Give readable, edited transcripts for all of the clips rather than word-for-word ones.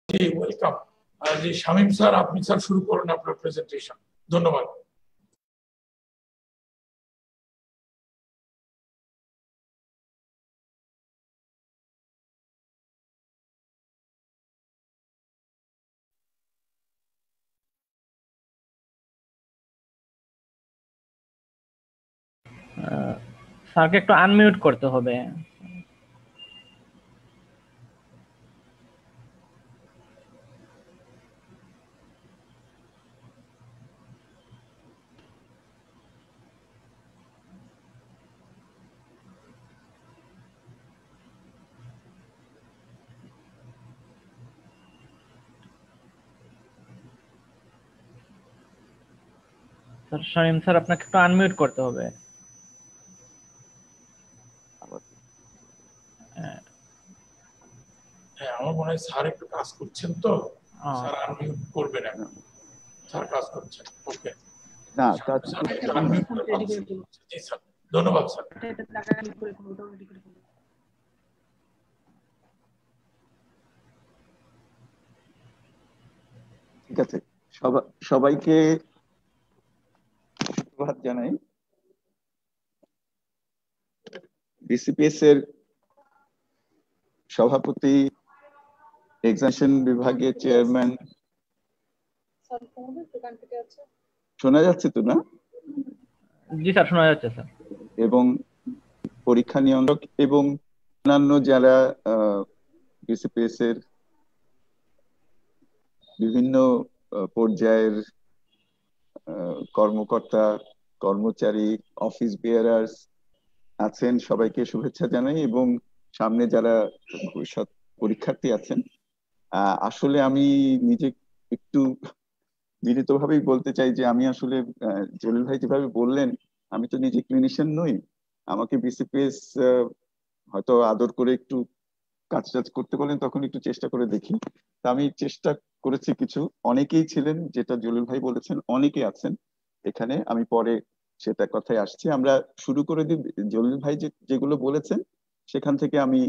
জি welcome. জি Shamim sir, আপনি sir শুরু করুন আপনার প্রেজেন্টেশন। ধন্যবাদ। স্যারকে একটু আনমিউট করতে হবে। স্যার শামীম স্যার, আপনাকে একটু আনমিউট করতে হবে। হ্যাঁ, আমার মনে হয় স্যার একটু কাজ করছেন, তো স্যার আনমিউট করবেন এখন। স্যার কাজ করছেন। ওকে, না কাজ আনমিউট করে জি স্যার, ধন্যবাদ স্যার। ঠিক আছে, সবাইকে ধন্যবাদ জানাই। বিসিপিএস এর সভাপতি, এক্সামিনেশন বিভাগের চেয়ারম্যান, শোনা যাচ্ছে তো না? জি স্যার, শোনা যাচ্ছে স্যার। এবং পরীক্ষা নিয়ন্ত্রক এবং অন্যান্য যারা বিসিপিএস এর বিভিন্ন পর্যায়ের কর্মকর্তা, কর্মচারী, অফিস বেয়ারার্স আছেন, সবাইকে শুভেচ্ছা জানাই। এবং সামনে যারা ভবিষ্যৎ পরীক্ষার্থী আছেন, আসলে আমি নিজে একটু বিনীতভাবেই বলতে চাই যে আমি আসলে জলিল ভাই যেভাবে বললেন, আমি তো নিজে ক্লিনিশিয়ান নই। আমাকে বিসিপিএস হয়তো আদর করে একটু কাজ টাজ করতে বলেন, তখন একটু চেষ্টা করে দেখি। তা আমি চেষ্টা করেছি কিছু। অনেকেই ছিলেন, যেটা জলিল ভাই বলেছেন, অনেকে আছেন এখানে, আমি পরে সেটা কথায় আসছি। আমরা শুরু করে দিই। জলিল ভাই যেগুলো বলেছেন সেখান থেকে আমি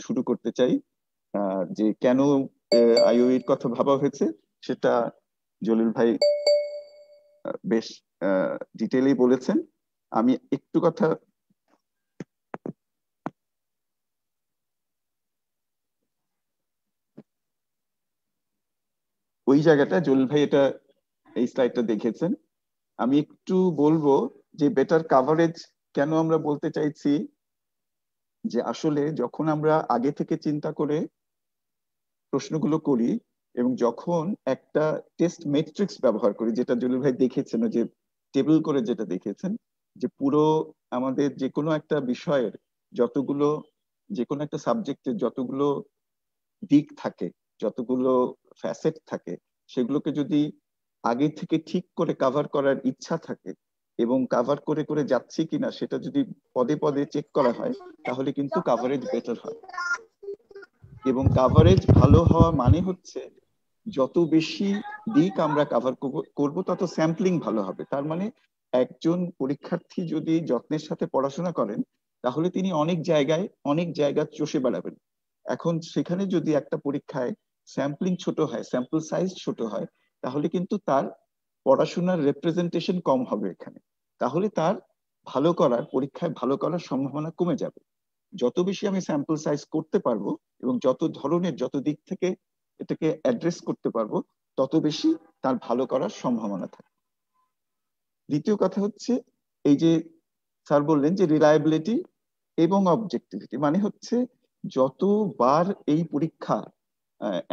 শুরু করতে চাই। যে কেন আইওইর কথা ভাবা হয়েছে সেটা জলিল ভাই বেশ ডিটেইলেই বলেছেন। আমি একটু কথা ওই জায়গাটা জলিল ভাই এটা এই স্লাইডটা দেখেছেন। আমি একটু বলবো যে বেটার কাভারেজ কেন আমরা বলতে চাইছি, যে আসলে যখন আমরা আগে থেকে চিন্তা করে প্রশ্নগুলো করি এবং যখন একটা টেস্ট মেট্রিক্স ব্যবহার করি, যেটা জলিল ভাই দেখেছেন, যে টেবিল করে যেটা দেখেছেন, যে পুরো আমাদের যে কোনো একটা বিষয়ের যতগুলো, যে কোনো একটা সাবজেক্টের যতগুলো দিক থাকে, যতগুলো ফ্যাসেট থাকে, সেগুলোকে যদি আগে থেকে ঠিক করে কাভার করার ইচ্ছা থাকে এবং কাভার করে করে যাচ্ছি কিনা সেটা যদি পদে পদে চেক করা হয়, তাহলে কিন্তু কাভারেজ বেটার হয়। এবং কাভারেজ ভালো হওয়া মানে হচ্ছে যত বেশি দিক আমরা কাভার করব তত স্যাম্পলিং ভালো হবে। তার মানে একজন পরীক্ষার্থী যদি যত্নের সাথে পড়াশোনা করেন, তাহলে তিনি অনেক জায়গা চষে বেড়াবেন। এখন সেখানে যদি একটা পরীক্ষায় স্যাম্পলিং ছোট হয়, স্যাম্পল সাইজ ছোট হয়, তাহলে কিন্তু তার পড়াশোনার রেপ্রেজেন্টেশন কম হবে এখানে। তাহলে তার পরীক্ষায় ভালো করার সম্ভাবনা কমে যাবে। যত বেশি আমি স্যাম্পল সাইজ করতে পারবো এবং যত দিক থেকে এটাকে অ্যাড্রেস করতে পারবো, তত বেশি তার ভালো করার সম্ভাবনা থাকে। দ্বিতীয় কথা হচ্ছে, এই যে স্যার বললেন যে রিলায়েবিলিটি এবং অবজেক্টিভিটি, মানে হচ্ছে যতবার এই পরীক্ষা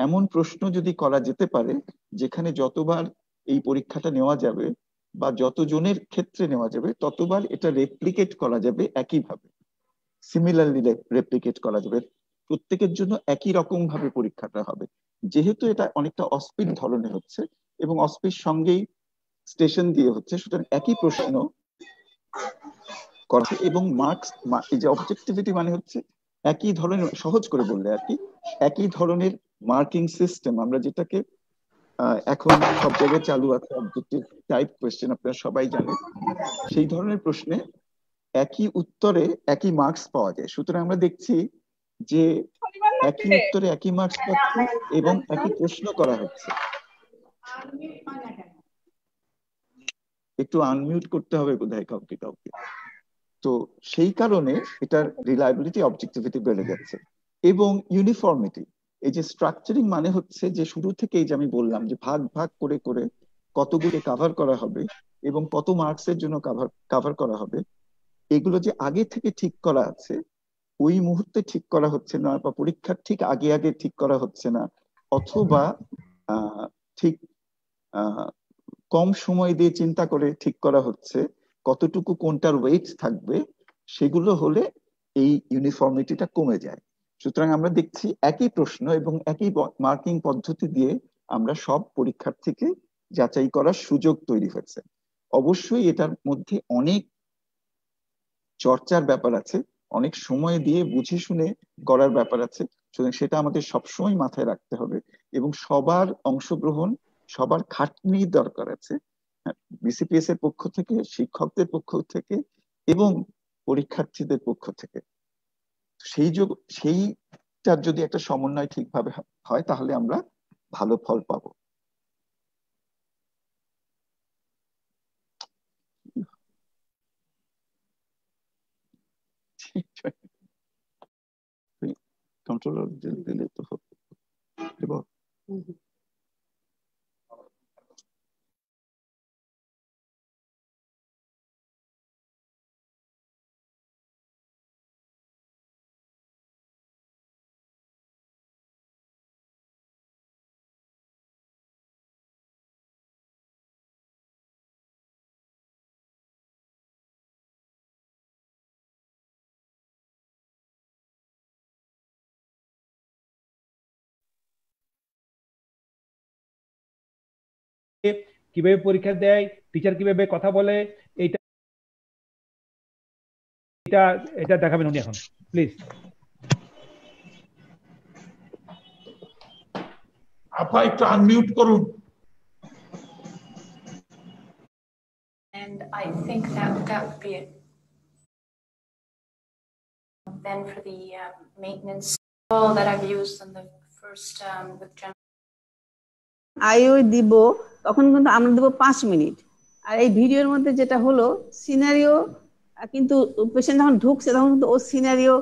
এমন প্রশ্ন যদি করা যেতে পারে যেখানে যতবার এই পরীক্ষাটা নেওয়া যাবে বা যতজনের ক্ষেত্রে নেওয়া যাবে, ততবার এটা রেপ্লিকেট করা যাবে একইভাবে, সিমিলারলি রেপ্লিকেট করা যাবে, প্রত্যেকের জন্য একই রকম ভাবে পরীক্ষাটা হবে। যেহেতু এটা অনেকটা অস্পিড ধরনের হচ্ছে এবং অস্পিড সঙ্গেই স্টেশন দিয়ে হচ্ছে, সুতরাং একই প্রশ্ন করছে এবং মার্কস, এই যে অবজেক্টিভিটি মানে হচ্ছে একই ধরনের, সহজ করে বললে আর কি, একই ধরনের মার্কিং সিস্টেম, আমরা যেটাকে এখন সব জায়গায় চালু আছে, অবজেক্টিভ টাইপ কোয়েশ্চেন, আপনারা সবাই জানেন। সেই ধরনের প্রশ্নে একই উত্তরে একই মার্কস পাওয়া যায়। সুতরাং আমরা দেখছি যে একই উত্তরে একই মার্কস পাচ্ছে এবং একই প্রশ্ন করা হচ্ছে। একটু আনমিউট করতে হবে বোধহয় কাউকে কাউকে। তো সেই কারণে এটার রিলায়েবিলিটি, অবজেক্টিভিটি বেড়ে যাচ্ছে। এবং ইউনিফর্মিটি, এই যে স্ট্রাকচারিং মানে হচ্ছে যে শুরু থেকেই যে আমি বললাম যে ভাগ ভাগ করে করে কতগুলো কাভার করা হবে এবং কত মার্কসের জন্য কাভার করা হবে, এগুলো যে আগে থেকে ঠিক করা আছে, ওই মুহূর্তে ঠিক করা হচ্ছে না, বা পরীক্ষার ঠিক আগে আগে ঠিক করা হচ্ছে না, অথবা ঠিক কম সময় দিয়ে চিন্তা করে ঠিক করা হচ্ছে কতটুকু কোনটার ওয়েট থাকবে, সেগুলো হলে এই ইউনিফর্মিটিটা কমে যায়। সুতরাং আমরা দেখছি একই প্রশ্ন এবং একই মার্কিং পদ্ধতি দিয়ে আমরা সব পরীক্ষার্থীকে যাচাই করার সুযোগ তৈরি হয়েছে। অবশ্যই এটার মধ্যে অনেক চর্চার ব্যাপার আছে, অনেক সময় দিয়ে বুঝে শুনে করার ব্যাপার আছে, সুতরাং সেটা আমাদের সবসময় মাথায় রাখতে হবে। এবং সবার অংশগ্রহণ, সবার খাটনির দরকার আছে, বিসিপিএস এর পক্ষ থেকে, শিক্ষকদের পক্ষ থেকে এবং পরীক্ষার্থীদের পক্ষ থেকে। সেইটার যদি একটা সমন্বয় ঠিকভাবে হয় তাহলে আমরা ভালো ফল পাবো। কন্ট্রোলার দিলে তো হবে। কিভাবে পরীক্ষা দেয়, টিচার কিভাবে কথা বলে, এইটা এটা এটা দেখাবেন উনি এখন, প্লিজ। আপা একটু আনমিউট করুন। And I think that would be it. Then for the maintenance that I've used on the first with general আইও দিব, তখন কিন্তু আমরা দেব 5 মিনিট। আর এই ভিডিওর মধ্যে যেটা হলো সিনারিও, কিন্তু পেশেন্ট যখন ঢুকছে তখন কিন্তু ও সিনারিও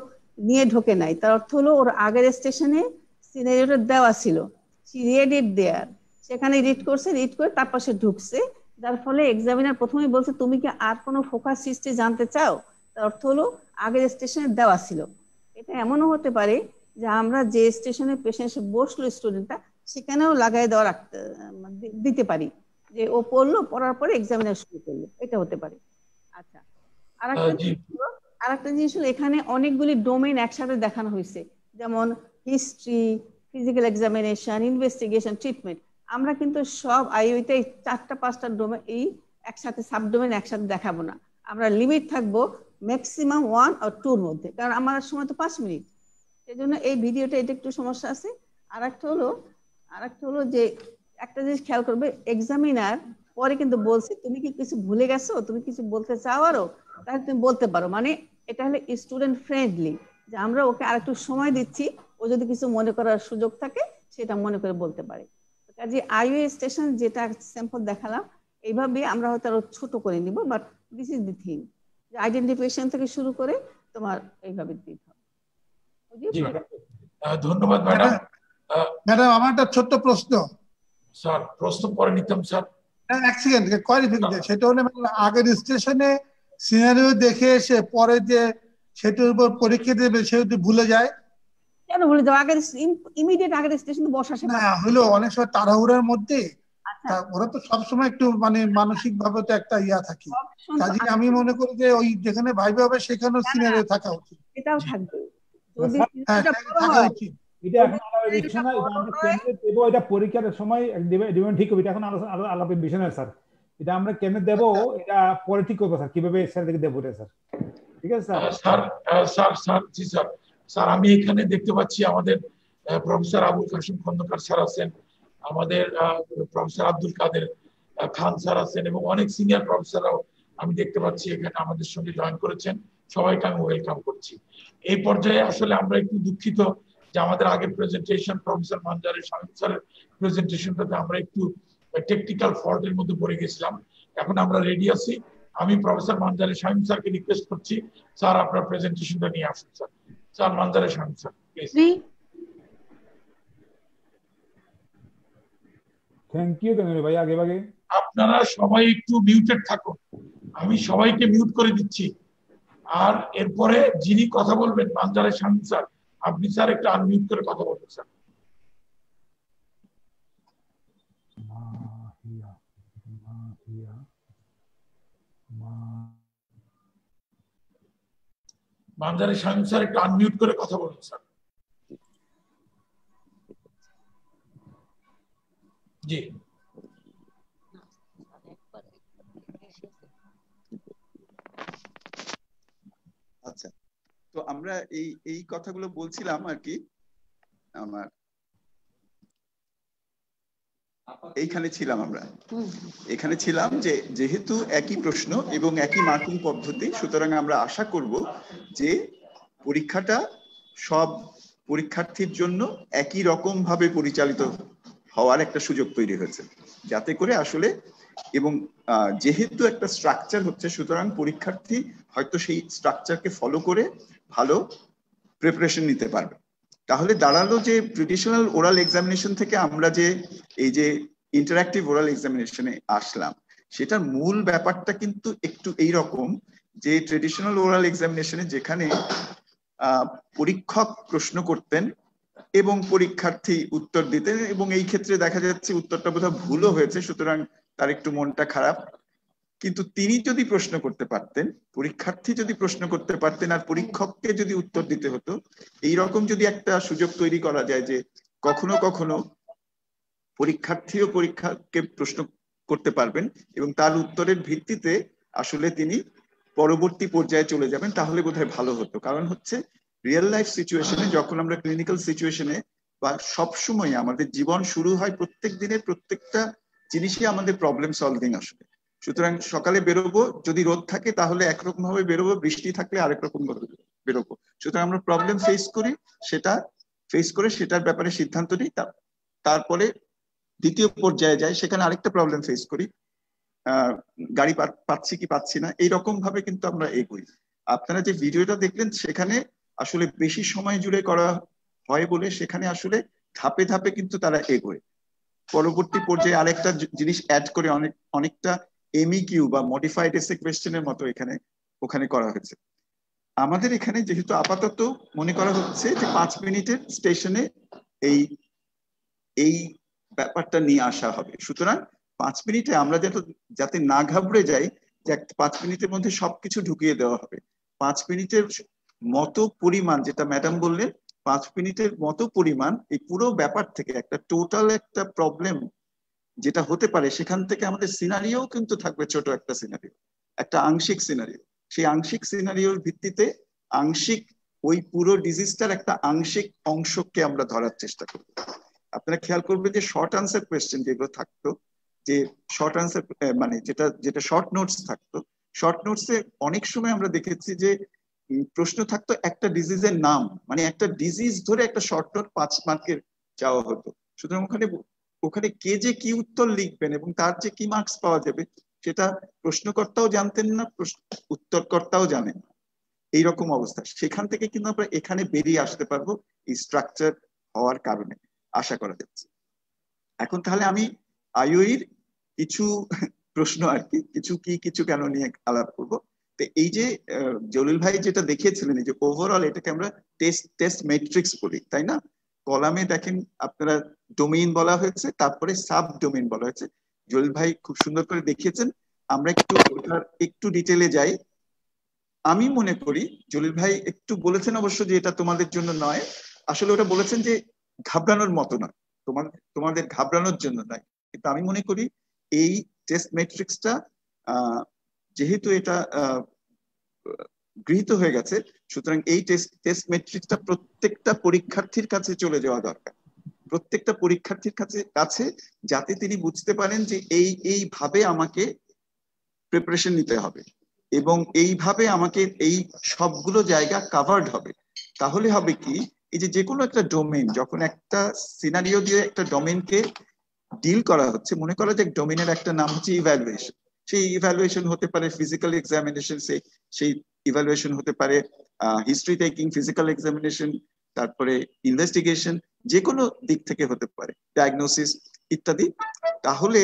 নিয়ে ঢোকে নাই। তার অর্থ হলো ওর আগের স্টেশনে সিনারিওটা দেওয়া ছিল, সি রিড ইট দেয়ার, সেখানে রিড করছে, রিড করে তারপর সে ঢুকছে। যার ফলে এক্সামিনার প্রথমেই বলছে তুমি কি আর কোনো ফোকাস হিস্ট্রি জানতে চাও, তার অর্থ হলো আগের স্টেশনে দেওয়া ছিল। এটা এমনও হতে পারে যে আমরা যে স্টেশনে পেশেন্ট বসলো স্টুডেন্টটা, সেখানেও লাগাই দেওয়া দিতে পারি, যে ও পড়লো, পড়ার পরে এক্সামিনার শুরু করলো, এটা হতে পারে। আচ্ছা, আরেকটা জিনিস হলো এখানে অনেকগুলি ডোমেইন একসাথে দেখানো হয়েছে, যেমন history, physical examination, investigation, treatment. আমরা কিন্তু সব আইওইতে 4-5টা ডোমেইন এই একসাথে সাবডোমেইন একসাথে দেখাবো না, আমরা লিমিট থাকবো ম্যাক্সিমাম 1 আর 2-র মধ্যে, কারণ আমার সময় তো 5 মিনিট। সেজন্য এই ভিডিওটা এটা একটু সমস্যা আছে। আরেকটা হলো যে একটা জিনিস খেয়াল করবে, এক্সামিনার পরে কিন্তু বলছে তুমি কি কিছু ভুলে গেছো, তুমি কিছু বলতে চাও আরো, তাহলে তুমি বলতে পারো। মানে এটা হলো স্টুডেন্ট ফ্রেন্ডলি, যে আমরা ওকে আরেকটু সময় দিচ্ছি, ও যদি কিছু মনে করার সুযোগ থাকে সেটা মনে করে বলতে পারে। কাজে আইওএ স্টেশন যেটা স্যাম্পল দেখালাম, এইভাবে আমরা হয়তো আরো ছোট করে নিব, but this is the thing, যে আইডেন্টিফিকেশন থেকে শুরু করে তোমার এইভাবে দিতে হবে। ধন্যবাদ ম্যাডাম। ম্যাডাম আমার একটা ছোট্ট প্রশ্ন। স্যার প্রশ্ন পরে নিতাম স্যার। এক সেকেন্ড কোয়ালিফিকেশন, সেটা হলো আগের স্টেশনে সিনারিও দেখে এসে পরে যে সেটার উপর পরীক্ষা দেবে সে যদি ভুলে যায়, কেন ভুলে যাও? আগের ইমিডিয়েট আগের স্টেশনে বসা না হলো অনেক সময় তাড়াহুড়ার মধ্যে, ওরা তো সবসময় একটু মানে মানসিক ভাবে তো একটা ইয়া থাকে, কাজে আমি মনে করি যে ওই যেখানে ভাইবে হবে সেখানেও সিনারিও থাকা উচিত। এটাও থাকবে, যদি থাকা উচিত। এটা এখন আলাদা বিষয় না, এটা আমরা কেমনে দেব, এটা পরীক্ষার সময় দিবেন ঠিক হবে, এটা এখন আলাদা বিষয় না স্যার। এটা আমরা কেমনে দেব এটা পরে ঠিক করবো স্যার, কিভাবে স্যারদেরকে দেবো এটা স্যার, ঠিক আছে স্যার? জি স্যার। স্যার আমি এখানে দেখতে পাচ্ছি আমাদের প্রফেসর আবুল কাসিম খন্দকার স্যার আছেন, আমাদের প্রফেসর আব্দুল কাদের খান স্যার আছেন এবং অনেক সিনিয়র প্রফেসররাও আমি দেখতে পাচ্ছি এখানে আমাদের সঙ্গে জয়েন করেছেন। সবাইকে আমি ওয়েলকাম করছি। এই পর্যায়ে আসলে আমরা একটু দুঃখিত যে আমাদের আগের প্রেজেন্টেশন প্রফেসর মানজারের শামীম স্যারের প্রেজেন্টেশনটাতে আমরা একটু টেকনিক্যাল ফল্টের মধ্যে পড়ে গেছিলাম। এখন আমরা রেডি আছি। আমি প্রফেসর মানজারের শামীম স্যারকে রিকোয়েস্ট করছি, স্যার আপনার প্রেজেন্টেশনটা নিয়ে আসুন। স্যার মানজারের Shamim sir please. Thank you Tanvir ভাই। আগে ভাগে আপনারা সবাই একটু মিউটেড থাকুন, আমি সবাইকে মিউট করে দিচ্ছি। আর এরপরে যিনি কথা বলবেন মানজারের শামীম স্যার, আপনি স্যার একটু আনমিউট করে কথা বলবেন স্যার। মানজারের শামীম স্যার একটু আনমিউট করে কথা বলুন স্যার। জি আচ্ছা, তো আমরা এই কথাগুলো বলছিলাম আর কি। আমার এইখানে ছিলাম, আমরা এখানে ছিলাম যে যেহেতু একই প্রশ্ন এবং একই মার্কিং পদ্ধতি, সুতরাং আমরা আশা করব যে পরীক্ষাটা সব পরীক্ষার্থীর জন্য একই রকম ভাবে পরিচালিত হওয়ার একটা সুযোগ তৈরি হয়েছে, যাতে করে আসলে এবং যেহেতু একটা স্ট্রাকচার হচ্ছে, সুতরাং পরীক্ষার্থী হয়তো সেই স্ট্রাকচারকে ফলো করে ভালো প্রিপারেশন নিতে পারবে। তাহলে দাঁড়ালো যে ট্রেডিশনাল ওরাল এক্সামিনেশন থেকে আমরা যে এই যে ইন্টারঅ্যাক্টিভ ওরাল এক্সামিনেশনে আসলাম, সেটার মূল ব্যাপারটা কিন্তু একটু এইরকম যে ট্রেডিশনাল ওরাল এক্সামিনেশনে যেখানে পরীক্ষক প্রশ্ন করতেন এবং পরীক্ষার্থী উত্তর দিতেন, এবং এই ক্ষেত্রে দেখা যাচ্ছে উত্তরটা বোধহয় ভুলও হয়েছে, সুতরাং তার একটু মনটা খারাপ। কিন্তু তিনি যদি প্রশ্ন করতে পারতেন, পরীক্ষার্থী যদি প্রশ্ন করতে পারতেন, আর পরীক্ষককে যদি উত্তর দিতে হতো, এইরকম যদি একটা সুযোগ তৈরি করা যায় যে কখনো কখনো পরীক্ষার্থীও পরীক্ষাকে প্রশ্ন করতে পারবেন এবং তার উত্তরের ভিত্তিতে আসলে তিনি পরবর্তী পর্যায়ে চলে যাবেন, তাহলে বোধহয় ভালো হতো। কারণ হচ্ছে রিয়েল লাইফ সিচুয়েশনে, যখন আমরা ক্লিনিক্যাল সিচুয়েশনে বা সবসময় আমাদের জীবন শুরু হয়, প্রত্যেক দিনের প্রত্যেকটা জিনিসই আমাদের প্রবলেম সলভিং আসলে। সুতরাং সকালে বেরোবো, যদি রোদ থাকে তাহলে একরকম ভাবে বেরোবো, বৃষ্টি থাকলে আরেক রকম ভাবে বেরোবো। সুতরাং আমরা প্রবলেম ফেস করি, সেটা ফেস করে সেটার ব্যাপারে সিদ্ধান্ত নিই, তারপরে দ্বিতীয় পর্যায়ে যাই, সেখানে আরেকটা প্রবলেম ফেস করি, গাড়ি পাচ্ছি কি পাচ্ছি না, এইরকম ভাবে কিন্তু আমরা এগোই। আপনারা যে ভিডিওটা দেখলেন সেখানে আসলে বেশি সময় জুড়ে করা হয় বলে সেখানে আসলে ধাপে ধাপে কিন্তু তারা এগোয়। পরবর্তী পর্যায়ে আরেকটা জিনিস অ্যাড করে অনেকটা এমইকিউ বা মডিফাইড এসে কোয়েশ্চেনের মতো এখানে ওখানে করা হয়েছে। আমাদের এখানে যেহেতু আপাতত মনে করা হচ্ছে যে 5 মিনিটের স্টেশনে এই ব্যাপারটা নিয়ে আসা হবে, সুতরাং 5 মিনিটে আমরা যাতে না ঘাবড়ে যাই যে 5 মিনিটের মধ্যে সবকিছু ঢুকিয়ে দেওয়া হবে। 5 মিনিটের মতো পরিমাণ, যেটা ম্যাডাম বললেন, 5 মিনিটের মতো পরিমাণ এই পুরো ব্যাপার থেকে একটা টোটাল একটা প্রবলেম যেটা হতে পারে, সেখান থেকে আমাদের সিনারিও কিন্তু থাকবে, ছোট একটা সিনারিও, একটা আংশিক সিনারিও। সেই আংশিক সিনারিওর ভিত্তিতে আংশিক ওই পুরো ডিজিজটার একটা আংশিক অংশকে আমরা ধরার চেষ্টা করব। আপনারা খেয়াল করবেন যে শর্ট আনসার কোয়েশ্চেন যেগুলো থাকতো, যে শর্ট আনসার মানে যেটা শর্ট নোটস থাকতো, শর্ট নোটসে অনেক সময় আমরা দেখেছি যে প্রশ্ন থাকতো একটা ডিজিজের নাম, মানে একটা ডিজিজ ধরে একটা শর্ট নোট 5 মার্কের চাওয়া হতো। সুতরাং ওখানে কে যে কি উত্তর লিখবেন এবং তার যে কি মার্কস পাওয়া যাবে সেটা প্রশ্নকর্তাও জানতেন না, উত্তরকর্তাও জানেন না, এইরকম অবস্থা। সেখান থেকে কিন্তু আমরা এখানে বেরিয়ে আসতে পারবো এই স্ট্রাকচার হওয়ার কারণে, আশা করা যাচ্ছে। এখন তাহলে আমি আইওইর কিছু প্রশ্ন আর কি, কিছু কেন নিয়ে আলাপ করবো। তো এই যে জলিল ভাই যেটা দেখিয়েছিলেন, এই যে ওভারঅল এটাকে আমরা টেস্ট ম্যাট্রিক্স বলি, তাই না? কলামে দেখেন আপনারা ডোমেইন বলা হয়েছে, তারপরে সাব ডোমেইন বলা হয়েছে। জলিল ভাই খুব সুন্দর করে দেখিয়েছেন। আমরা একটু ডিটেলে যাই। আমি মনে করি জলিল ভাই একটু বলেছেন অবশ্য যে এটা তোমাদের জন্য নয়, আসলে ওটা বলেছেন যে ঘাবড়ানোর মতো নয়, তোমাদের ঘাবড়ানোর জন্য নয়। কিন্তু আমি মনে করি এই টেস্ট ম্যাট্রিক্সটা যেহেতু এটা গৃহীত হয়ে গেছে, সুতরাং এই টেস্ট ম্যাট্রিক্সটা প্রত্যেকটা পরীক্ষার্থীর কাছে চলে যাওয়া দরকার, প্রত্যেকটা পরীক্ষার্থীর কাছে, যাতে তিনি বুঝতে পারেন যে এইভাবে আমাকে প্রিপারেশন নিতে হবে এবং এইভাবে আমাকে এই সবগুলো জায়গা কাভার্ড হবে। তাহলে হবে কি, এই যে কোনো একটা ডোমেইন, যখন একটা সিনারিও দিয়ে একটা ডোমেইনকে ডিল করা হচ্ছে, মনে করা যে ডোমেইনের একটা নাম হচ্ছে ইভ্যালুয়েশন। সেই ইভ্যালুয়েশন হতে পারে ফিজিক্যাল এক্সামিনেশন, সেই ইভ্যালুয়েশন হতে পারে হিস্ট্রি টেকিং, ফিজিক্যাল এক্সামিনেশন, তারপরে ইনভেস্টিগেশন, যে কোনো দিক থেকে হতে পারে, ডায়াগনোসিস ইত্যাদি। তাহলে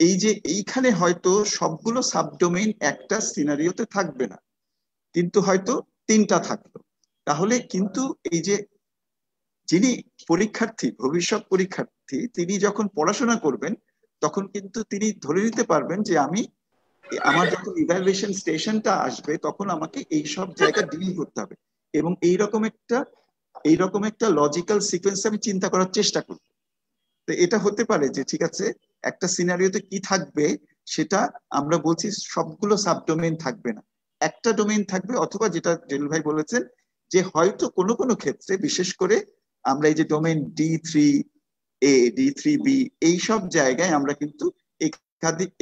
এই যে এইখানে হয়তো সবগুলো সাবডোমেইন একটা সিনারিওতে থাকবে না, কিন্তু হয়তো 3টা থাকলো। তাহলে কিন্তু এই যে যিনি পরীক্ষার্থী, ভবিষ্যৎ পরীক্ষার্থী, তিনি যখন পড়াশোনা করবেন তখন কিন্তু তিনি ধরে নিতে পারবেন যে আমার যখন ইভ্যালুয়েশন স্টেশনটা আসবে তখন আমাকে এই সব জায়গা ডিল করতে হবে, এবং এইরকম একটা লজিক্যাল সিকোয়েন্স আমি চিন্তা করার চেষ্টা করব। তো এটা হতে পারে যে ঠিক আছে, একটা সিনারিওতে কি থাকবে সেটা আমরা বলছি সবগুলো সাবডোমেইন থাকবে না, একটা ডোমেইন থাকবে, অথবা যেটা জেলুল ভাই বলেছেন যে হয়তো কোনো ক্ষেত্রে, বিশেষ করে আমরা এই যে ডোমেইন D3A, D3B এই সব জায়গায় আমরা কিন্তু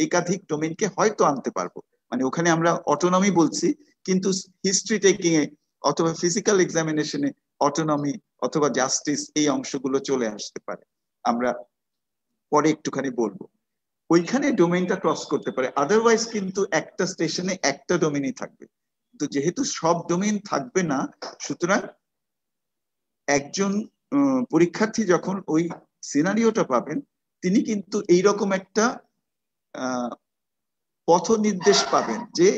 একাধিক ডোমেইনকে হয়তো আনতে পারবো। মানে ওখানে আমরা অটোনমি বলছি, কিন্তু হিস্ট্রি টেকিং এ অথবা ফিজিক্যাল এক্সামিনেশনে অটোনমি অথবা জাস্টিস এই অংশগুলো চলে আসতে পারে, আমরা পরে একটুখানি বলবো। ওইখানে ডোমেইনটা ক্রস করতে পারে, আদারওয়াইজ কিন্তু একটা স্টেশনে একটা ডোমেইনই থাকবে। তো যেহেতু সব ডোমেইন থাকবে না, সুতরাং একজন পরীক্ষার্থী যখন ওই সিনারিওটা পাবেন, তিনি কিন্তু এইরকম একটা পথ নির্দেশ পাবেন যে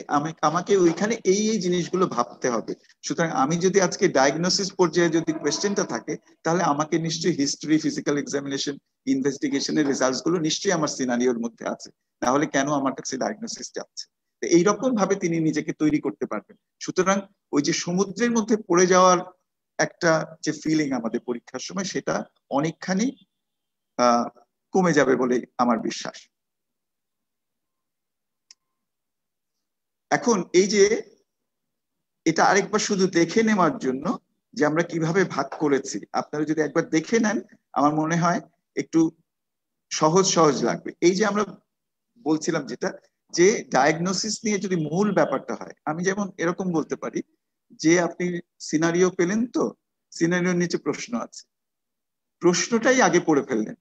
আমাকে ওইখানে এই জিনিসগুলো ভাবতে হবে। সুতরাং আমি যদি আজকে ডায়াগনোসিস পর্যায়ে যদি কোয়েশ্চেনটা থাকে, তাহলে আমাকে নিশ্চয়ই হিস্ট্রি, ফিজিক্যাল এক্সামিনেশন, ইনভেস্টিগেশনের রেজাল্টস গুলো নিশ্চয়ই আমার সিনারিওর মধ্যে আছে, তাহলে কেন আমার কাছে ডায়াগনোসিস যাচ্ছে। এইরকম ভাবে তিনি নিজেকে তৈরি করতে পারবেন। সুতরাং ওই যে সমুদ্রের মধ্যে পড়ে যাওয়ার একটা যে ফিলিং আমাদের পরীক্ষার সময়, সেটা অনেকখানি কমে যাবে বলে আমার বিশ্বাস। এখন এই যে এটা আরেকবার শুধু দেখে নেওয়ার জন্য যে আমরা কিভাবে ভাগ করেছি, আপনারা যদি একবার দেখে নেন আমার মনে হয় একটু সহজ লাগবে। এই যে আমরা বলছিলাম যেটা, যে ডায়াগনোসিস নিয়ে যদি মূল ব্যাপারটা হয়, আমি যেমন এরকম বলতে পারি যে আপনি সিনারিও পেলেন, তো সিনারিওর নিচে প্রশ্ন আছে, প্রশ্নটাই আগে পড়ে ফেললেন,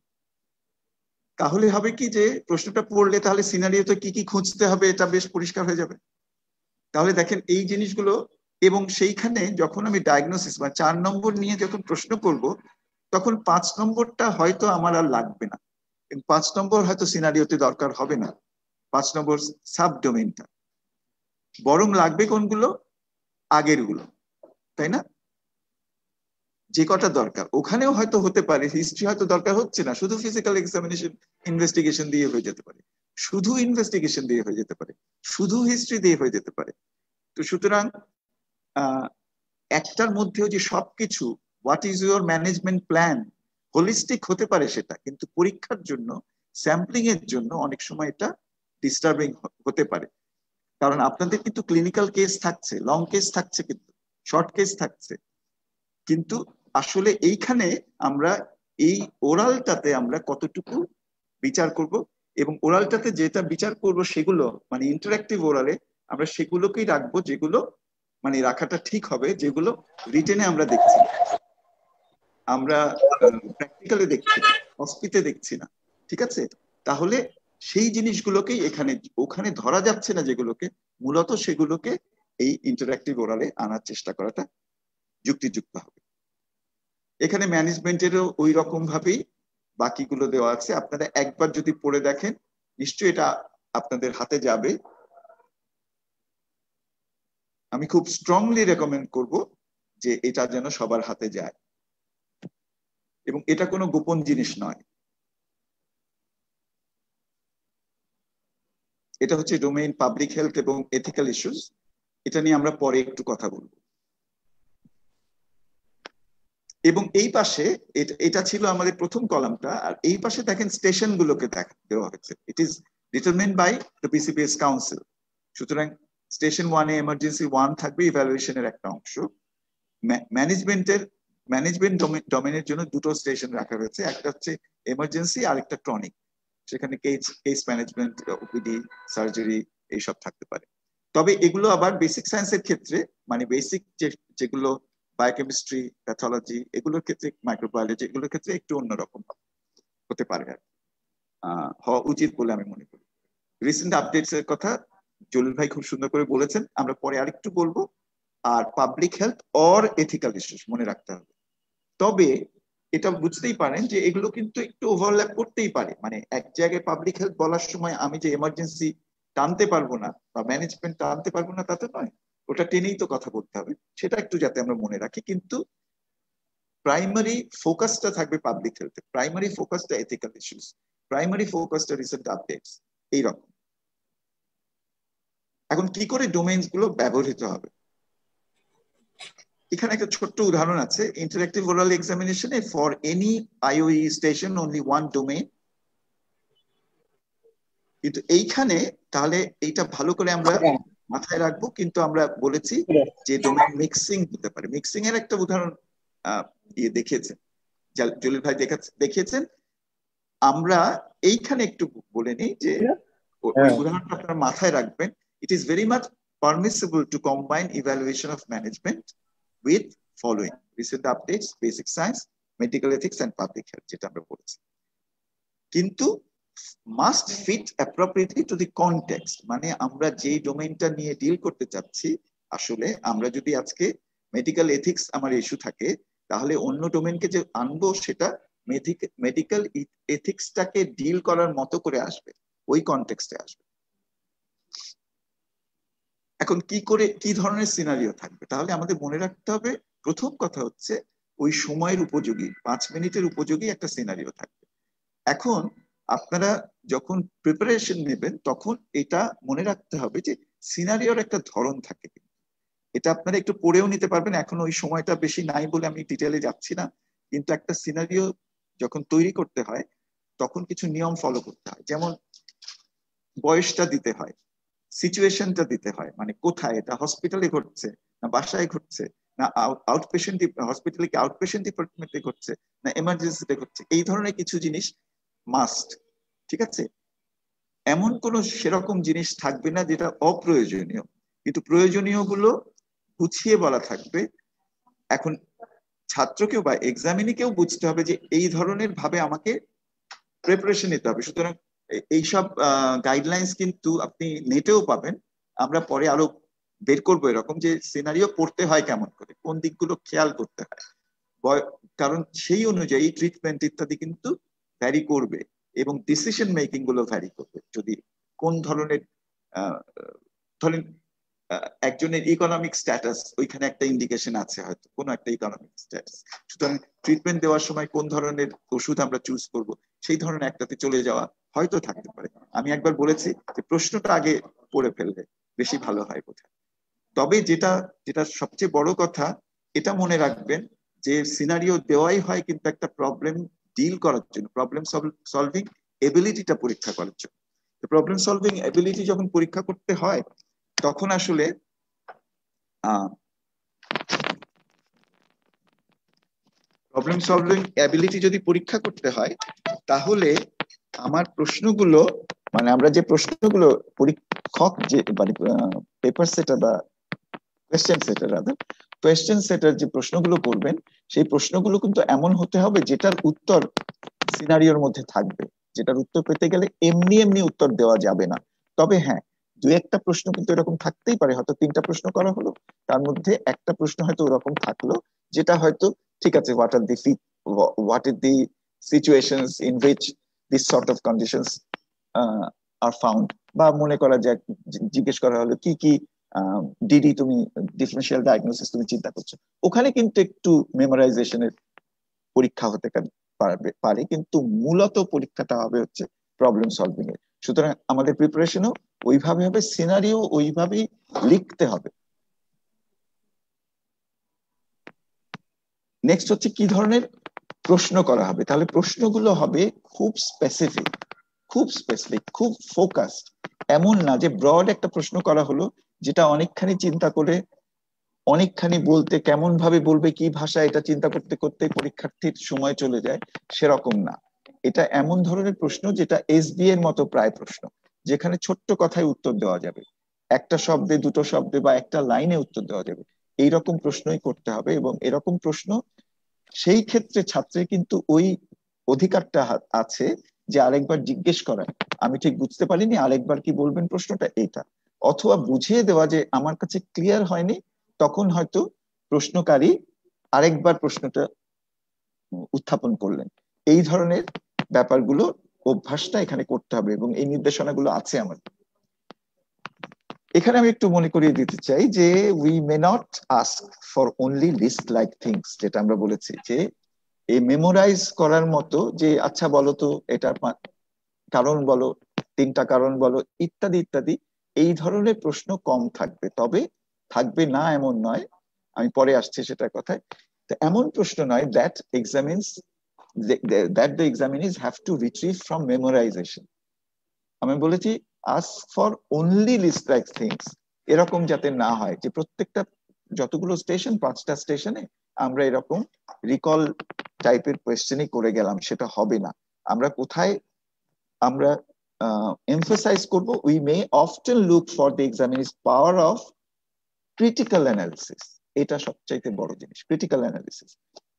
তাহলে হবে কি যে প্রশ্নটা পড়লে তাহলে সিনারিওতে কি খুঁজতে হবে এটা বেশ পরিষ্কার হয়ে যাবে। তাহলে দেখেন এই জিনিসগুলো, এবং সেইখানে যখন আমি ডায়াগনোসিস বা 4 নম্বর নিয়ে যখন প্রশ্ন করব, তখন 5 নম্বরটা হয়তো আমার আর লাগবে না, 5 নম্বর হয়তো সিনারিওতে দরকার হবে না, 5 নম্বর সাবডোমেইনটা বরং লাগবে কোনগুলো, আগের গুলো, তাই না? যে কটা দরকার ওখানেও হয়তো হতে পারে, হিস্ট্রি হয়তো দরকার হচ্ছে না, শুধু ফিজিক্যাল এক্সামিনেশন, ইনভেস্টিগেশন দিয়ে হয়ে যেতে পারে, শুধু ইনভেস্টিগেশন দিয়ে হয়ে যেতে পারে, শুধু হিস্ট্রি দিয়ে হয়ে যেতে পারে। তো সুতরাং একটার মধ্যেও যে সবকিছু, what is your management plan, holistic হতে পারে সেটা, কিন্তু পরীক্ষার জন্য, স্যাম্পলিং এর জন্য অনেক সময় এটা ডিস্টার্বিং হতে পারে। কারণ আপনাদের কিন্তু ক্লিনিক্যাল কেস থাকছে, লং কেস থাকছে, কিন্তু শর্ট কেস থাকছে, কিন্তু আসলে এইখানে আমরা এই ওরালটাতে আমরা কতটুকু বিচার করব, এবং ওরালটাতে যেটা বিচার করব সেগুলো মানে ইন্টারঅ্যাক্টিভ ওরালে আমরা সেগুলোকেই রাখবো, যেগুলো মানে রাখাটা ঠিক হবে, যেগুলো রিটেনে আমরা দেখছি, আমরা প্র্যাকটিক্যালে দেখছি না, হসপিতে দেখছি না, ঠিক আছে? তাহলে সেই জিনিসগুলোকেই ওখানে ধরা যাচ্ছে না, যেগুলোকে মূলত সেগুলোকে এই ইন্টারঅ্যাক্টিভ ওরালে আনার চেষ্টা করাটা যুক্তিযুক্ত হবে। এখানে ম্যানেজমেন্টেরও ওই রকম ভাবেই বাকিগুলো দেওয়া আছে, আপনারা একবার যদি পড়ে দেখেন নিশ্চয়ই এটা আপনাদের হাতে যাবে। আমি খুব স্ট্রংলি রেকমেন্ড করব যে এটা যেন সবার হাতে যায়, এবং এটা কোনো গোপন জিনিস নয়। এটা হচ্ছে ডোমেইন পাবলিক হেলথ এবং এথিক্যাল ইস্যুস, এটা নিয়ে আমরা পরে একটু কথা বলবো। এবং এই পাশে এটা ছিল আমাদের প্রথম কলামটা, আর এই পাশে দেখেন স্টেশন গুলোকে দেওয়া হয়েছে, it is determined by the PCPS council. সুতরাং স্টেশন 1-এ এমার্জেন্সি 1 থাকবে, ইভ্যালুয়েশনের একটা অংশ। ম্যানেজমেন্ট ডোমেনের জন্য 2টো স্টেশন রাখা হয়েছে, একটা হচ্ছে এমার্জেন্সি আর একটা ক্রনিক, সেখানে কেস ম্যানেজমেন্ট, ওপিডি, সার্জারি এইসব থাকতে পারে। তবে এগুলো আবার বেসিক সায়েন্সের ক্ষেত্রে, মানে বেসিক যেগুলো বায়োকেমিস্ট্রি, প্যাথোলজি, এগুলোর ক্ষেত্রে, মাইক্রোবায়োলজি, এগুলোর ক্ষেত্রে একটু অন্যরকম হতে পারে আর হওয়া উচিত বলে আমি মনে করি। রিসেন্ট আপডেটস এর কথা জলিল ভাই খুব সুন্দর করে বলেছেন, আমরা পরে আরেকটু বলবো। আর public health or ethical issues মনে রাখতে হবে। তবে এটা বুঝতেই পারেন যে এগুলো কিন্তু একটু ওভারল্যাপ করতেই পারে, মানে এক জায়গায় পাবলিক হেলথ বলার সময় আমি যে এমার্জেন্সি টানতে পারবো না বা ম্যানেজমেন্ট টানতে পারবো না তাতে নয়, ওটা টেনেই তো কথা বলতে হবে, সেটা একটু যাতে আমরা মনে রাখি। কিন্তু প্রাইমারি ফোকাসটা থাকবে পাবলিক হেলথে, প্রাইমারি ফোকাসটা এথিক্যাল ইস্যুস, প্রাইমারি ফোকাসটা রিসেন্ট আপডেটস, এইরকম। এখন কি করে ডোমেইনস গুলো ব্যবহৃত হবে, এখানে একটা ছোট্ট উদাহরণ আছে। ইন্টারঅ্যাক্টিভ ওরাল এক্সামিনেশনে for any IOE station only one domain. কিন্তু এইখানে তাহলে এইটা ভালো করে আমরা মাথায় রাখবো, কিন্তু আমরা বলেছি যে ডোমেইন মিক্সিং হতে পারে। মিক্সিং এর একটা উদাহরণ দেখিয়েছেন জলিল ভাই, দেখিয়েছেন। আমরা এইখানে একটু বলে নিই যে ওই উদাহরণটা আপনারা মাথায় রাখবেন। It is very much permissible to combine evaluation of management with following recent updates, basic science, medical ethics and public health, যেটা আমরা বলেছি। কিন্তু must fit appropriately to the context, মানে আমরা যে ডোমেইনটা নিয়ে ডিল করতে চাচ্ছি, আসলে আমরা যদি আজকে মেডিকেল এথিক্স আমার ইস্যু থাকে, তাহলে অন্য ডোমেইনকে যে আনবো সেটা মেডিকেল এথিক্সটাকে ডিল করার মতো করে আসবে, ওই কনটেক্সটে আসবে। এখন কি ধরনের সিনারিও থাকবে, তাহলে আমাদের মনে রাখতে হবে প্রথম কথা হচ্ছে ওই সময়ের উপযোগী, 5 মিনিটের উপযোগী একটা সিনারিও থাকবে। এখন আপনারা যখন প্রিপারেশন নেবেন তখন এটা মনে রাখতে হবে যে সিনারিওর একটা ধরন থাকে, এটা আপনারা একটু পড়েও নিতে পারবেন। এখন ওই সময়টা বেশি নাই বলে আমি ডিটেলে যাচ্ছি না, কিন্তু একটা সিনারিও যখন তৈরি করতে হয় তখন কিছু নিয়ম ফলো করতে হয়। যেমন বয়সটা দিতে হয়, সিচুয়েশনটা দিতে হয়, মানে কোথায়, এটা হসপিটালে ঘটছে না বাসায় ঘটছে না আউটপেশেন্ট হসপিটালে কি আউটপেশেন্ট ডিপার্টমেন্টে ঘটছে না এমার্জেন্সিতে ঘটছে, এই ধরনের কিছু জিনিস মাস্ট। ঠিক আছে, এমন কোন সেরকম জিনিস থাকবে না যেটা অপ্রয়োজনীয়, কিন্তু প্রয়োজনীয় গুলো গুছিয়ে বলা থাকবে। এখন ছাত্রকেও বা এক্সামিনিকেও বুঝতে হবে যে এই ধরনের ভাবে আমাকে প্রিপারেশন নিতে হবে। সুতরাং এইসব গাইডলাইন্স কিন্তু আপনি নেটেও পাবেন, আমরা পরে আরো বের করবো এরকম যে সিনারিও পড়তে হয় কেমন করে, কোন দিকগুলো খেয়াল করতে হয়, কারণ সেই অনুযায়ী ট্রিটমেন্ট ইত্যাদি কিন্তু ভ্যারি করবে এবং ডিসিশন মেকিং গুলো ভ্যারি করবে। যদি কোন ধরনের ধরেন একজনের ইকোনমিক স্ট্যাটাস, ওইখানে একটা ইন্ডিকেশন আছে হয়তো কোনো একটা ইকোনমিক স্ট্যাটাস, সুতরাং ট্রিটমেন্ট দেওয়ার সময় কোন ধরনের ওষুধ আমরা চুজ করব সেই ধরনের একটাতে চলে যাওয়া হয়তো থাকতে পারে। আমি একবার বলেছি যে প্রশ্নটা আগে পড়ে ফেললে বেশি ভালো হয় বোধহয়। তবে যেটা সবচেয়ে বড় কথা, এটা মনে রাখবেন যে সিনারিও দেওয়াই হয় কিন্তু একটা প্রবলেম ডিল করার জন্য, প্রবলেম সলভিং এবিলিটিটা পরীক্ষা করার জন্য। প্রবলেম সলভিং এবিলিটি যখন পরীক্ষা করতে হয় তখন আসলে প্রবলেম সলভিং অ্যাবিলিটি যদি পরীক্ষা করতে হয় তাহলে আমার প্রশ্নগুলো, মানে আমরা যে প্রশ্নগুলো পরীক্ষক যে মানে পেপার সেটার বা কোয়েশ্চেন সেটার যে প্রশ্নগুলো করবেন সেই প্রশ্নগুলো কিন্তু এমন হতে হবে যেটার উত্তর সিনারিওর মধ্যে থাকবে, যেটার উত্তর পেতে গেলে এমনি উত্তর দেওয়া যাবে না। তবে হ্যাঁ, 2-1টা প্রশ্ন কিন্তু এরকম থাকতেই পারে, হয়তো 3টা প্রশ্ন করা হলো, তার মধ্যে একটা প্রশ্ন হয়তো ওরকম থাকলো যেটা হয়তো ঠিক আছে, what are the situations in which this sort of conditions are found, বা মনে করা যায় জিজ্ঞেস করা হলো কি ডিডি তুমি ডিফারেন্সিয়াল ডায়াগনোসিস তুমি চিন্তা করছো, ওখানে কিন্তু একটু মেমোরাইজেশনের পরীক্ষা হতে পারে, কিন্তু মূলত পরীক্ষাটা হবে হচ্ছে প্রবলেম সলভিং এর। সুতরাং আমাদের প্রিপারেশনও ওইভাবে হবে, সিনারিও ওইভাবেই লিখতে হবে। নেক্সট হচ্ছে কি ধরনের প্রশ্ন করা হবে, তাহলে প্রশ্নগুলো হবে খুব স্পেসিফিক, খুব ফোকাসড। এমন না যে ব্রড একটা প্রশ্ন করা হলো যেটা অনেকখানি চিন্তা করে, অনেকখানি বলতে কেমন ভাবে বলবে কি ভাষা, এটা চিন্তা করতে করতে পরীক্ষার্থীর সময় চলে যায়, সেরকম না। এটা এমন ধরনের প্রশ্ন যেটা এসবি এর মতো প্রায় প্রশ্ন, যেখানে ছোট্ট কথায় উত্তর দেওয়া যাবে, একটা শব্দে, দুটো শব্দে বা একটা লাইনে উত্তর দেওয়া যাবে, এইরকম প্রশ্নই করতে হবে, এবং এরকম প্রশ্ন সেই ক্ষেত্রে ছাত্রের কিন্তু ওই অধিকারটা আছে যে আরেকবার জিজ্ঞেস করার, আমি ঠিক বুঝতে পারিনি, আরেকবার কি বলবেন প্রশ্নটা, এটা, অথবা বুঝিয়ে দেওয়া যে আমার কাছে ক্লিয়ার হয়নি, তখন হয়তো প্রশ্নকারী আরেকবার প্রশ্নটা উত্থাপন করলেন। এই ধরনের ব্যাপারগুলো অভ্যাসটা এখানে করতে হবে, এবং এই নির্দেশনাগুলো আছে আমাদের। এখানে আমি একটু মনে করিয়ে দিতে চাই যে we may not ask for only list like things, যেটা আমরা বলেছি যে এই মেমোরাইজ করার মতো যে আচ্ছা বলো তো এটার কারণ বলো, 3টা কারণ বলো, ইত্যাদি ইত্যাদি, এই ধরনের প্রশ্ন কম থাকবে। তবে থাকবে না এমন নয়, আমি পরে আসছি সেটার কথায়। তো এমন প্রশ্ন নয় that the examinees have to retrieve from memorization। আমি বলেছি ask for only list like things, এরকম যাতে না হয় যে প্রত্যেকটা যতগুলো স্টেশন, 5টা স্টেশনে আমরা এরকম রিকল টাইপের কোয়েশ্চেনই করে গেলাম, সেটা হবে না। আমরা কোথায় আমরা এমফাসাইজ করব, we may often look for the examinees power of critical analysis. এটা সবচাইতে বড় জিনিস, ক্রিটিক্যাল অ্যানালিসিস।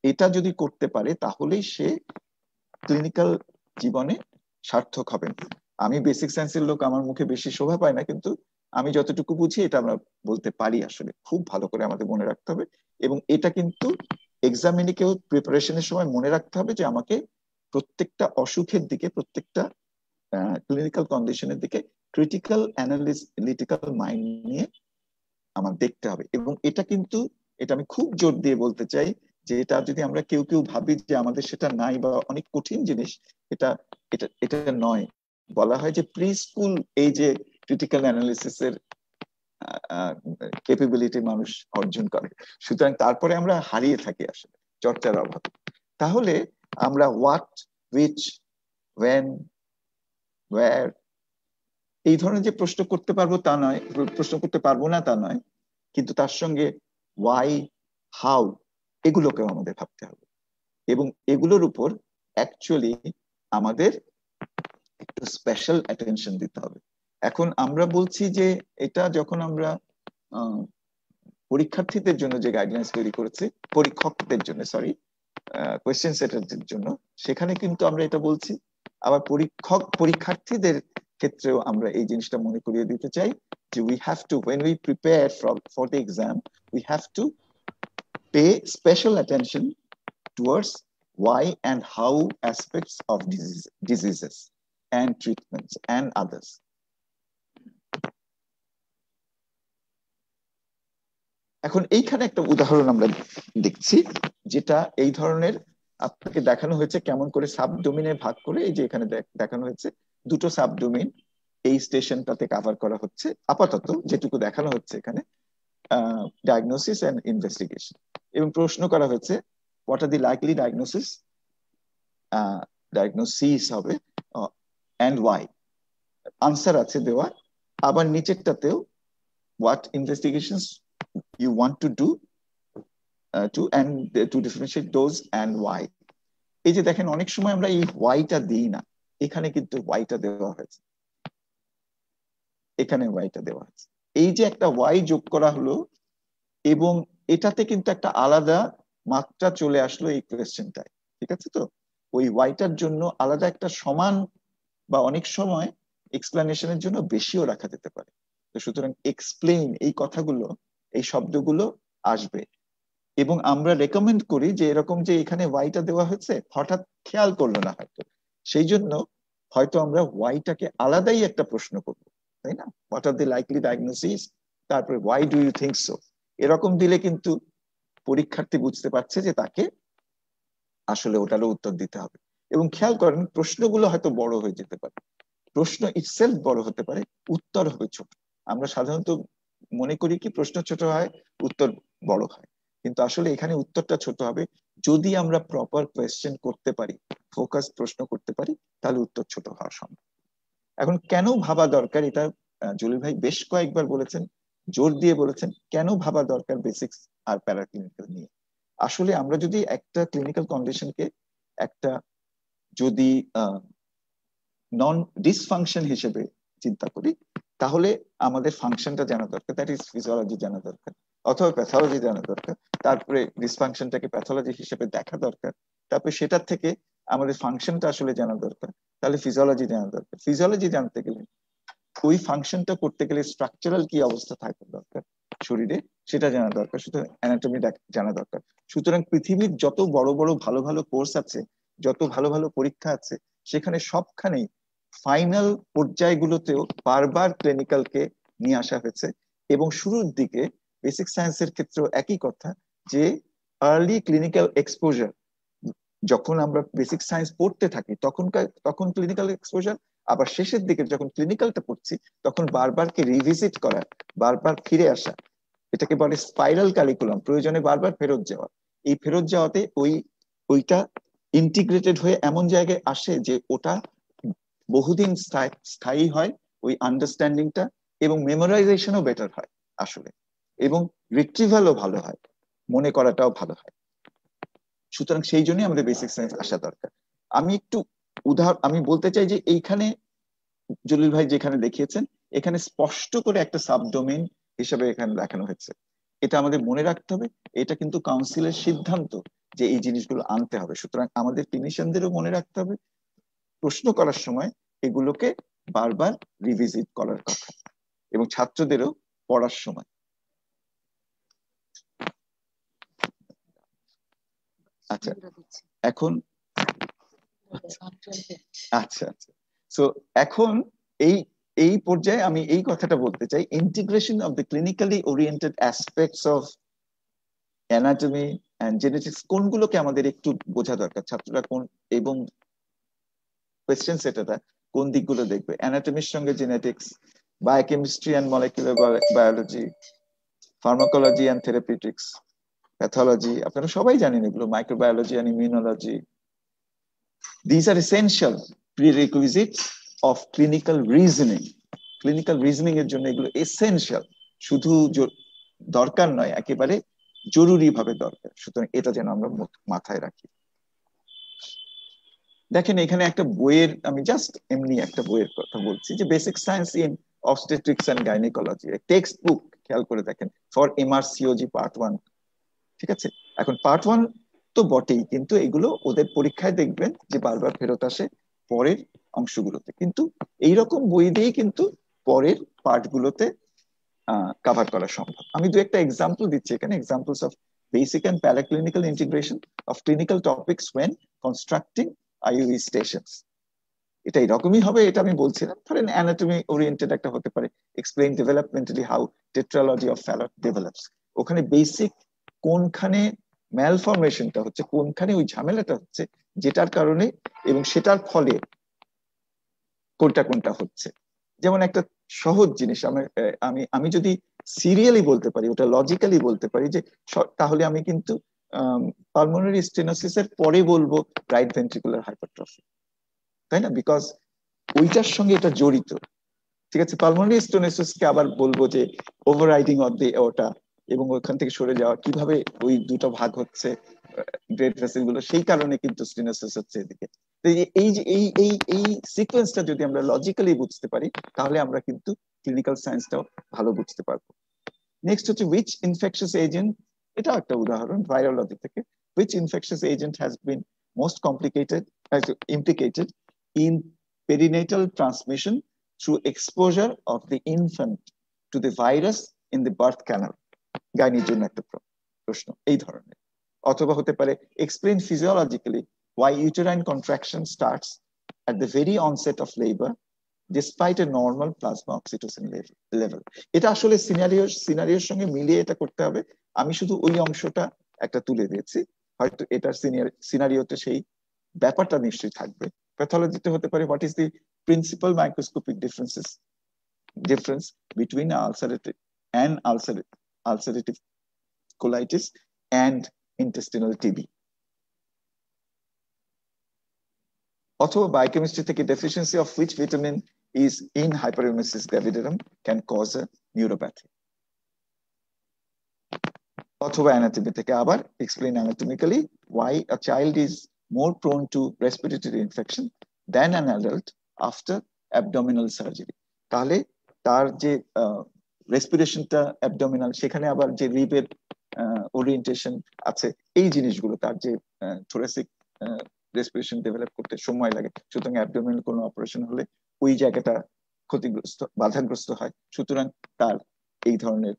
এটা যদি করতে পারে তাহলেই সে ক্লিনিক্যাল জীবনে সার্থক হবেন। আমি বেসিক সায়েন্সের লোক, আমার মুখে বেশি শোভা পায় না, কিন্তু আমি যতটুকু বুঝি এটা আমরা বলতে পারি। আসলে খুব ভালো করে আমাদের মনে রাখতে হবে, এবং এটা কিন্তু এক্সামিনেকেও প্রিপারেশনের সময় মনে রাখতে হবে যে আমাকে প্রত্যেকটা অসুখের দিকে, প্রত্যেকটা ক্লিনিক্যাল কন্ডিশনের দিকে ক্রিটিক্যাল অ্যানালিটিক্যাল মাইন্ড নিয়ে আমার দেখতে হবে। এবং এটা কিন্তু, এটা আমি খুব জোর দিয়ে বলতে চাই যে এটা যদি আমরা কেউ কেউ ভাবি যে আমাদের সেটা নাই বা অনেক কঠিন জিনিস, এটা এটা এটা নয়। বলা হয় যে প্রি স্কুল এই যে ক্রিটিক্যাল অ্যানালিসিসের ক্যাপাবিলিটি মানুষ অর্জন করে, সুতরাং তারপরে আমরা হারিয়ে থাকি আসলে চর্চার অভাবে। তাহলে আমরা হোয়াট, হুইচ, ওয়েন, ওয়্যার এই ধরনের যে প্রশ্ন করতে পারবো তা নয়, প্রশ্ন করতে পারবো না তা নয়, কিন্তু তার সঙ্গে ওয়াই, হাউ এগুলোকেও আমাদের ভাবতে হবে, এবং এগুলোর উপর অ্যাকচুয়ালি আমাদের একটু স্পেশাল অ্যাটেনশন দিতে হবে। এখন আমরা বলছি যে এটা যখন আমরা পরীক্ষার্থীদের জন্য যে গাইডলাইন্স তৈরি করেছি, পরীক্ষকদের জন্য, সরি, কোয়েশ্চেন সেটারদের জন্য, সেখানে কিন্তু আমরা এটা বলছি। আবার পরীক্ষার্থীদের ক্ষেত্রেও আমরা এই জিনিসটা মনে করিয়ে দিতে চাই যে we have to, when we prepare for the exam, we have to pay special attention towards why and how aspects of diseases and treatments and others. এখন এইখানে একটা উদাহরণ আমরা দেখছি, যেটা এই ধরনের আপনাকে দেখানো হয়েছে কেমন করে সাবডোমেনে ভাগ করে। এই যে এখানে দেখানো হয়েছে 2টো সাবডোমেন এই স্টেশনটাতে কভার করা হচ্ছে। আপাতত যেটুকু দেখানো হচ্ছে এখানে ডায়াগনোসিস এন্ড ইনভেস্টিগেশন, এবং প্রশ্ন করা হয়েছে what are the likely diagnosis হবে এন্ড ওয়াই। আনসার আছে দেওয়া, আবার নিচেরটাতেও what investigations you want to do to differentiate those and why। এই যে দেখেন অনেক সময় আমরা এই whyটা দিই না, এখানে কিন্তু whyটা দেওয়া হয়েছে, এখানে whyটা দেওয়া হয়েছে। এই যে একটা why যোগ করা হলো, এবং এটাতে কিন্তু একটা আলাদা মাত্রা চলে আসলো এই কোয়েশ্চেনটায়, ঠিক আছে? তো ওই whyটার জন্য আলাদা একটা সমান বা অনেক সময় এক্সপ্লেনেশনের জন্য বেশিও রাখা যেতে পারে। তো সুতরাং এক্সপ্লেইন এই কথাগুলো, এই শব্দগুলো আসবে, এবং আমরা রেকমেন্ড করি যে এরকম যে এখানে ওয়াইটা দেওয়া হয়েছে হঠাৎ খেয়াল করলো না হয়তো, সেই জন্য হয়তো আমরা ওয়াইটাকে আলাদাই একটা প্রশ্ন করব, তাই না? What are the likely diagnosis, তারপরে why do you think so, এরকম দিলে কিন্তু পরীক্ষার্থী বুঝতে পারছে যে তাকে আসলে ওটারও উত্তর দিতে হবে। এবং খেয়াল করেন প্রশ্নগুলো হয়তো বড় হয়ে যেতে পারে, প্রশ্ন ইটসেলফ বড় হতে পারে, উত্তর হবে ছোট। আমরা সাধারণত মনে করি কি প্রশ্ন ছোট হয় উত্তর বড় হয়, কিন্তু আসলে এখানে উত্তরটা ছোট হবে যদি আমরা প্রপার কোয়েশ্চেন করতে পারি, ফোকাস প্রশ্ন করতে পারি, তাহলে উত্তর ছোট হওয়া সম্ভব। এখন কেন ভাবা দরকার, এটা জলিল ভাই বেশ কয়েকবার বলেছেন, জোর দিয়ে বলেছেন কেন ভাবা দরকার বেসিক্স আর প্যারাক্লিনিক্যাল নিয়ে। আসলে আমরা যদি একটা ক্লিনিক্যাল কন্ডিশনকে একটা যদি নন ডিসফাংশন হিসেবে চিন্তা করি, তাহলে আমাদের ফাংশনটা জানা দরকার, দ্যাট ইজ ফিজিওলজি জানা দরকার। অথবা প্যাথোলজি জানা দরকার, তারপরে ডিসফাংশনটাকে প্যাথোলজি হিসেবে দেখা দরকার, তারপরে সেটার থেকে আমাদের ফাংশনটা আসলে জানা দরকার, তাহলে ফিজিওলজি জানা দরকার। ফিজিওলজি জানতে গেলে ওই ফাংশনটা করতে গেলে স্ট্রাকচারাল কি অবস্থা থাকা দরকার শরীরে সেটা জানা দরকার, সুতরাং অ্যানাটমি জানা দরকার। সুতরাং পৃথিবীর যত বড় বড় ভালো ভালো কোর্স আছে, যত ভালো ভালো পরীক্ষা আছে, সেখানে সবখানেই ফাইনাল পর্যায়গুলোতেও বারবার ক্লিনিক্যালকে নিয়ে আসা হয়েছে। এবং শুরুর দিকে বেসিক সায়েন্সের ক্ষেত্রেও একই কথা, যে আর্লি ক্লিনিক্যাল এক্সপোজার, যখন আমরা বেসিক সায়েন্স পড়তে থাকি তখন ক্লিনিক্যাল এক্সপোজার, আবার শেষের দিকে যখন ক্লিনিক্যালটা পড়ছি তখন বারবারকে রিভিজিট করা, বারবার ফিরে আসা, এটাকে বলে স্পাইরাল কারিকুলাম, প্রয়োজনে বারবার ফেরত যাওয়া। এই ফেরত যাওয়াতে ওইটা ইন্টিগ্রেটেড হয়ে এমন জায়গায় আসে যে ওটা বহুদিন স্থায়ী হয়, ওই আন্ডারস্ট্যান্ডিংটা, এবং মেমোরাইজেশনও বেটার হয় আসলে, এবং রিট্রিভালও ভালো হয়, মনে করাটাও ভালো হয়। সুতরাং সেই জন্যই আমাদের বেসিক সায়েন্স আসা দরকার। আমি একটু আমি বলতে চাই যে এইখানে জলিল ভাই যেখানে দেখিয়েছেন, এখানে স্পষ্ট করে একটা সাবডোমেইন হিসেবে এখানে দেখানো হয়েছে। এটা আমাদের মনে রাখতে হবে, এটা কিন্তু কাউন্সিলের সিদ্ধান্ত যে এই জিনিসগুলো আনতে হবে। সুতরাং আমাদের ক্লিনিশিয়ানদেরও মনে রাখতে হবে, প্রশ্ন করার সময় এগুলোকে বারবার রিভিজিট করার কথা, এবং ছাত্রদেরও পড়ার সময়। আচ্ছা, এখন আচ্ছা সো এখন এই পর্যায়ে আমি এই কথাটা বলতে চাই, integration of the clinically oriented aspects of anatomy and genetics কোনগুলোকে আমাদের একটু বোঝা দরকার। ছাত্ররা কোন এবং কোয়েশ্চেন সেটাটা কোন দিকগুলো দেখবে, অ্যানাটমির সঙ্গে genetics, biochemistry and molecular biology, pharmacology and therapeutics, pathology, আপনারা সবাই জানেন এগুলো, microbiology and immunology. These are essential prerequisites of clinical reasoning. Clinical reasoning এর জন্য এগুলো এসেনশিয়াল, শুধু দরকার নয়, একেবারে জরুরি ভাবে দরকার। সুতরাং এটা যেন আমরা মাথায় রাখি। দেখেন এখানে একটা বইয়ের, আমি জাস্ট এমনি একটা বইয়ের কথা বলছি, যে basic science in obstetrics and gynaecology, text book, খেয়াল করে দেখেন, ফর MRCOG পার্ট 1। ঠিক আছে, এখন পার্ট 1 তো বটেই, কিন্তু এগুলো ওদের পরীক্ষায় দেখবেন যে বারবার ফেরত আসে পরের অংশগুলোতে, কিন্তু এইরকম বই দিয়েই কিন্তু পরের পার্টগুলোতে কভার করা সম্ভব। আমি দু একটা এক্সাম্পল দিচ্ছি এখানে, examples of basic and paraclinical integration of clinical topics when constructing IUE stations. এটা এরকমই হবে এটা আমি বলছিলাম। ধরেন অ্যানাটমি ওরিয়েন্টেড একটা হতে পারে, explain ডেভেলপমেন্টালি how টেট্রালজি of Fallot develops. ওখানে বেসিক কোনখানে ম্যালফরমেশনটা হচ্ছে, কোনখানে ওই ঝামেলাটা হচ্ছে, যেটার কারণে এবং সেটার ফলে কোনটা কোনটা হচ্ছে। যেমন একটা সহজ জিনিস, আমি যদি সিরিয়ালি বলতে পারি, ওটা লজিক্যালি বলতে পারি, যে তাহলে আমি কিন্তু পালমোনারি স্টেনোসিসের পরে বলবো রাইট ভেন্ট্রিকুলার হাইপারট্রফি, তাই না? বিকজ ওইটার সঙ্গে এটা জড়িত। ঠিক আছে, পালমোনারি স্টেনোসিসকে আবার বলবো যে ওভাররাইডিং অফ দি এওর্টা, এবং ওখান থেকে সরে যাওয়া, কিভাবে ওই দুটো ভাগ হচ্ছে গ্রেট ভেসেল গুলো, সেই কারণে কিন্তু স্টেনোসিস হচ্ছে এদিকে। এই যে এই সিকোয়েন্সটা যদি আমরা লজিক্যালি বুঝতে পারি, তাহলে আমরা কিন্তু ক্লিনিক্যাল সায়েন্সটাও ভালো বুঝতে পারবো। নেক্সট হচ্ছে which infectious agent, এটাও একটা উদাহরণ ভাইরোলজি থেকে, which infectious agent has been most implicated in perinatal transmission through exposure of the infant to the virus in the birth canal। গাইনির জন্য একটা প্রশ্ন এই ধরনের। অথবা হতে পারে explain physiologically why uterine contraction starts at the very onset of labor despite a normal plasma oxytocin level। এটা আসলে সিনারিওর সঙ্গে মিলিয়ে এটা করতে হবে। আমি শুধু ওই অংশটা একটা তুলে দিয়েছি, হয়তো এটার সিনারিওতে সেই ব্যাপারটা নিশ্চয়ই থাকবে। প্যাথোলজিতে হতে পারে what is the principal microscopic difference between ulcerative colitis and intestinal TB। অথবা বায়োকেমিস্ট্রি থেকে deficiency of which vitamin is in hyperemesis gravidarum can cause a neuropathy। অথবা অ্যানাটমি থেকে আবার explain anatomically why a child is more prone to respiratory infection than an adult after abdominal surgery। তাহলে তার যে রেসপিরেশনটা abdominal, সেখানে আবার যে রিবের orientation আছে, এই জিনিসগুলো, তার যে থোরাসিক রেসপিরেশন ডেভেলপ করতে সময় লাগে, সুতরাং অ্যাবডোমিনাল কোনো অপারেশন হলে ওই জায়গাটা ক্ষতিগ্রস্ত, বাধাগ্রস্ত হয়, সুতরাং তার এই ধরনের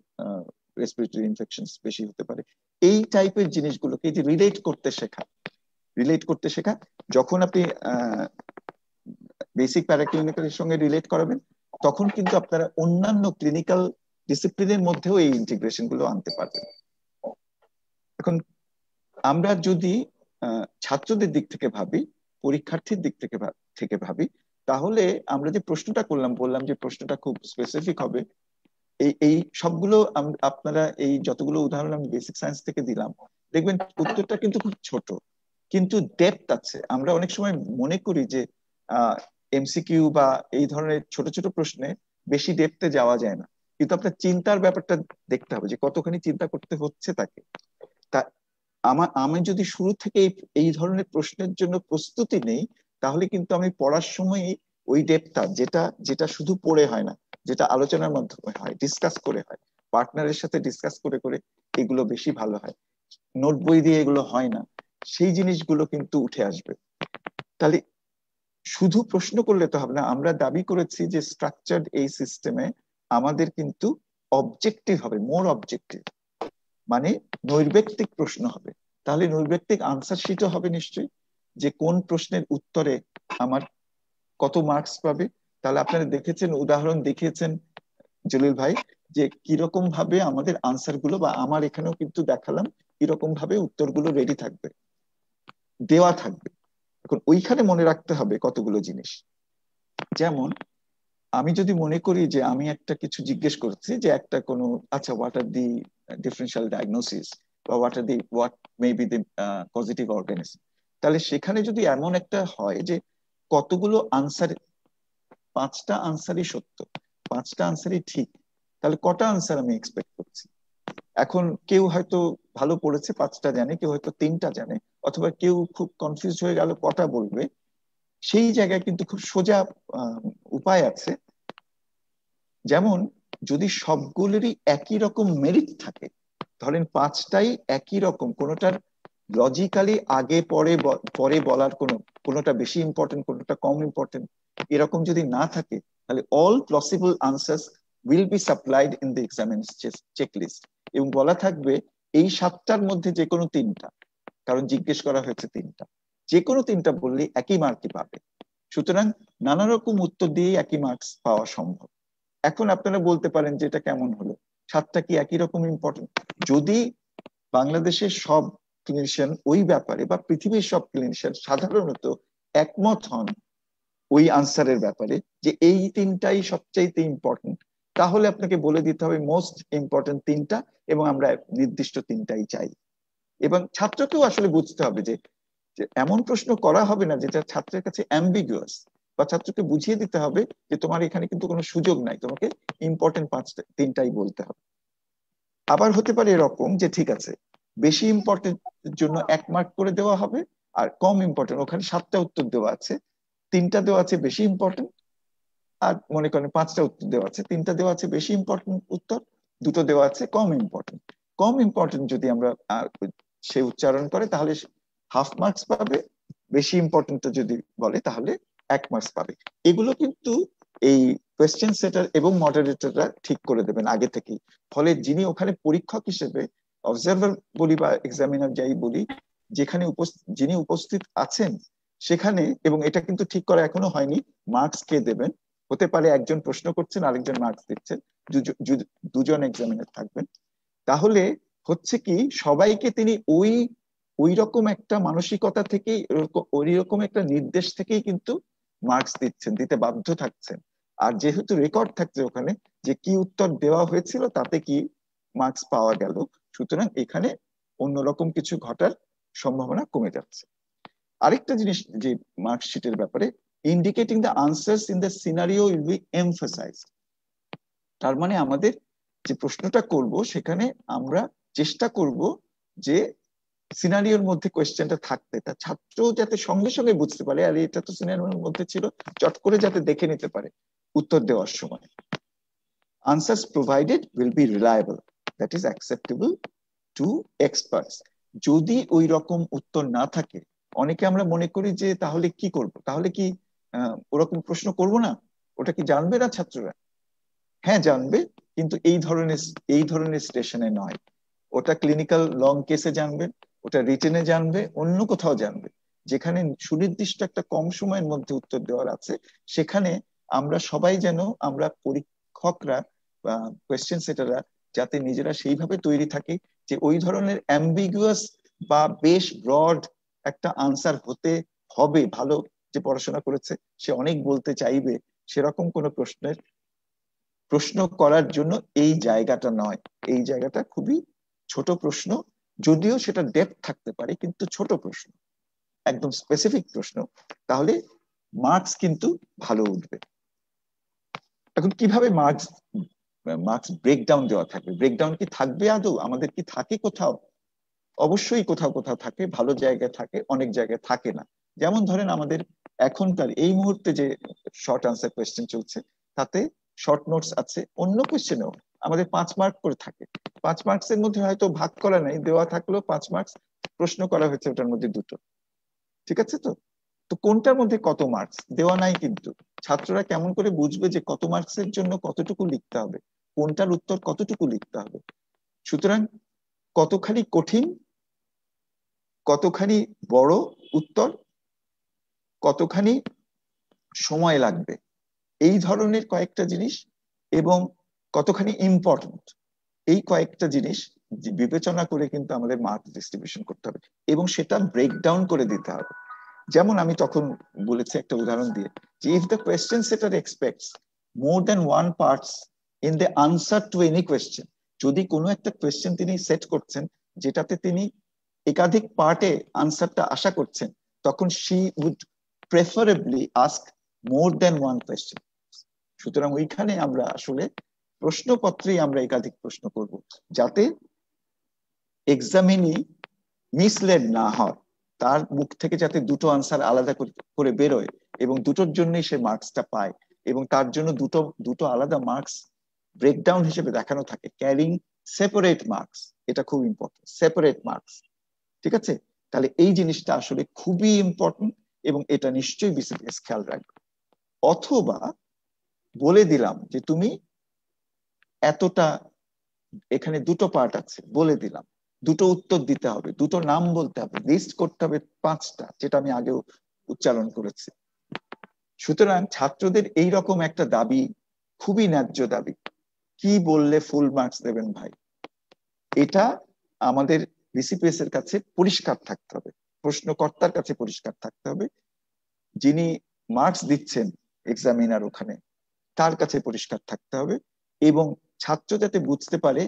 রেসপিরেটরি ইনফেকশনস বেশি হতে পারে। এই টাইপের জিনিসগুলোকে যে রিলেট করতে শেখা, যখন আপনি বেসিক প্যারাক্লিনিক্যালের সঙ্গে রিলেট করাবেন, তখন কিন্তু আপনারা অন্যান্য ক্লিনিক্যাল ডিসিপ্লিনের মধ্যেও এই ইন্টিগ্রেশন গুলো আনতে পারবেন। এখন আমরা যদি ছাত্রদের দিক থেকে ভাবি, পরীক্ষার্থীর দিক থেকে ভাবি, তাহলে আমরা যে প্রশ্নটা বললাম যে প্রশ্নটা খুব স্পেসিফিক হবে। এই সবগুলো আপনারা এই যতগুলো উদাহরণ আমি বেসিক সায়েন্স থেকে দিলাম, দেখবেন উত্তরটা কিন্তু খুব ছোট, কিন্তু ডেপথ আছে। আমরা অনেক সময় মনে করি যে এমসিকিউ বা এই ধরনের ছোট ছোট প্রশ্নে বেশি ডেপথে যাওয়া যায় না, কিন্তু আপনার চিন্তার ব্যাপারটা দেখতে হবে যে কতখানি চিন্তা করতে হচ্ছে তাকে। তা আমি যদি শুরু থেকে এই ধরনের প্রশ্নের জন্য প্রস্তুতি নেই, তাহলে কিন্তু আমি পড়ার সময় ওই ডেপথটা, যেটা শুধু পড়ে হয় না, যেটা আলোচনার মাধ্যমে হয়, ডিসকাস করে হয়, পার্টনারের সাথে ডিসকাস করে এগুলো বেশি ভালো হয়, নোট বই দিয়ে এগুলো হয় না, সেই জিনিসগুলো কিন্তু উঠে আসবে। তাহলে শুধু প্রশ্ন করলে তো হবে না। আমরা দাবি করেছি যে স্ট্রাকচার্ড এই সিস্টেমে আমাদের কিন্তু অবজেক্টিভ হবে, মোর অবজেক্টিভ, মানে নৈর্ব্যক্তিক প্রশ্ন হবে। তাহলে নৈর্ব্যক্তিক আনসার শিটও হবে নিশ্চয়ই, যে কোন প্রশ্নের উত্তরে আমার কত মার্কস পাবে। তাহলে আপনারা দেখেছেন, উদাহরণ দেখিয়েছেন জলিল ভাই, যে কিরকম ভাবে আমাদের আনসার গুলো, বা আমার এখানেও কিন্তু দেখালাম কিরকম ভাবে উত্তরগুলো রেডি থাকবে, দেওয়া থাকবে। এখন ওইখানে মনে রাখতে হবে কতগুলো জিনিস। যেমন আমি যদি মনে করি যে আমি একটা কিছু জিজ্ঞেস করছি, যে একটা কোনো, আচ্ছা, what are the differential diagnosis, বা what may be the positive organism, তাহলে সেখানে যদি এমন একটা হয় যে কতগুলো আনসার, 5টা আনসারই সত্য, 5টা আনসারই ঠিক, তাহলে কটা আনসার আমি এক্সপেক্ট করছি। এখন কেউ হয়তো ভালো পড়েছে, 5টা জানে, কেউ হয়তো 3টা জানে, অথবা কেউ খুব কনফিউজ হয়ে গেল কটা বলবে। সেই জায়গায় কিন্তু খুব সোজা উপায় আছে। যেমন যদি সবগুলোরই একই রকম মেরিট থাকে, ধরেন 5টাই একই রকম, কোনোটার লজিক্যালি আগে পরে বলার কোনোটা বেশি ইম্পর্টেন্ট, কোনোটা কম ইম্পর্টেন্ট, এরকম যদি না থাকে, তাহলে all possible answers will be supplied in the examiners checklist, এবং বলা থাকবে এই 7টার মধ্যে যে কোনো 3টা, কারণ জিজ্ঞেস করা হয়েছে 3টা, যে কোনো 3টা বললে একই মার্কই পাবে। সুতরাং নানা রকম উত্তর দিয়ে একই মার্কস পাওয়া সম্ভব। এখন আপনারা বলতে পারেন যে এটা কেমন হলো, 7টা কি একই রকম ইম্পর্টেন্ট? যদি বাংলাদেশের সব ক্লিনিশিয়ান ওই ব্যাপারে, বা পৃথিবীর সব ক্লিনিশিয়ান সাধারণত একমত হন ওই আনসারের ব্যাপারে, যে এই 3টাই সবচাইতে ইম্পর্টেন্ট, তাহলে আপনাকে বলে দিতে হবে মোস্ট ইম্পর্টেন্ট 3টা, এবং আমরা নির্দিষ্ট 3টাই চাই। এবং ছাত্রকেও আসলে বুঝতে হবে যে এমন প্রশ্ন করা হবে না যেটা ছাত্রের কাছে অ্যাম্বিগুয়াস, বা ছাত্রকে বুঝিয়ে দিতে হবে যে তোমার এখানে কিন্তু কোনো সুযোগ নাই, তোমাকে ইম্পর্টেন্ট 3টাই বলতে হবে। আবার হতে পারে এরকম যে ঠিক আছে, বেশি ইম্পর্টেন্ট জন্য 1 মার্ক করে দেওয়া হবে, আর কম ইম্পর্টেন্ট, ওখানে 7টা উত্তর দেওয়া আছে, 3টা দেওয়া আছে বেশি ইম্পর্টেন্ট, আর মনে করেন 5টা উত্তর দেওয়া আছে, 3টা দেওয়া আছে বেশি ইম্পর্টেন্ট উত্তর, 2টো দেওয়া আছে কম ইম্পর্টেন্ট। কম ইম্পর্টেন্ট যদি আমরা সে উচ্চারণ করে তাহলে হাফ মার্কস পাবে, বেশি ইম্পর্টেন্ট যদি বলে তাহলে 1 মার্কস পাবে। এগুলো কিন্তু এই কোয়েশ্চেন সেটার এবং মডারেটররা ঠিক করে দেবেন আগে থেকেই। ফলে যিনি ওখানে পরীক্ষক হিসেবে, অবজারভার বলি বা এক্সামিনার যাই বলি, যিনি উপস্থিত আছেন সেখানে, এবং এটা কিন্তু ঠিক করা এখনো হয়নি, মার্কস কে দেবেন। হতে পারে একজন প্রশ্ন করছেন, আরেকজন মার্কস দিচ্ছেন, দুজন এক্সামিনার থাকবেন। তাহলে হচ্ছে কি, সবাইকে তিনি ওই রকম একটা মানসিকতা থেকে, ওই রকম একটা নির্দেশ থেকেই কিন্তু মার্কস দিতে বাধ্য থাকছেন। আর যেহেতু রেকর্ড থাকছে ওখানে যে কি উত্তর দেওয়া হয়েছিল, তাতে কি মার্কস পাওয়া গেল, সুতরাং এখানে অন্যরকম কিছু ঘটার সম্ভাবনা কমে যাচ্ছে। আরেকটা জিনিস যে মার্কশিটের ব্যাপারে, indicating the answers in the scenario will be emphasised. তার মানে আমাদের যে প্রশ্নটা করব সেখানে আমরা চেষ্টা করব যে সিনারিওর মধ্যে কোয়েশ্চেনটা থাকতে, তা ছাত্র যাতে সঙ্গে সঙ্গে বুঝতে পারে, আর এটা তো সিনারিওর মধ্যে ছিল, চট করে যাতে দেখে নিতে পারে উত্তর দেওয়ার সময়। answers provided will be reliable, that is acceptable to experts. যদি ওই রকম উত্তর না থাকে, অনেকে আমরা মনে করি যে তাহলে কি করব, তাহলে কি ওরকম প্রশ্ন করব না, ওটা কি জানবে না ছাত্ররা? হ্যাঁ জানবে, কিন্তু এই ধরনের স্টেশনে নয়। ওটা ক্লিনিক্যাল লং কেসে জানবে, ওটা রিটেনে জানবে, অন্য কোথাও জানবে, যেখানে সুনির্দিষ্ট একটা কম সময়ের মধ্যে উত্তর দেওয়ার আছে। সেখানে আমরা সবাই যেন, আমরা পরীক্ষকরা বা কোয়েশ্চেন সেটাররা যাতে নিজেরা সেইভাবে তৈরি থাকি যে ওই ধরনের অ্যাম্বিগুয়াস বা বেশ ব্রড একটা আনসার হতে হবে, ভালো যে পড়াশোনা করেছে সে অনেক বলতে চাইবে, সেরকম কোনো প্রশ্ন করার জন্য এই জায়গাটা নয়। এই জায়গাটা খুবই ছোট প্রশ্ন, যদিও সেটা ডেপথ থাকতে পারে, কিন্তু ছোট প্রশ্ন, একদম স্পেসিফিক প্রশ্ন, তাহলে মার্কস কিন্তু ভালো উঠবে। এখন কিভাবে মার্কস ব্রেকডাউন দেওয়া থাকবে? ব্রেকডাউন কি থাকবে আদৌ? আমাদের কি থাকে কোথাও? অবশ্যই কোথাও কোথাও থাকে, ভালো জায়গায় থাকে, অনেক জায়গায় থাকে না। যেমন ধরেন আমাদের এখনকার এই মুহূর্তে যে শর্ট আনসার কোয়েশ্চেন চলছে, তাতে শর্ট নোটস আছে, অন্য কোয়েশ্চেনেও আমাদের 5 মার্ক করে থাকে। 5 মার্কসের মধ্যে হয়তো ভাগ করা নাই, দেওয়া থাকলেও 5 মার্কস, প্রশ্ন করা হয়েছে ওটার মধ্যে 2টো। ঠিক আছে? তো কোনটার মধ্যে কত মার্কস দেওয়া নাই, কিন্তু ছাত্ররা কেমন করে বুঝবে যে কত মার্কসের জন্য কতটুকু লিখতে হবে, কোনটার উত্তর কতটুকু লিখতে হবে? সুতরাং কতখানি কঠিন, কতখানি বড় উত্তর, কতখানি সময় লাগবে, এই ধরনের কয়েকটা জিনিস, এবং কতখানি ইম্পর্টেন্ট, এই কয়েকটা জিনিস বিবেচনা করে কিন্তু আমাদের মার্ক ডিস্ট্রিবিউশন করতে হবে, এবং সেটা ব্রেকডাউন করে দিতে হবে। যেমন আমি তখন বলেছি একটা উদাহরণ দিয়ে, যে ইফ দ্য কোয়েশ্চেন সেটার expects more than one parts in the answer to any question, যদি কোনো একটা কোয়েশ্চেন তিনি সেট করছেন যেটাতে তিনি একাধিক পার্টে আনসারটা আশা করছেন, তখন she would preferably ask more than one question. সুতরাং ওইখানে আমরা আসলে প্রশ্নপত্রেই আমরা একাধিক প্রশ্ন করব, যাতে এক্সামিনি মিসলেড না হয়, তার মুখ থেকে যাতে 2টো আনসার আলাদা করে বেরোয় এবং 2টোর জন্যই সে মার্কসটা পায়, এবং তার জন্য দুটো আলাদা মার্কস ব্রেকডাউন হিসেবে দেখানো থাকে, ক্যারিং সেপারেট মার্কস। এটা খুব ইম্পর্টেন্ট, সেপারেট মার্কস। ঠিক আছে? তাহলে এই জিনিসটা আসলে খুবই ইম্পর্টেন্ট, এবং এটা নিশ্চয়ই বিসিপিএস খেয়াল রাখবে। অথবা বলে দিলাম যে তুমি এতটা, এখানে 2টো পার্ট আছে, বলে দিলাম 2টো উত্তর দিতে হবে, 2টো নাম বলতে হবে, লিস্ট করতে হবে 5টা, যেটা আমি আগেও উচ্চারণ করেছি। সুতরাং ছাত্রদের এই রকম একটা দাবি খুবই ন্যায্য দাবি, কি বললে ফুল মার্কস দেবেন ভাই, এটা আমাদের বিসিপিএস এর কাছে পরিষ্কার থাকতে হবে, প্রশ্নকর্তার কাছে পরিষ্কার থাকতে হবে, যিনি মার্কস দিচ্ছেন এক্সামিনার ওখানে, তার কাছে পরিষ্কার থাকতে হবে, এবং ছাত্র যাতে বুঝতে পারে,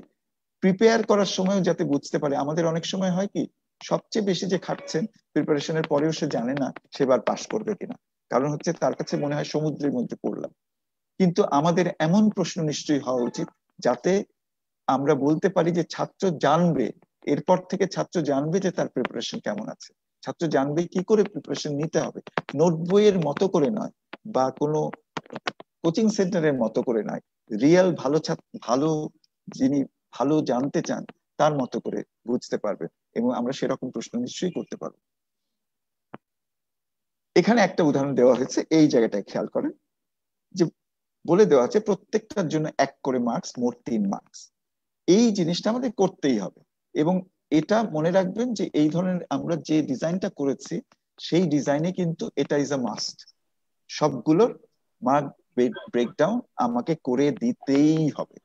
প্রিপেয়ার করার সময়ও যাতে বুঝতে পারে। আমাদের অনেক সময় হয় কি, সবচেয়ে বেশি যে খাটছেন প্রিপারেশনের পরেও সে জানে না সেবার পাশ করবে কিনা, কারণ হচ্ছে তার কাছে মনে হয় সমুদ্রের মধ্যে পড়লাম। কিন্তু আমাদের এমন প্রশ্ন নিশ্চয়ই হওয়া উচিত যাতে আমরা বলতে পারি যে ছাত্র জানবে, এরপর থেকে ছাত্র জানবে যে তার প্রিপারেশন কেমন আছে, ছাত্র জানবে কি করে প্রিপারেশন নিতে হবে, নোট বইয়ের মতো করে নয়, বা কোনো কোচিং সেন্টারের মতো করে নয়, রিয়েল ভালো যিনি ভালো জানতে চান তার মতো করে বুঝতে পারবে, এবং আমরা সেরকম প্রশ্ন নিশ্চয়ই করতে পারবো। এখানে একটা উদাহরণ দেওয়া হয়েছে, এই জায়গাটায় খেয়াল করেন, যে বলে দেওয়া আছে প্রত্যেকটার জন্য 1 করে মার্কস, মোট 3 মার্কস। এই জিনিসটা আমাদের করতেই হবে, এবং এটা মনে রাখবেন যে এই ধরনের আমরা যে ডিজাইনটা করেছি সেই ডিজাইনে কিন্তু এটা ইজ আ মাস্ট, সবগুলোর মার্ক ব্রেকডাউন আমাকে করে দিতেই হবে।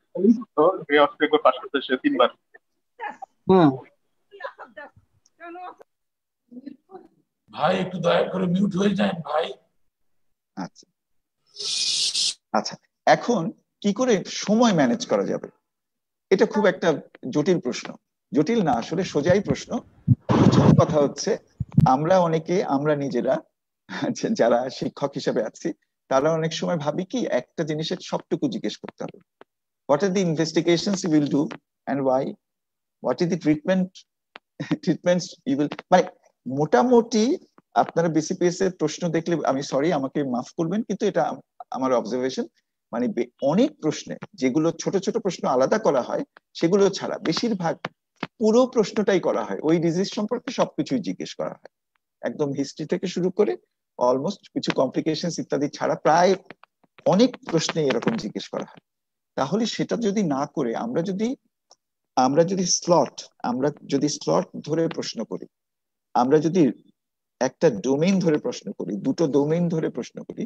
ভাই একটু দয়া করে মিউট হয়ে যান ভাই। আচ্ছা আচ্ছা, এখন কি করে সময় ম্যানেজ করা যাবে, এটা খুব একটা জটিল প্রশ্ন। জটিল না, আসলে সোজাই প্রশ্ন। প্রথম কথা হচ্ছে, আমরা নিজেরা যারা শিক্ষক হিসেবে আছি, তারা অনেক সময় ভাবি কি, একটা জিনিসের সবটুকু জিজ্ঞেস করতে হবে, what are the investigations you will do and why, what is the treatments you will, মানে মোটামুটি আপনারা বিসিপিএস এর প্রশ্ন দেখলে, আমি সরি আমাকে মাফ করবেন, কিন্তু এটা আমার অবজারভেশন, মানে অনেক প্রশ্নে যেগুলো ছোট ছোট প্রশ্ন আলাদা করা হয় সেগুলো ছাড়া বেশিরভাগ পুরো প্রশ্নটাই করা হয়, ওই ডিজিজ সম্পর্কে সবকিছুই জিজ্ঞেস করা হয়, একদম হিস্ট্রি থেকে শুরু করে অলমোস্ট কিছু কমপ্লিকেশন ইত্যাদি ছাড়া প্রায় অনেক প্রশ্নে এরকম জিজ্ঞেস করা হয়। তাহলে সেটা যদি না করে আমরা যদি স্লট ধরে প্রশ্ন করি, আমরা যদি একটা ডোমেইন ধরে প্রশ্ন করি, দুটো ডোমেইন ধরে প্রশ্ন করি,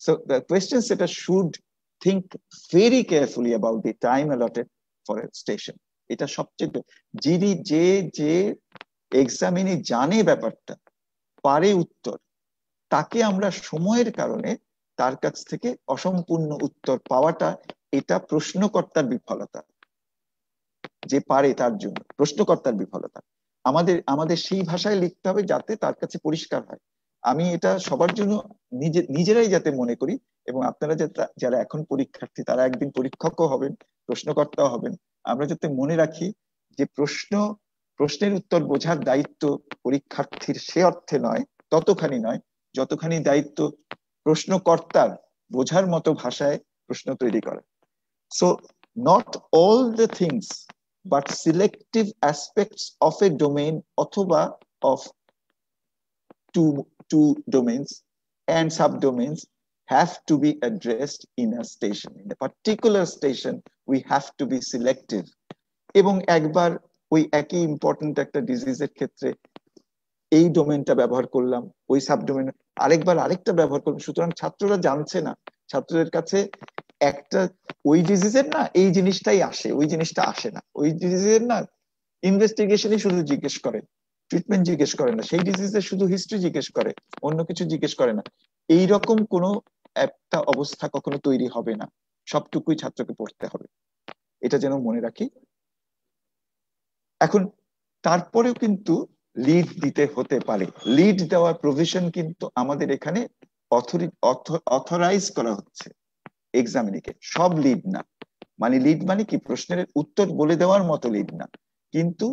সো দ্য কোয়েশ্চেন সেটা should think very carefully about the time allotted for a station. এটা সবচেয়ে যে এক্সামিনে জানে ব্যাপারটা, পারে উত্তর, তাকে আমরা সময়ের কারণে তার কাছ থেকে অসম্পূর্ণ উত্তর পাওয়াটা, এটা প্রশ্নকর্তার বিফলতা। যে পারে তার জন্য প্রশ্নকর্তার বিফলতা। আমাদের সেই ভাষায় লিখতে হবে যাতে তার কাছে পরিষ্কার হয়। আমি এটা সবার জন্য নিজেরাই যাতে মনে করি, এবং আপনারা যারা এখন পরীক্ষার্থী তারা একদিন পরীক্ষকও হবেন, প্রশ্নকর্তাও হবেন, আমরা যাতে মনে রাখি যে প্রশ্নের উত্তর বোঝার দায়িত্ব পরীক্ষার্থীর সে অর্থে নয়, ততখানি নয় যতখানি দায়িত্ব প্রশ্নকর্তার বোঝার মতো ভাষায় প্রশ্ন তৈরি করা। So not all the things but selective aspects of a domain অথবা of two domains and subdomains have to be addressed in a station. In a particular station we have to be selective, এবং একবার ওই একই important একটা ডিজিজের ক্ষেত্রে এই ডোমেনটা ব্যবহার করলাম, ওই সাবডোমেন আরেকবার আরেকটা ব্যবহার করলাম। সুতরাং ছাত্ররা জানছে না, ছাত্রদের কাছে একটা ওই ডিজিজের না এই জিনিসটাই আসে, ওই জিনিসটা আসে না, ওই ডিজিজের না ইনভেস্টিগেশনই শুধু জিজ্ঞেস করে, ট্রিটমেন্ট জিজ্ঞেস করে না, সেই ডিজিজের শুধু হিস্ট্রি জিজ্ঞেস করে, অন্য কিছু জিজ্ঞেস করে না। এইরকম কোনো একটা অবস্থা কখনো তৈরি হবে না, সবটুকুই ছাত্রকে পড়তে হবে, এটা যেন মনে রাখি। এখন তারপরেও কিন্তু লিড দিতে হতে পারে, লিড দেওয়ার প্রভিশন কিন্তু আমাদের এখানে অথরাইজ করা হচ্ছে এক্সামিনিকে, সব লিড না। মানে লিড মানে কি, প্রশ্নের উত্তর বলে দেওয়ার মতো লিড না, কিন্তু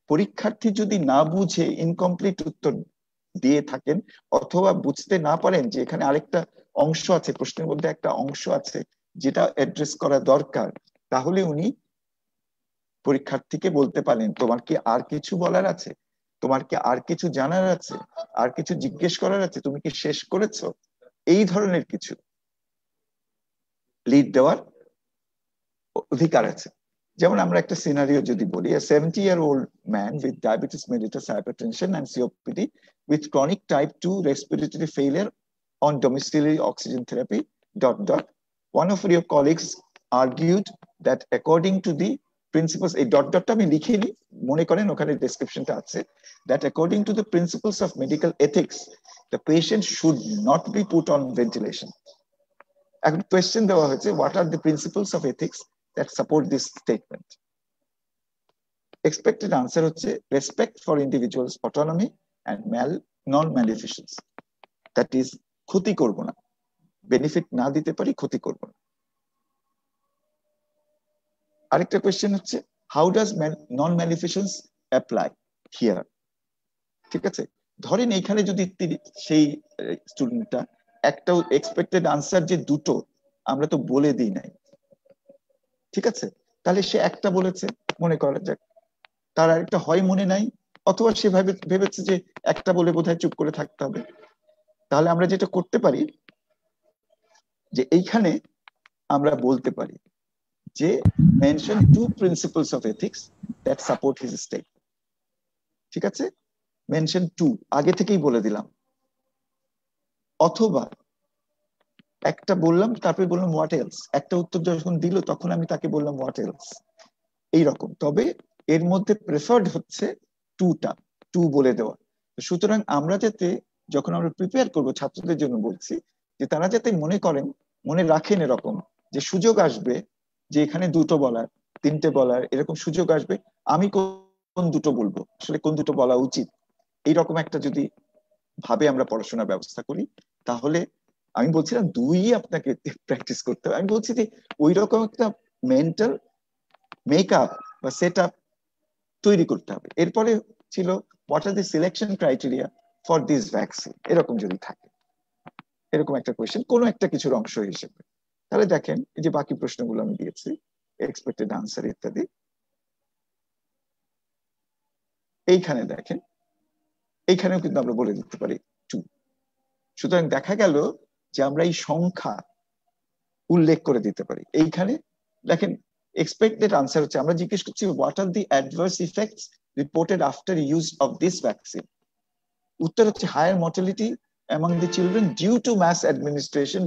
পরীক্ষার্থী যদি না বুঝে ইনকমপ্লিট উত্তর দিয়ে থাকেন অথবা বুঝতে না পারেন যে এখানে আরেকটা অংশ আছে, প্রশ্নের মধ্যে একটা অংশ আছে যেটা অ্যাড্রেস করা দরকার, তাহলে উনি পরীক্ষার্থীকে বলতে পারেন তোমার কি আর কিছু বলার আছে, তোমার কি আর কিছু জানার আছে, আর কিছু জিজ্ঞেস করার আছে, তুমি কি শেষ করেছো, এই ধরনের কিছু লিড দেওয়ার অধিকার আছে। যেমন আমরা একটা সিনারিও যদি বলি, a 70-year-old man with diabetes mellitus, hypertension and COPD with chronic type 2 respiratory failure on domiciliary oxygen therapy ... One of your colleagues argued that according to the principles, এই ডটটা আমি লিখিনি, মনে করেন ওখানে ডেসক্রিপশনটা আছে, that according to the principles of medical ethics the patient should not be put on ventilation. এখন question দেওয়া হয়েছে, what are the principles of ethics that support this statement? Expected answer হচ্ছে respect for individuals autonomy and non-maleficence, that is ক্ষতি করব না, benefit না দিতে পারি ক্ষতি করব না। আরেকটা কোয়েশ্চেন হচ্ছে how does non-maleficence apply here? ঠিক আছে, ধরেন এইখানে যদি সেই স্টুডেন্টটা একটা এক্সপেক্টেড আনসার যে দুটো আমরা তো বলে দিই নাই, ঠিক আছে, তাহলে সে একটা বলেছে, মনে করা যাক তার আরেকটা হয় মনে নাই, অথবা সে ভেবেছে যে একটা বলে বোধহয় চুপ করে থাকতে হবে। তাহলে আমরা যেটা করতে পারি যে এইখানে আমরা বলতে পারি যে mention 2 principles of ethics that support his statement, ঠিক আছে, মেনশন 2 আগে থেকেই বলে দিলাম, অথবা একটা বললাম তারপরে বললাম হোয়াট এলস, একটা উত্তর যখন দিল তখন আমি তাকে বললাম হোয়াট এলস, এইরকম। তবে এর মধ্যে প্রেফার্ড হচ্ছে 2 বলে দেওয়া। সুতরাং আমরা যাতে যখন আমরা প্রিপেয়ার করব ছাত্রদের জন্য বলছি যে তারা যাতে মনে রাখেন এরকম যে সুযোগ আসবে যে এখানে 2 বলার 3টে বলার এরকম সুযোগ আসবে, আমি কোন 2 বলবো, আসলে কোন 2 বলা উচিত, এইরকম একটা যদি ভাবে আমরা পড়াশোনার ব্যবস্থা করি, তাহলে আমি বলছিলাম 2ই আপনাকে প্র্যাকটিস করতে হবে, আমি বলছি যে ওই রকম একটা মেন্টাল মেকআপ বা সেট আপ তৈরি করতে হবে। এরপরে ছিল what are the selection criteria for this vaccine, এরকম যদি থাকে। এরকম একটা কোয়েশ্চেন, কোনো একটা কিছুর অংশ হিসেবে। তাহলে দেখেন এই যে বাকি প্রশ্নগুলো আমি দিয়েছি, এক্সপেক্টেড আনসার ইত্যাদি, এইখানে দেখেন, এইখানেও কিন্তু আমরা বলে দিতে পারি 2। সুতরাং দেখা গেল যে আমরা এই সংখ্যা উল্লেখ করে দিতে পারি। এইখানে দেখেন এক্সপেক্টেড আনসার হচ্ছে, আমরা জিজ্ঞেস করছি what are the adverse effects reported after use of this vaccine. উত্তর হচ্ছে higher mortality among the children due to mass administration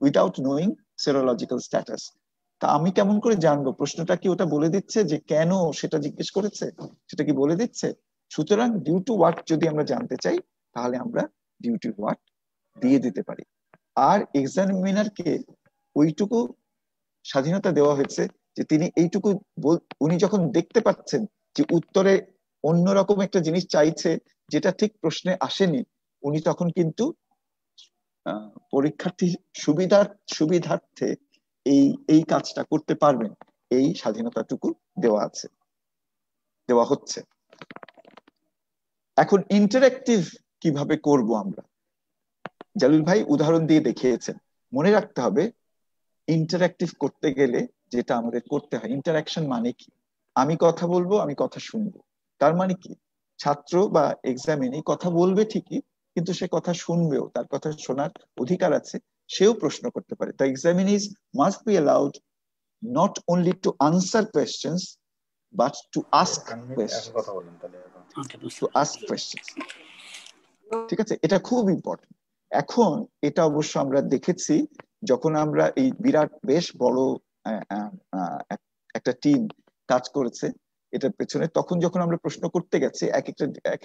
without knowing serological status. তা আমি কেমন করে জানবো? প্রশ্নটা কি ওটা বলে দিচ্ছে যে কেন সেটা জিজ্ঞেস করেছে? সেটা কি বলে দিচ্ছে? সুতরাং ডিউ টু হোয়াট যদি আমরা জানতে চাই তাহলে আমরা ডিউ টু হোয়াট দিয়ে দিতে পারি। আর এক্সামিনারকে ওইটুকু স্বাধীনতা দেওয়া হয়েছে যে তিনি এইটুকু উনি যখন দেখতে পাচ্ছেন যে উত্তরে অন্যরকম একটা জিনিস চাইছে যেটা ঠিক প্রশ্নে আসেনি, উনি তখন কিন্তু পরীক্ষার্থী সুবিধার্থে এই কাজটা করতে পারবেন, এই স্বাধীনতাটুকু দেওয়া হচ্ছে। এখন ইন্টারঅ্যাক্টিভ কিভাবে করব আমরা? জালিল ভাই উদাহরণ দিয়ে দেখিয়েছেন। মনে রাখতে হবে ইন্টারঅ্যাক্টিভ করতে গেলে যেটা আমাদের করতে হয়, ইন্টারঅ্যাকশন মানে কি? আমি কথা বলবো, আমি কথা শুনবো। তার মানে কি ছাত্র বা এক্সামিনি কথা বলবে ঠিকই, কিন্তু সে কথা শুনবেও, তার কথা শোনার অধিকার আছে, সেও প্রশ্ন করতে পারে। The examinees must be allowed not only to answer questions but to ask questions. ঠিক আছে, এটা খুব ইম্পর্টেন্ট। এখন এটা অবশ্য আমরা দেখেছি যখন আমরা এই বিরাট বেশ বড় একটা টিম কাজ করেছে এটার পেছনে, তখন যখন আমরা প্রশ্ন করতে গেছি এক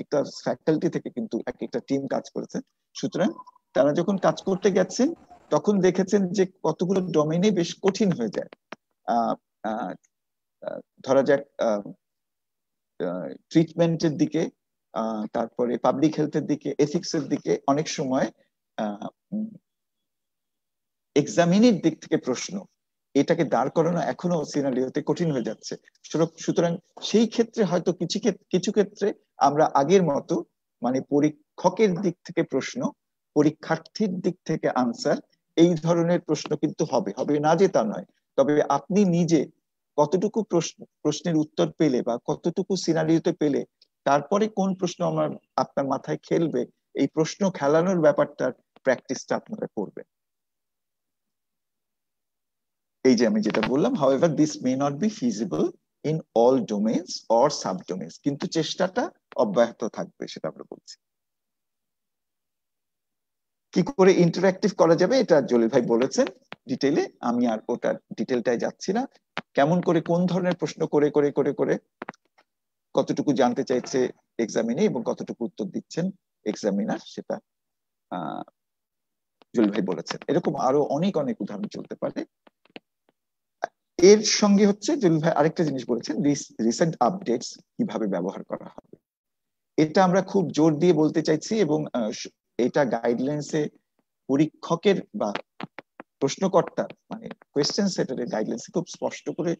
একটা ফ্যাকাল্টি থেকে কিন্তু এক একটা টিম কাজ করেছে। সুতরাং তারা যখন কাজ করতে গেছেন তখন দেখেছেন যে কতগুলো ডোমেইনে বেশ কঠিন হয়ে যায়। ধরা যাক ট্রিটমেন্টের দিকে, তারপরে পাবলিক হেলথের দিকে, এথিক্সের দিকে অনেক সময় এক্সামিনের দিক থেকে প্রশ্ন, এটাকে দাঁড় করানো এখনো সিনারিওতে কঠিন হয়ে যাচ্ছে। সুতরাং সেই ক্ষেত্রে হয়তো কিছু ক্ষেত্রে আমরা আগের মতো মানে পরীক্ষকের দিক থেকে প্রশ্ন, পরীক্ষার্থীর দিক থেকে আনসার, এই ধরনের প্রশ্ন কিন্তু হবে না যে তা নয়। তবে আপনি নিজে কতটুকু প্রশ্নের উত্তর পেলে বা কতটুকু সিনারিওতে পেলে তারপরে কোন প্রশ্ন আপনার মাথায় খেলবে, এই প্রশ্ন খেলানোর ব্যাপারটার প্র্যাকটিসটা আপনারা করবেন। এই যে আমি যেটা বললাম, however this may not be feasible in all domains or subdomains, কিন্তু চেষ্টাটা অব্যাহত থাকবে, সেটা আমরা বলছি। কি করে ইন্টারঅ্যাক্টিভ করা যাবে এটা জলিল ভাই বলেছেন ডিটেইলে, আমি আর ওটার ডিটেইলটায় যাচ্ছি না। কেমন করে কোন ধরনের প্রশ্ন করে করে করে করে কতটুকু জানতে চাইছে এক্সামিনে এবং কতটুকু উত্তর দিচ্ছেন এক্সামিনার, সেটা জলিল ভাই বলেছেন। এরকম আরো অনেক উদাহরণ চলতে পারে। এর সঙ্গে হচ্ছে জলিল ভাই আরেকটা জিনিস বলেছেন, রিসেন্ট আপডেটস কিভাবে ব্যবহার করা হবে, এটা আমরা খুব জোর দিয়ে বলতে চাইছি এবং এটা গাইডলাইন্সে পরীক্ষকের বা প্রশ্নকর্তার মানে কোয়েশ্চেন সেটারের গাইডলাইন্সে খুব স্পষ্ট করে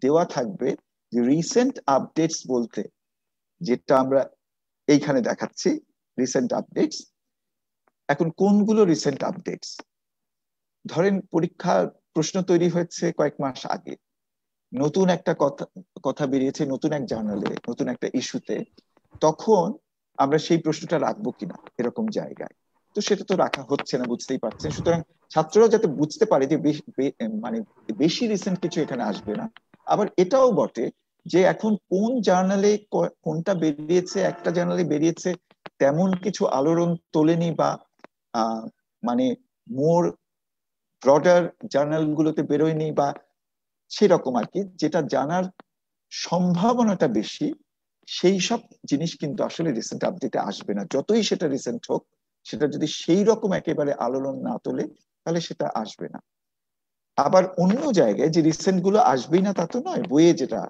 দেওয়া থাকবে যে রিসেন্ট আপডেটস বলতে যেটা আমরা এইখানে দেখাচ্ছি রিসেন্ট আপডেটস। এখন কোনগুলো রিসেন্ট আপডেটস? ধরেন পরীক্ষার প্রশ্ন তৈরি হয়েছে কয়েক মাস আগে, নতুন একটা কথা বেরিয়েছে নতুন এক জার্নালে, নতুন একটা ইস্যুতে, তখন আমরা সেই প্রশ্নটা রাখবো কিনা এরকম জায়গায়, তো সেটা তো রাখা হচ্ছে না, বুঝতেই পারছেন। সুতরাং ছাত্ররাও যাতে বুঝতে পারে যে মানে বেশি রিসেন্ট কিছু এখানে আসবে না। আবার এটাও বটে যে এখন কোন জার্নালে কোনটা বেরিয়েছে, একটা জার্নালে বেরিয়েছে তেমন কিছু আলোড়ন তোলেনি বা মানে মোর ব্রডার জার্নাল গুলোতে বেরোয়নি বা সেরকম আর কি, যেটা জানার সম্ভাবনাটা বেশি, সেই সব জিনিস কিন্তু আসলে রিসেন্ট আপডেটে আসবে না। যতই সেটা রিসেন্ট হোক, সেটা যদি সেই রকম একেবারে আলোড়ন না তোলে তাহলে সেটা আসবে না। আবার অন্য জায়গায় যে রিসেন্ট গুলো আসবেই না তা তো নয়, বইয়ে যেটা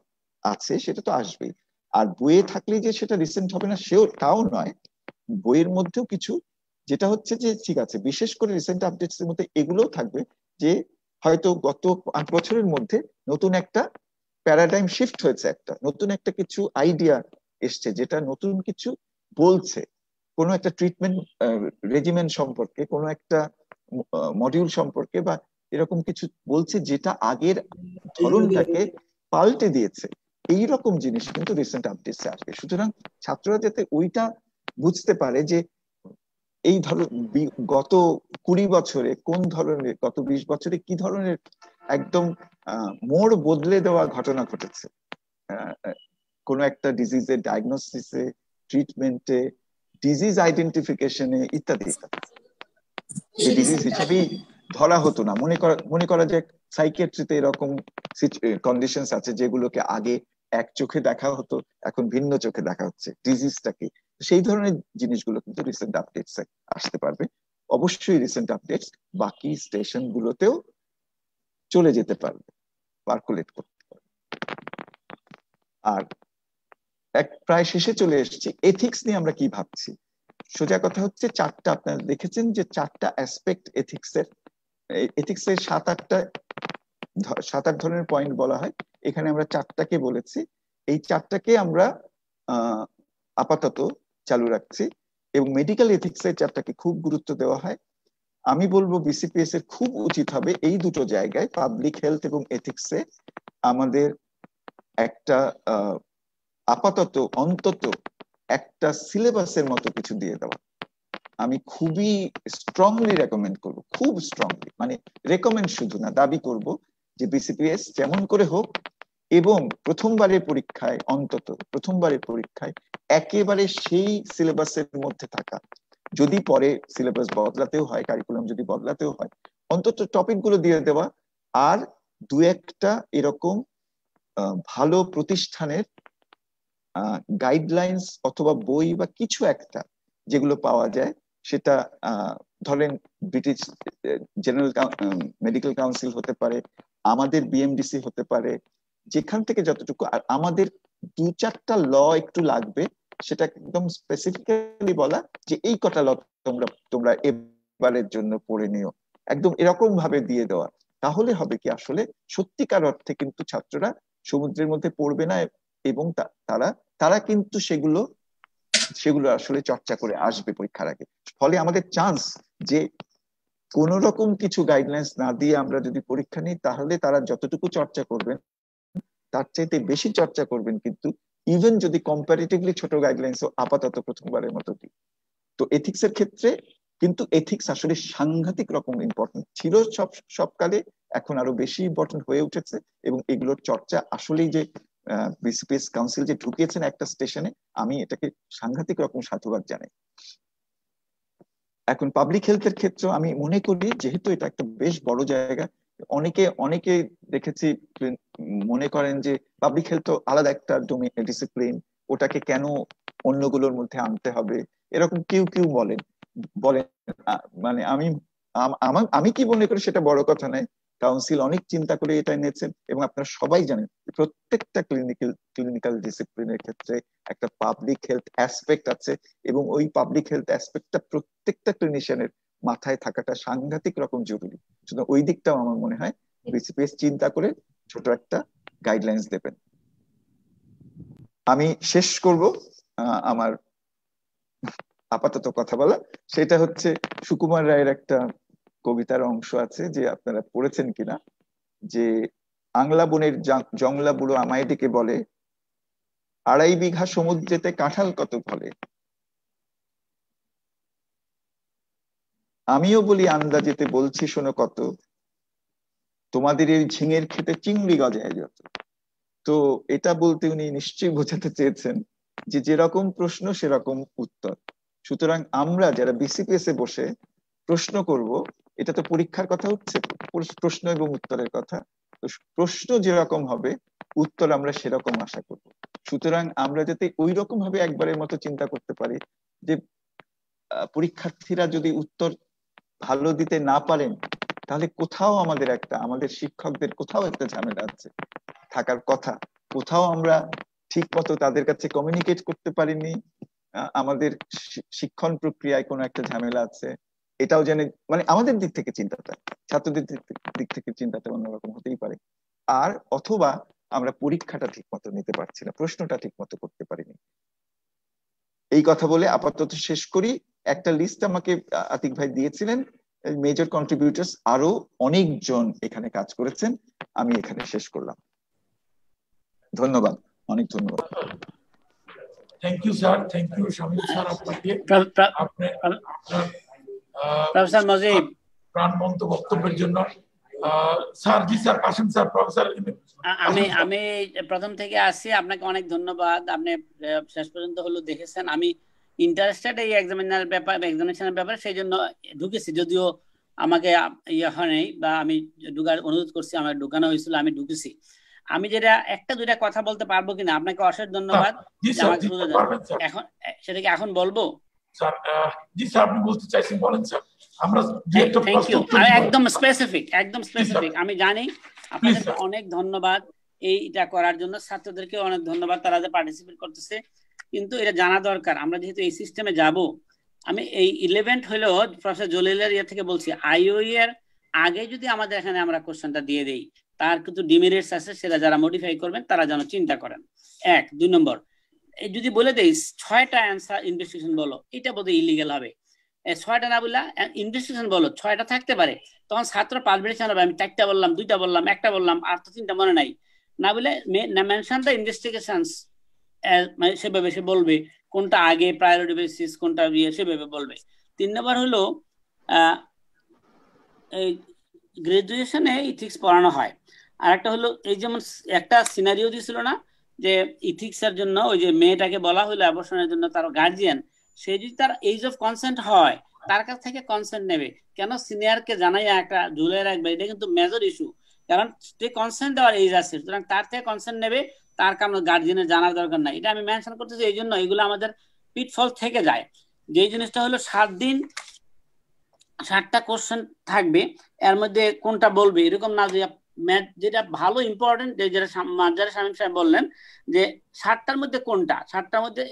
আছে সেটা তো আসবেই। আর বইয়ে থাকলে যে সেটা রিসেন্ট হবে না তাও নয়, বইয়ের মধ্যেও কিছু যেটা হচ্ছে যে ঠিক আছে, বিশেষ করে রিসেন্ট আপডেটস এর মধ্যে এগুলোও থাকবে যে হয়তো গত 5 বছরের মধ্যে নতুন একটা প্যারাডাইম শিফট হয়েছে, একটা নতুন একটা কিছু আইডিয়া এসছে যেটা নতুন কিছু বলছে, কোনো একটা ট্রিটমেন্ট রেজিমেন্ট সম্পর্কে, কোনো একটা মডিউল সম্পর্কে বা এরকম কিছু বলছে যেটা আগের ধরনটাকে পাল্টে দিয়েছে। এইরকম জিনিস কিন্তু রিসেন্ট আপডেটসে আসবে। সুতরাং ছাত্ররা যাতে ওইটা বুঝতে পারে যে এই ধরো গত 20 বছরে কোন ধরনের, গত 20 বছরে কি ধরনের একদম মোড় বদলে দেওয়া ঘটনা ঘটেছে কোনো একটা ডিজিজের ডায়াগনোসিসে, ট্রিটমেন্টে, ডিজিজ আইডেন্টিফিকেশনে ইত্যাদি ইত্যাদি। যে ডিজিজ হিসেবেই ধরা হতো না, মনে করা যায় সাইকিয়াট্রিতে এরকম কন্ডিশনস আছে যেগুলোকে আগে এক চোখে দেখা হতো, এখন ভিন্ন চোখে দেখা হচ্ছে ডিজিজটাকে। সেই ধরনের জিনিসগুলো কিন্তু রিসেন্ট আপডেটস আসতে পারবে। অবশ্যই রিসেন্ট আপডেটস বাকি স্টেশন গুলোতেও চলে যেতে পারবে, পার্কুলেট করতে পারবে। আর প্রায় শেষে চলে এসেছি। এথিক্স নিয়ে আমরা কি ভাবছি? সোজা কথা হচ্ছে চারটা, আপনারা দেখেছেন যে চারটা অ্যাসপেক্ট এথিক্সের 7-8 ধরনের পয়েন্ট বলা হয়, এখানে আমরা চারটাকে বলেছি। এই চারটাকে আমরা আপাতত চালু রাখছি এবং মেডিকেল এথিক্সের চারটাকে খুব গুরুত্ব দেওয়া হয়। আমি বলবো বিসিপিএস এর খুব উচিত হবে এই দুটো জায়গায়, পাবলিক হেলথ এবং এথিক্সে আমাদের একটা আপাতত অন্তত একটা সিলেবাসের মতো কিছু দিয়ে দেওয়া। আমি খুবই স্ট্রংলি রেকমেন্ড করব, খুব স্ট্রংলি, মানে রেকমেন্ড শুধু না, দাবি করব যে বিসিপিএস যেমন করে হোক এবং প্রথমবারের পরীক্ষায়, অন্তত প্রথমবারের পরীক্ষায় একেবারে সেই সিলেবাসের মধ্যে থাকা, যদি পরে সিলেবাস বদলাতেও হয়, কারিকুলাম যদি বদলাতেও হয়, অন্তত টপিক গুলো দিয়ে দেওয়া। আর দু একটা এরকম ভালো প্রতিষ্ঠানের গাইডলাইন্স অথবা বই বা কিছু একটা যেগুলো পাওয়া যায়, সেটা ধরেন ব্রিটিশ জেনারেল মেডিকেল কাউন্সিল হতে পারে, আমাদের বিএমডিসি হতে পারে, যেখান থেকে যতটুকু। আর আমাদের 2-4টা ল একটু লাগবে, সেটা একদম স্পেসিফিক্যালি বলা যে এই কটা ল তোমরা এবারের জন্য পড়ে নিও, একদম এরকম ভাবে দিয়ে দেওয়া। তাহলে হবে কি, আসলে সত্যিকার অর্থে কিন্তু ছাত্ররা সমুদ্রের মধ্যে পড়বে না এবং তারা কিন্তু সেগুলো আসলে চর্চা করে আসবে পরীক্ষার আগে। ফলে আমাদের চান্স যে কোন রকম কিছু গাইডলাইন্স না দিয়ে আমরা যদি পরীক্ষা নিই, তাহলে তারা যতটুকু চর্চা করবেন তার চাইতে বেশি চর্চা করবেন কিন্তু ইভেন যদি কম্পারেটিভলি ছোট গাইডলাইন্সও আপাতত প্রথমবারের মতো দিই। তো এথিক্স এর ক্ষেত্রে কিন্তু এথিক্স আসলে সাংঘাতিক রকম ইম্পর্টেন্ট ছিল সবকালে, এখন আরো বেশি ইম্পর্টেন্ট হয়ে উঠেছে এবং এগুলোর চর্চা আসলেই যে বিসিপিএস কাউন্সিল যে ঢুকিয়েছেন একটা স্টেশনে, আমি এটাকে সাংঘাতিক রকম সাধুবাদ জানাই। এখন পাবলিক হেলথের ক্ষেত্রে আমি মনে করি যেহেতু এটা একটা বেশ বড় জায়গা, অনেকে দেখেছি মনে করেন যে পাবলিক হেলথ তো আলাদা একটা ডিসিপ্লিন, ওটাকে কেন অন্যগুলোর মধ্যে আনতে হবে, এরকম কেউ বলেন। মানে আমি কি মনে করি সেটা বড় কথা নয়, কাউন্সিল অনেক চিন্তা করে এটা এনেছেন এবং আপনারা সবাই জানেন প্রত্যেকটা ক্লিনিক্যাল ডিসিপ্লিনের ক্ষেত্রে একটা পাবলিক হেলথ অ্যাসপেক্ট আছে এবং ওই পাবলিক হেলথ অ্যাসপেক্টটা প্রত্যেকটা ক্লিনিশিয়ানের মাথায় থাকাটা সাংঘাতিক রকম জরুরি। শুধু ওই দিকটাও আমার মনে হয় বিসিপিএস চিন্তা করে ছোট একটা গাইডলাইন্স দেবেন। আমি শেষ করব আমার আপাতত কথা বলা, সেটা হচ্ছে সুকুমার রায়ের একটা কবিতার অংশ আছে, যে আপনারা পড়েছেন কিনা, যে আংলা বনের জংলা বুড়ো আমায় ডেকে বলে, 2.5 বিঘা সমুদ্রেতে কাঁঠাল কত ফলে, আমিও বলি আন্দাজেতে বলছি শোনো কত, তোমাদের এই ঝিঙের খেতে চিংড়ি গজায় যত। তো এটা বলতে উনি নিশ্চয়ই বোঝাতে চেয়েছেন যে যেরকম প্রশ্ন সেরকম উত্তর। সুতরাং আমরা যারা বিসিপিএস এ বসে প্রশ্ন করব, এটা তো পরীক্ষার কথা হচ্ছে, প্রশ্ন এবং উত্তরের কথা, তো প্রশ্ন যেরকম হবে উত্তর আমরা সেরকম আশা করব। সুতরাং আমরা যাতে ওই রকম ভাবে একবারের মতো চিন্তা করতে পারি যে পরীক্ষার্থীরা যদি উত্তর ভালো দিতে না পারেন, তাহলে কোথাও আমাদের শিক্ষকদের কোথাও একটা ঝামেলা আছে থাকার কথা, কোথাও আমরা ঠিক মতো তাদের কাছে কমিউনিকেট করতে পারিনি, আমাদের শিক্ষণ প্রক্রিয়ায় কোনো একটা ঝামেলা আছে, এটাও জেনে, মানে আমাদের দিক থেকে চিন্তাটা, ছাত্রদের দিক থেকে চিন্তাটা অন্যরকম হতেই পারে। আর অথবা আমরা পরীক্ষাটা ঠিক মতো নিতে পারছি না, প্রশ্নটা ঠিক মতো করতে পারিনি। এই কথা বলে আপাতত শেষ করি। একটা লিস্ট আমাকে আতিক ভাই দিয়েছিলেন, মেজর কন্ট্রিবিউটার্স আরো অনেকজন এখানে কাজ করেছেন। আমি এখানে শেষ করলাম। ধন্যবাদ, অনেক ধন্যবাদ। Thank you sir, thank you Shamim sir আপনাকে প্রফেসর মজিব প্রাণবন্ত বক্তব্যের জন্য। স্যার, জি স্যার, আসেন স্যার। প্রফেসর আমি প্রথম থেকে আসছি, আপনাকে অনেক ধন্যবাদ। আপনি শেষ পর্যন্ত হলো দেখেছেন। আমি ইন্টারেস্টেড এই এক্সামিনেশনের ব্যাপারে, সেই জন্য ঢুকেছি, যদিও আমাকে ইয়ে হয় নাই বা আমি ঢুকার অনুরোধ করছি, আমার ঢুকানো হয়েছিল, আমি ঢুকেছি। আমি যেটা একটা দুইটা কথা বলতে পারবো কিনা, আপনাকে অশেষ ধন্যবাদ। এখন সেটাকে এখন বলবো স্যার? জি স্যার, আপনি বলতে চাইছেন, বলেন স্যার। আমরা থ্যাংক ইউ। একদম স্পেসিফিক আমি জানি। আপনাদেরকে অনেক ধন্যবাদ এইটা করার জন্য, ছাত্রদেরকে অনেক ধন্যবাদ, তারা যে পার্টিসিপেট করতেছে। কিন্তু এটা জানা দরকার, আমরা যেহেতু এই সিস্টেমে যাব, আমি এই ইলেভেন্ট হলেও প্রফেসর জলিলের ইয়ে থেকে বলছি, আইওই এর আগে যদি আমাদের এখানে আমরা কোশ্চেনটা দিয়ে দেই, তার কিন্তু ডিমেরিটস আছে, সেটা যারা মডিফাই করবেন তারা যেন চিন্তা করেন। 1 2 নম্বর, যদি বলে দেই 6টা অ্যান্সার ইনভেস্টিগেশন বলো, এটা বোধহয় ইলিগাল হবে। 6টা না বললা ইনভেস্টিগেশন বলো, 6টা থাকতে পারে, তখন ছাত্র পারমিশন হবে, আমি 4টা বললাম, 2টা বললাম, 1টা বললাম, আর তো 3টা মনে নাই। না বলে মেনশন দ্য ইনভেস্টিগেশনস, সেভাবে সে বলবে কোনটা আগে, প্রায়োরিটি বেসিস কোনটা সেভাবে বলবে। 3 নম্বর হলো এই গ্রাজুয়েশনে ইথিক্স পড়ানো হয়। আর একটা হলো এই যেমন একটা সিনারিও দিছিল না, যে ইথিক্সের জন্য ওই যে মেয়েটাকে বলা হলো অ্যাবর্শনের জন্য, তার গার্জিয়ান, সে যদি তার এজ অফ কনসেন্ট হয়, তার কাছ থেকে কনসেন্ট নেবে কেন? সিনিয়রকে জানাই একটা ঝুলে রাখবে, এটা কিন্তু মেজর ইস্যু। কারণ কনসেন্ট দেওয়ার এজ আছে, সুতরাং তার থেকে কনসেন্ট নেবে, তার কারণ গার্জিয়ানের জানার দরকার নাই। এটা আমি মেনশন করতেছি এই জন্য, এগুলো আমাদের পিটফল থেকে যায়। যে জিনিসটা হলো 7 দিন 7টা কোশ্চেন থাকবে, এর মধ্যে কোনটা বলবে এরকম না, যে যেটা ভালো ইম্পর্টেন্ট, যেটা শামীম সাহেব বললেন যে 7টার মধ্যে কোনটা, 7টার মধ্যে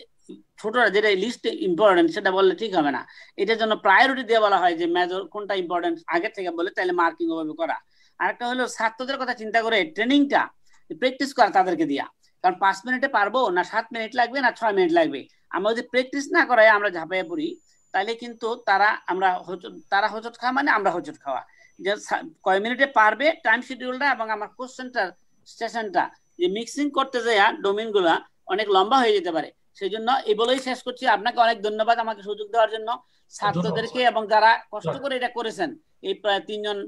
ছোটরা যেটা লিস্ট ইম্পর্টেন্ট সেটা বললে ঠিক হবে না। এটার জন্য প্রায়োরিটি দিয়ে বলা হয় যে মেজর কোনটা ইম্পর্টেন্ট আগে থেকে বলে, তাহলে মার্কিং ওভাবে করা। আরেকটা হলো ছাত্রদের কথা চিন্তা করে ট্রেনিংটা প্র্যাকটিস করা তাদেরকে দিয়া, কারণ 5 মিনিটে পারবো না, 7 মিনিট লাগবে না 6 মিনিট লাগবে। আমরা যদি প্র্যাকটিস না করাই আমরা ঝাঁপাইয়া পড়ি, তাহলে কিন্তু তারা হোঁচট খাওয়া মানে আমরা হোঁচট খাওয়া। যে কয় মিনিটে পারবে টাইম শিডিউলটা এবং আমার কোশ্চেনটার সেশনটা যে মিক্সিং করতে যায় ডোমেইন গুলা অনেক লম্বা হয়ে যেতে পারে। সেই জন্য এই বলেই শেষ করছি। আপনাকে অনেক ধন্যবাদ আমাকে সুযোগ দেওয়ার জন্য, ছাত্রদেরকে এবং যারা কষ্ট করে এটা করেছেন, এই 3 জন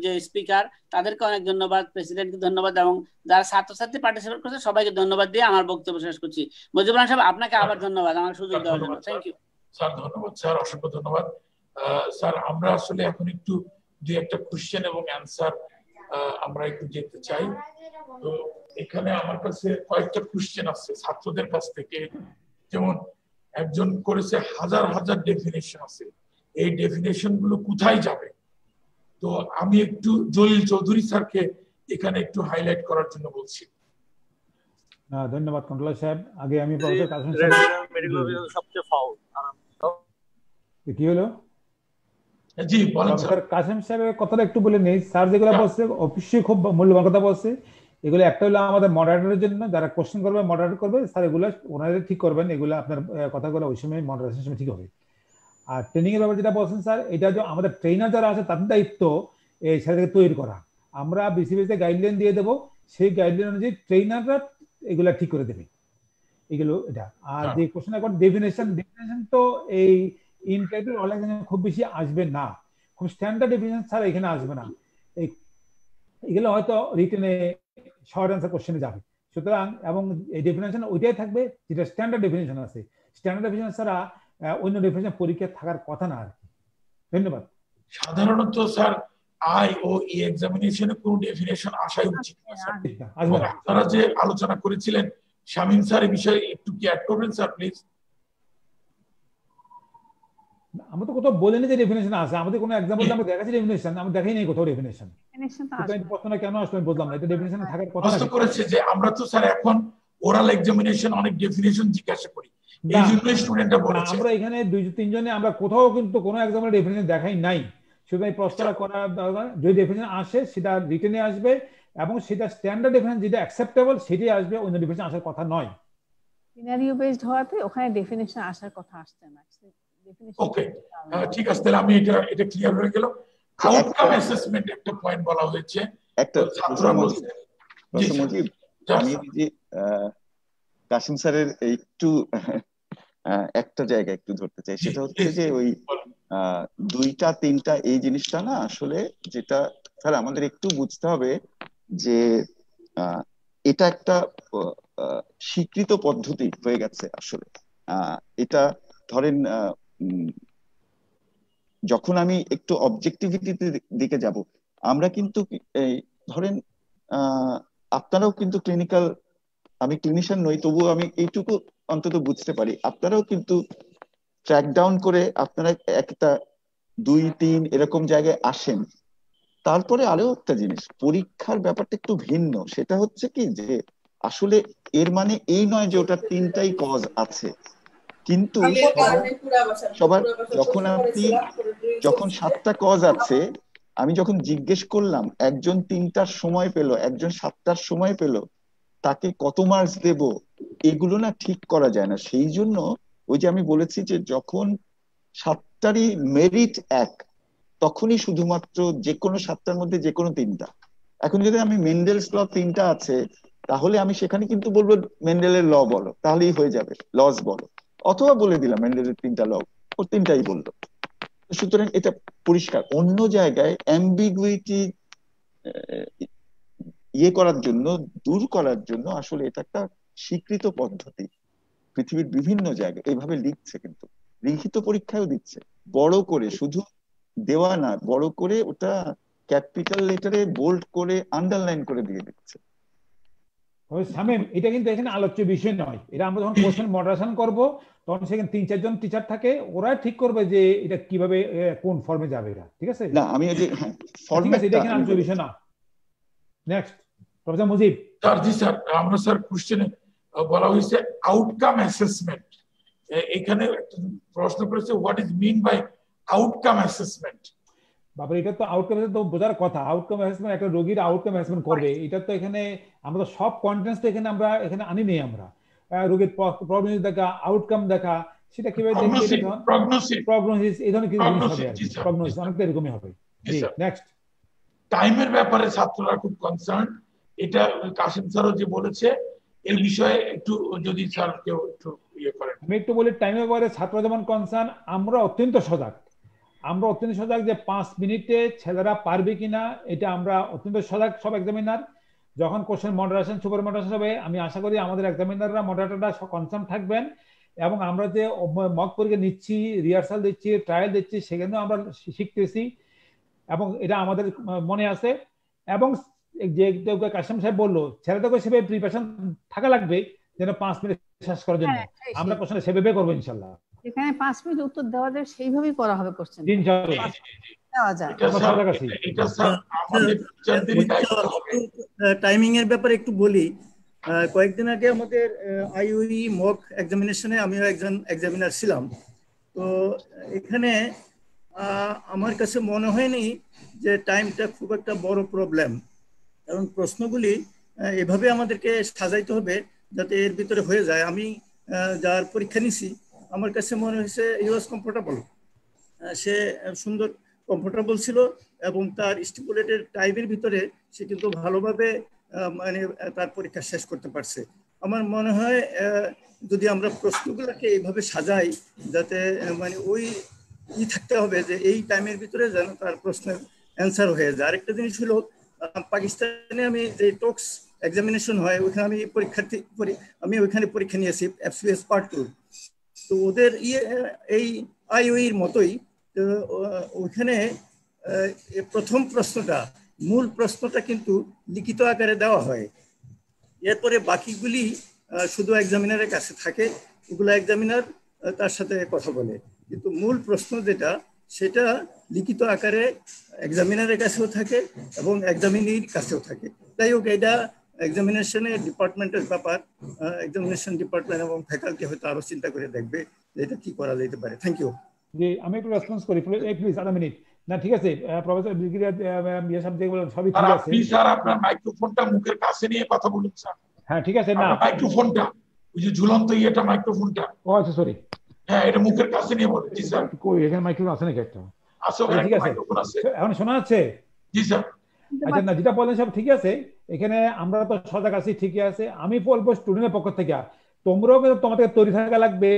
যে স্পিকার, তাদেরকে অনেক ধন্যবাদ, প্রেসিডেন্টকে ধন্যবাদ, এবং যারা ছাত্রছাত্রী পার্টিসিপেট করছে সবাইকে ধন্যবাদ দিয়ে আমার বক্তব্য শেষ করছি। মুজিবুর রহমান সাহেব, আপনাকে আবার ধন্যবাদ আমাকে সুযোগ দেওয়ার জন্য। Thank you sir. ধন্যবাদ স্যার, অসংখ্য ধন্যবাদ স্যার। আমরা আসলে এখন একটু দুই একটা কোশ্চেন এবং অ্যান্সার আমরা একটু যেতে চাই। তো এখানে আমার কাছে কয়েকটা কোশ্চেন আছে ছাত্রদের কাছ থেকে। যেমন একজন করেছে হাজার হাজার ডেফিনেশন আছে, এই ডেফিনেশন গুলো কোথায় যাবে? তো আমি একটু জলিল চৌধুরী স্যারকে এখানে একটু হাইলাইট করার জন্য বলছি। ধন্যবাদ কন্ট্রোলার সাহেব। আগে আমি প্রফেসর কাসেম সাহেব, সবচেয়ে ফাউল কি হলো? জি বলেন স্যার। কাসেম সাহেবের কথাটা একটু বলে নেই। স্যার যেগুলো বলছে অবশ্যই খুব মূল্যবান কথা বলছে। এগুলো একটা হলো আমাদের মডারেটরের জন্য, যারা কোশ্চেন করবে মডারেট করবে, স্যার এগুলো ওনাদের ঠিক করবেন, এগুলো আপনার কথাগুলো ওই সময় মডারেশনের সময় ঠিক হবে। আর ট্রেনিং এর ব্যাপারে যেটা বলছেন স্যার, এটা যে আমাদের ট্রেনার যারা আছে তাদের দায়িত্ব এই সেটাকে তৈরি করা। আমরা বিসিবিতে গাইডলাইন দিয়ে দেবো, সেই গাইডলাইন অনুযায়ী ট্রেনাররা এগুলা ঠিক করে দেবে এগুলো এটা। আর যে কোশ্চেন এখন ডেফিনেশন তো এই ইনক্রেডিবল অর্গানাইজেশন খুব বেশি আসবে না, খুব স্ট্যান্ডার্ড ডেফিনেশন ছাড়া এখানে আসবে না। এগুলো হয়তো রিটেনে শর্ট অ্যান্সার কোশ্চেনে যাবে। সুতরাং এবং এই ডেফিনেশন ওইটাই থাকবে যেটা স্ট্যান্ডার্ড ডেফিনেশন আছে। স্ট্যান্ডার্ড ডেফিনেশন ছাড়া অন্য ডেফিনেশন পরীক্ষায় থাকার কথা না আর কি। ধন্যবাদ। সাধারণত স্যার আই ও ই এক্সামিনেশনে কোনো ডেফিনেশন আসাই উচিত না স্যার। আপনারা যে আলোচনা করেছিলেন শামীম স্যার, এই বিষয়ে একটু কি অ্যাড করবেন স্যার প্লিজ? আমরা তো কোথাও বলিনি যে ডেফিনেশন আছে, আমাদের কোনো এক্সাম্পল আমরা দেখাচ্ছি ডেফিনেশন, আমরা দেখাই নাই কোথাও ডেফিনেশন। প্রশ্নটা কেন আসলে বললাম না, এটা ডেফিনেশন থাকার কথা না। করেছে যে আমরা তো স্যার এখন ওরাল এক্সামিনেশন অনেক ডেফিনেশন জিজ্ঞাসা করি, এই জন্যই স্টুডেন্টরা বলেছে। আমরা এখানে 2-3 জনে আমরা কোথাও কিন্তু কোনো এক্সাম্পল ডেফিনেশন দেখাই নাই। সুতরাং প্রশ্নটা করা দরকার, যদি ডেফিনেশন আসে সেটা রিটেনে আসবে এবং সেটা স্ট্যান্ডার্ড ডেফিনেশন যেটা অ্যাকসেপ্টেবল সেটাই আসবে, অন্য ডেফিনেশন আসার কথা নয়। সিনারিও বেসড হওয়াতে ওখানে ডেফিনেশন আসার কথা আসছে না। ওকে ঠিক আছে, তাহলে আমি এটা ক্লিয়ার হয়ে গেল। আউটকাম অ্যাসেসমেন্ট একটা পয়েন্ট বলা হয়েছে। একটা ছাত্ররা বলছে মুজিব, আমি যে কাসিম স্যারের একটু একটা জায়গা একটু ধরতে চাই, সেটা হচ্ছে যে ওই 2টা 3টা এই জিনিসটা না আসলে যেটা স্যার আমাদের একটু বুঝতে হবে যে এটা একটা স্বীকৃত পদ্ধতি হয়ে গেছে আসলে। এটা ধরেন যখন আমি একটু অবজেক্টিভিটির দিকে যাব, আমরা কিন্তু এই ধরেন আপনারাও কিন্তু ক্লিনিক্যাল, আমি ক্লিনিশিয়ান নই তবুও আমি এইটুকু অন্তত বুঝতে পারি, আপনারাও কিন্তু ট্র্যাক ডাউন করে আপনারা একটা 2-3 এরকম জায়গায় আসেন। তারপরে আরো একটা জিনিস, পরীক্ষার ব্যাপারটা একটু ভিন্ন, সেটা হচ্ছে কি যে আসলে এর মানে এই নয় যে ওটা 3টাই কজ আছে, কিন্তু সবার যখন 7টা কজ আছে, আমি যখন জিজ্ঞেস করলাম একজন 3টার সময় পেল, একজন 7টার সময় পেল, তাকে কত মার্কস দেব, এগুলো না ঠিক করা যায় না। সেই জন্য ওই যে আমি বলেছি যে যখন 7টারই মেরিট এক, তখনই শুধুমাত্র যে কোনো 7টার মধ্যে যে কোনো 3টা। এখন যদি আমি মেন্ডেলস ল 3টা আছে, তাহলে আমি সেখানে কিন্তু বলবো মেন্ডেলের ল বলো, তাহলেই হয়ে যাবে, লস বলো, অথবা বলে দিলাম মেন্ডেলের 3টা ল, ও 3টাই বললো। সুতরাং এটা পরিষ্কার। অন্য জায়গায় অ্যাম্বিগুইটি করার জন্য, দূর করার জন্য আসলে এটা একটা স্বীকৃত পদ্ধতি, পৃথিবীর বিভিন্ন জায়গায় এইভাবে লিখছে, কিন্তু লিখিত পরীক্ষায়ও দিচ্ছে, বড় করে, শুধু দেওয়া না, বড় করে ওটা ক্যাপিটাল লেটারে বোল্ড করে আন্ডারলাইন করে দিয়ে দিচ্ছে। শামীম, এটা কিন্তু এখানে আলোচ্য বিষয় নয়, এটা আমরা যখন কোশ্চেন মডারেশন করব তখন সেখানে 3-4 জন টিচার থাকে, ওরা ঠিক করবে যে এটা কিভাবে কোন ফর্মে যাবে এটা, ঠিক আছে? না আমি এই যে ফরম্যাট, এটা এখানে আলোচ্য বিষয় না। Next professor Mujib. জি স্যার, আমরা স্যার কোশ্চেনে বলা হয়েছে আউটকাম অ্যাসেসমেন্ট, এখানে প্রশ্ন করেছে what is mean by outcome assessment. বাবা, এটা তো আউটকাম তো বোঝার কথা, আউটকাম অ্যাসেসমেন্ট একটা রোগীর আউটকাম অ্যাসেসমেন্ট করবে, এটা তো এখানে আমরা সব কন্টেন্টস তো এখানে আনি নেই। আমরা রোগীর প্রগনোসিস দেখা, আউটকাম দেখা, সেটা কিভাবে দেখবে, প্রগনোসিস এই ধরনের কিছু জিনিস হবে, প্রগনোসিস অনেকটা এরকমই হবে। জি নেক্সট। টাইমের ব্যাপারে ছাত্ররা খুব কনসার্ন, এটা কাসিম স্যারও যে বলেছে, এই বিষয়ে একটু যদি স্যার কেউ একটু ইয়ে করেন। আমি একটু বলি, টাইমের ব্যাপারে ছাত্ররা যেমন কনসার্ন, আমরা অত্যন্ত সজাগ যে 5 মিনিটে ছেলেরা পারবে কিনা, এটা আমরা অত্যন্ত সজাগ সব এক্সামিনার। যখন কোশ্চেন মডারেশন, সুপার মডারেশন হবে, আমি আশা করি আমাদের এক্সামিনাররা, মডারেটররা কনসার্ন থাকবেন, এবং আমরা যে মক পরীক্ষা নিচ্ছি, রিহার্সাল দিচ্ছি, ট্রায়াল দিচ্ছি, সেখানেও আমরা শিখতেছি, এবং এটা আমাদের মনে আছে। এবং যে কাসিম সাহেব বললো, ছেলেদেরকে সেভাবে প্রিপারেশন থাকা লাগবে যেন 5 মিনিট শেষ করার জন্য আমরা কোশ্চেন সেভাবে করবো ইনশাল্লাহ। এখানে 5 মিনিট উত্তর দেওয়া যায়, সেইভাবেই করা হবে কোশ্চেন ইনশাআল্লাহ। টাইমিং এর ব্যাপারে একটু বলি। কয়েকদিন আগে আমাদের আইইউই মক এক্সামিনেশনে আমিও একজন এক্সামিনার ছিলাম। তো এখানে আমার কাছে মনে হয়নি যে টাইমটা খুব একটা বড় প্রবলেম, কারণ প্রশ্নগুলি এভাবে আমাদেরকে সাজাইতে হবে যাতে এর ভিতরে হয়ে যায়। আমি যার পরীক্ষা নিছি, আমার কাছে মনে হয়েছে হি ওয়াজ কমফোর্টেবল, সে সুন্দর কমফোর্টেবল ছিল, এবং তার স্টিপুলেটেড টাইমের ভিতরে সে কিন্তু ভালোভাবে মানে তার পরীক্ষা শেষ করতে পারছে। আমার মনে হয় যদি আমরা প্রশ্নগুলোকে এইভাবে সাজাই, যাতে মানে ওই থাকতে হবে যে এই টাইমের ভিতরে যেন তার প্রশ্নের অ্যান্সার হয়ে যায়। আরেকটা জিনিস হলো, পাকিস্তানে আমি যে টক্স এক্সামিনেশন হয়, ওইখানে আমি ওইখানে পরীক্ষা নিয়েছি, এফসিএস পার্ট 2। তো ওদের এই আইইউইর মতোই ওইখানে প্রথম প্রশ্নটা, মূল প্রশ্নটা কিন্তু লিখিত আকারে দেওয়া হয়, এরপরে বাকিগুলি শুধু এক্সামিনারের কাছে থাকে, ওগুলো এক্সামিনার তার সাথে কথা বলে, কিন্তু মূল প্রশ্ন যেটা, সেটা লিখিত আকারে এক্সামিনারের কাছেও থাকে এবং এক্সামিনির কাছেও থাকে। তাই হোক, এটা এক্সামিনেশনের ডিপার্টমেন্টের ব্যাপার, এক্সামিনেশন ডিপার্টমেন্ট এবং ফ্যাকাল্টি হয়তো আরো চিন্তা করে দেখবে যে এটা কি করা যেতে পারে। Thank you. জি, আমি একটু রেসপন্স করি প্লিজ, আধা মিনিট। না ঠিক আছে, প্রফেসর ব্রিগেডিয়ার সাহেব যে বলেন সবই ঠিক আছে। প্লিজ স্যার, আপনার মাইক্রোফোনটা মুখের কাছে নিয়ে কথা বলুন স্যার। হ্যাঁ ঠিক আছে। না, মাইক্রোফোনটা ওই যে ঝুলন্ত মাইক্রোফোনটা, ও আচ্ছা সরি, হ্যাঁ এটা মুখের কাছে নিয়ে বলুন। জি স্যার। কই এখানে মাইক্রোফোন আছে নাকি একটা? আসলে ঠিক আছে, মাইক্রোফোন আছে। এখন শোনা যাচ্ছে? জি স্যার। আচ্ছা, না যেটা বললেন সব ঠিক আছে, এখানে আমরা তো সজাগ আছি, ঠিকই আছে। আমি বলবো স্টুডেন্টের পক্ষ থেকে তোমরাও কিন্তু তোমাদের তৈরি থাকা লাগবে,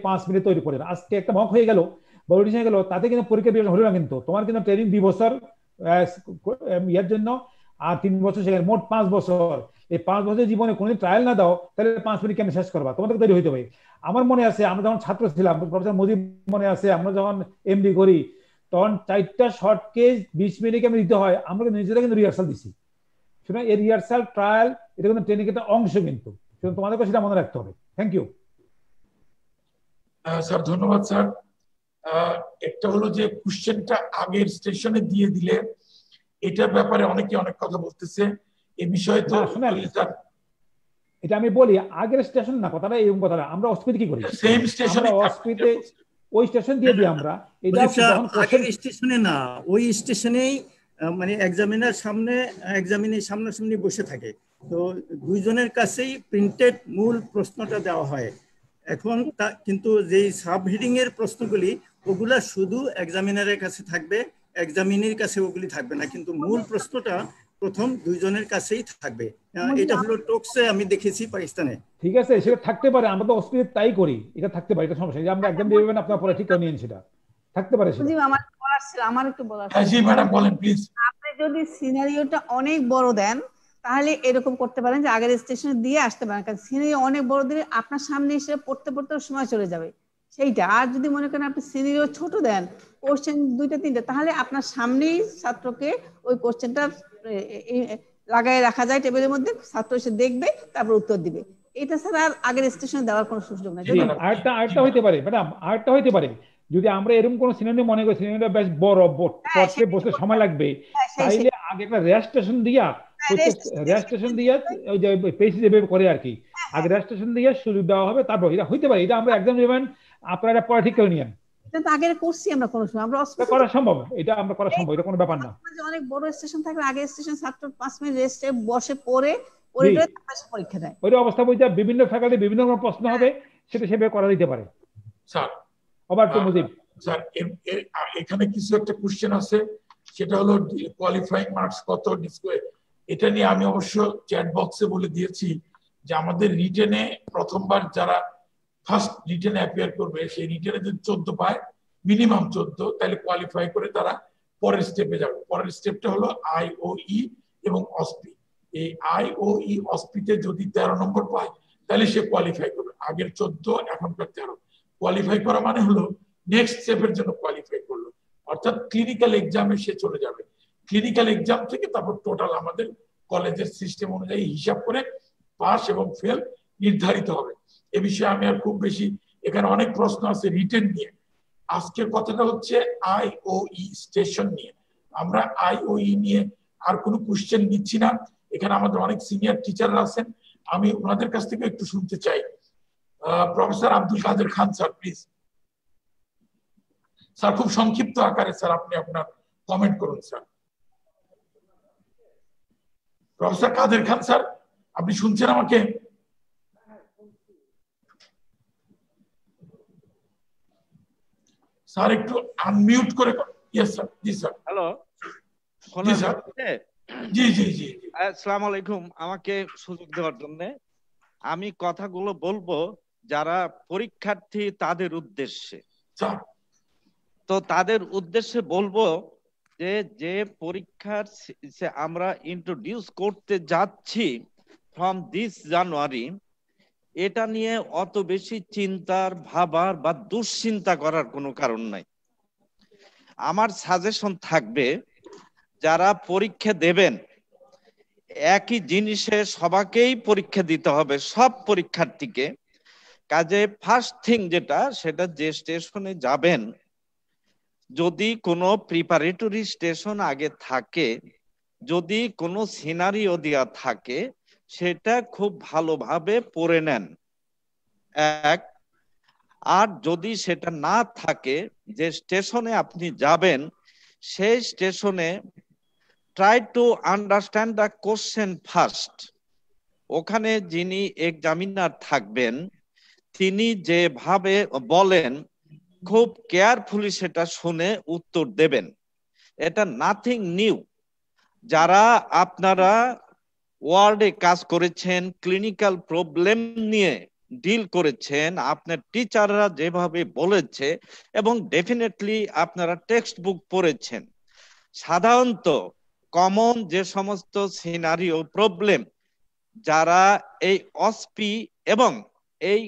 5 মিনিট তৈরি করে। আজকে একটা মক হয়ে গেল বা অডিশন হয়ে গেল, তাতে কিন্তু পরীক্ষা দিয়ে হলো না, কিন্তু তোমার কিন্তু ট্রেনিং 2 বছর ইয়ার জন্য, আর 3 বছর সেখানে, মোট 5 বছর। এই 5 বছরের জীবনে কোনোদিন ট্রায়াল না দাও, তাহলে 5 মিনিট কেমন শেষ করবা? তোমাদের তৈরি হইতে হবে। আমার মনে আছে আমরা যখন ছাত্র ছিলাম, প্রফেসর মুজিব মনে আছে, আমরা যখন এমডি করি তখন 4টা শর্ট কেস 20 মিনিটে কেমন দিতে হয়, আমরা নিজেরা কিন্তু রিহার্সাল দিছি। সুতরাং এই রিহার্সাল ট্রায়াল এটা কিন্তু ট্রেনিং একটা অংশ, কিন্তু তোমাদেরকে সেটা মনে রাখতে হবে। Thank you sir. ধন্যবাদ স্যার। একটা হলো যে কোশ্চেনটা আগের স্টেশনে দিয়ে দিলে, এটার ব্যাপারে অনেকে অনেক কথা বলতেছে। এই বিষয়ে তো এটা আমি বলি, আগের স্টেশন না, কথাটা এরকম কথাটা। আমরা অস্পিতে কি করি, সেম স্টেশনে অস্পিতে ওই স্টেশন দিয়ে দিই আমরা। এটা আগের স্টেশনে না, ওই স্টেশনেই মানে এক্সামিনার সামনে, এক্সামিনের সামনাসামনি বসে থাকে। তো দুইজনের কাছেই প্রিন্টেড মূল প্রশ্নটা দেওয়া হয়। এখন কিন্তু যেই সাব হেডিং এর প্রশ্নগুলি, ওগুলা শুধু এক্সামিনারের কাছে থাকবে, এক্সামিনের কাছে ওগুলি থাকবে না, কিন্তু মূল প্রশ্নটা প্রথম দুইজনের কাছেই থাকবে। এটা হলো টোকসে আমি দেখেছি পাকিস্তানে। ঠিক আছে, সেটা থাকতে পারে, আমরা তো অস্পিতে তাই করি, এটা থাকতে পারে, এটা সমস্যা নেই। আমরা একদম দিয়ে দেবেন, আপনারা পরে ঠিক করে নিন, সেটা থাকতে পারে। আমার একটু বলার ছিল। জি ম্যাডাম বলেন প্লিজ। আপনি যদি সিনারিওটা অনেক বড় দেন, তাহলে এরকম করতে পারেন যে আগের স্টেশনে দিয়ে আসতে পারেন, কারণ সিনারিও অনেক বড় দিলে আপনার সামনে এসে পড়তে পড়তে সময় চলে যাবে সেইটা। আর যদি মনে করেন আপনি সিনারিও ছোট দেন, কোশ্চেন 2টা 3টা, তাহলে আপনার সামনেই ছাত্রকে ওই কোশ্চেনটা লাগাই রাখা যায় টেবিলের মধ্যে, ছাত্র এসে দেখবে, তারপর উত্তর দিবে। এটা ছাড়া আর আগের স্টেশনে দেওয়ার কোনো সুযোগ নাই। আরেকটা হইতে পারে ম্যাডাম, আরেকটা হইতে পারে, যদি আমরা এরকম কোন সিনারিও মনে করি সিনারিওটা বেশ বড়, পড়তে বসতে সময় লাগবে, তাইলে আগে একটা রেজিস্ট্রেশন দিয়া, রেজিস্ট্রেশন দিয়া ওই যে পেসি যেভাবে করে আর কি, আগে রেজিস্ট্রেশন দিয়ে শুরু দেওয়া হবে, তারপর এটা হইতে পারে। এটা আমরা একদম দেবেন, আপনারা পরে ঠিক করে নিয়েন। এটা তো আগে করছি আমরা, কোনো সময় আমরা করা সম্ভব, এটা আমরা করা সম্ভব, এটা কোনো ব্যাপার না। অনেক বড় স্টেশন থাকলে আগে স্টেশন ছাত্র 5 মিনিট রেস্টে বসে পড়ে পরীক্ষা দেয়। ওই অবস্থা বলতে বিভিন্ন ফ্যাকাল্টি বিভিন্ন রকম প্রশ্ন হবে, সেটা সেভাবে করা দিতে পারে। স্যার আবার তো মুজিব স্যার, এখানে কিছু একটা কোশ্চেন আছে, সেটা হলো কোয়ালিফাইং মার্কস কত ডিসপ্লে। এটা নিয়ে আমি অবশ্য চ্যাট বক্সে বলে দিয়েছি যে আমাদের রিটেনে প্রথমবার যারা ফার্স্ট রিটেনে অ্যাপিয়ার করবে, সেই রিটেনে যদি 14 পায়, মিনিমাম 14, তাহলে কোয়ালিফাই করে তারা পরের স্টেপে যাবে। পরের স্টেপটা হলো আইওই এবং অসপি। এই আইওই অসপিতে যদি 13 নম্বর পায়, তাহলে সে কোয়ালিফাই করবে। আগের 14, এখনকার 13। কোয়ালিফাই করা মানে হলো নেক্সট স্টেপের জন্য কোয়ালিফাই করলো, অর্থাৎ ক্লিনিক্যাল এক্সামে সে চলে যাবে। ক্লিনিক্যাল এক্সাম থেকে তারপর টোটাল আমাদের কলেজের সিস্টেম অনুযায়ী হিসাব করে পাস এবং ফেল নির্ধারিত হবে। এ বিষয়ে আমি আর খুব বেশি, এখানে অনেক প্রশ্ন আছে রিটেন নিয়ে। আজকের কথাটা হচ্ছে আইওই স্টেশন নিয়ে। আমরা আইওই নিয়ে আর কোনো কোশ্চেন নিচ্ছি না। এখানে আমাদের অনেক সিনিয়র টিচাররা আছেন, আমি ওনাদের কাছ থেকে একটু শুনতে চাই। Professor Abdul Kader Khan sir, please. Sir খুব সংক্ষিপ্ত আকারে স্যার আপনি আপনার কমেন্ট করুন sir. Professor Kader Khan sir, আপনি শুনছেন আমাকে? স্যার একটু আনমিউট করে। Yes sir. জি স্যার। হ্যালো, জি স্যার। জি জি জি। আসসালামু আলাইকুম, আমাকে সুযোগ দেওয়ার জন্য। আমি কথাগুলো বলবো যারা পরীক্ষার্থী তাদের উদ্দেশ্যে। তো তাদের উদ্দেশ্যে বলবো যে যে পরীক্ষার আমরা ইন্ট্রোডিউস করতে যাচ্ছি ফ্রম দিস জানুয়ারি, এটা নিয়ে অত বেশি চিন্তার ভাবার বা দুশ্চিন্তা করার কোনো কারণ নাই। আমার সাজেশন থাকবে যারা পরীক্ষা দেবেন, একই জিনিসে সবাইকেই পরীক্ষা দিতে হবে, সব পরীক্ষার্থীকে। কাজে ফার্স্ট থিং যেটা, সেটা যে স্টেশনে যাবেন, যদি কোনো প্রিপারেটরি স্টেশন আগে থাকে, যদি কোনো সিনারিও দেওয়া থাকে, সেটা খুব ভালোভাবে পড়ে নেন। এক, আর যদি সেটা না থাকে, যে স্টেশনে আপনি যাবেন সেই স্টেশনে try to understand the question first. ওখানে যিনি এক্সামিনার থাকবেন তিনি যেভাবে বলেন খুব কেয়ারফুলি সেটা শুনে উত্তর দেবেন। এটা নাথিং নিউ। যারা আপনারা ওয়ার্ডে কাজ করেছেন, ক্লিনিক্যাল প্রবলেম নিয়ে ডিল করেছেন, আপনার টিচাররা যেভাবে বলেছে, এবং ডেফিনেটলি আপনারা টেক্সট বুক পড়েছেন, সাধারণত কমন যে সমস্ত সিনারিও প্রবলেম যারা এই অসপি এবং এই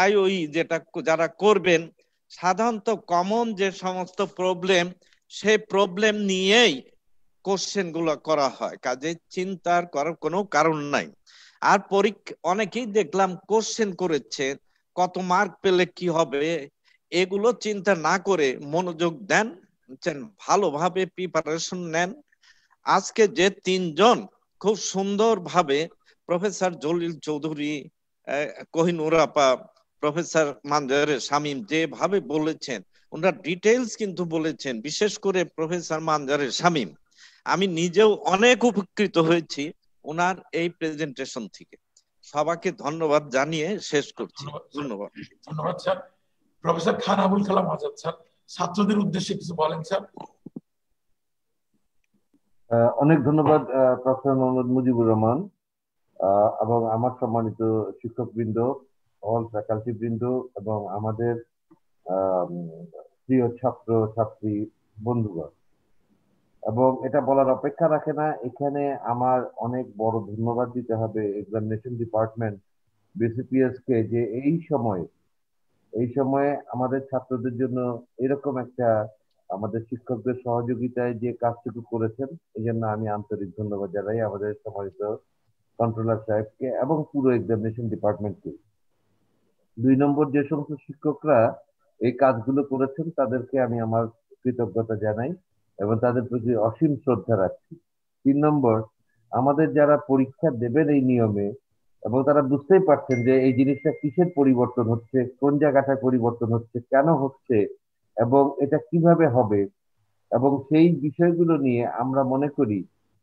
আইওই যেটা যারা করবেন, সাধারণত কমন যে সমস্ত প্রবলেম, সেই প্রবলেম নিয়েই কোশ্চেন গুলো করা হয়, কাজে চিন্তার করার কোনো কারণ নাই। আর অনেকেই দেখলাম কোশ্চেন করেছে কত মার্ক পেলে কি হবে, এগুলো চিন্তা না করে মনোযোগ দেন, ভালোভাবে প্রিপারেশন নেন। আজকে যে তিনজন খুব সুন্দরভাবে প্রফেসর জলিল চৌধুরী, কোহিনুর আপা, প্রফেসর মানজারে শামীম যেভাবে বলেছেন, ওনারা ডিটেইলস কিন্তু বলেছেন, বিশেষ করে প্রফেসর মানজারে শামীম। আমি নিজেও অনেক উপকৃত হয়েছি ওনার এই প্রেজেন্টেশন থেকে। সবাইকে ধন্যবাদ জানিয়ে শেষ করছি। ধন্যবাদ। ধন্যবাদ স্যার। প্রফেসর খান আবুল কালাম আজাদ স্যার, ছাত্রদের উদ্দেশ্যে কিছু বলেন স্যার। অনেক ধন্যবাদ প্রফেসর মোহাম্মদ মুজিবুর রহমান এবং আমার সম্মানিত শিক্ষকবৃন্দ, অল ফ্যাকাল্টি বৃন্দ এবং আমাদের প্রিয় ছাত্র ছাত্রী বন্ধুগণ। এবং এটা বলার অপেক্ষা রাখে না, এখানে আমার অনেক বড় ধন্যবাদ দিতে হবে এক্সামিনেশন ডিপার্টমেন্ট বিসিপিএস কে, যে এই সময়ে আমাদের ছাত্রদের জন্য এরকম একটা আমাদের শিক্ষকদের সহযোগিতায় যে কাজটুকু করেছেন, এই জন্য আমি আন্তরিক ধন্যবাদ জানাই আমাদের সম্মানিত কন্ট্রোলার সাহেবকে এবং পুরো এক্সামিনেশন ডিপার্টমেন্টকে। 2 নম্বর, যে সমস্ত শিক্ষকরা এই কাজগুলো করেছেন তাদেরকে আমি আমার কৃতজ্ঞতা জানাই এবং তাদের প্রতি অসীম শ্রদ্ধা রাখছি। 3 নম্বর, আমাদের যারা পরীক্ষা দেবেন এই নিয়মে, এবং তারা বুঝতেই পারছেন যে এই জিনিসটা কিসের পরিবর্তন হচ্ছে, কোন জায়গাটা পরিবর্তন হচ্ছে, কেন হচ্ছে এবং এটা কিভাবে হবে, এবং সেই বিষয়গুলো নিয়ে আমরা মনে করি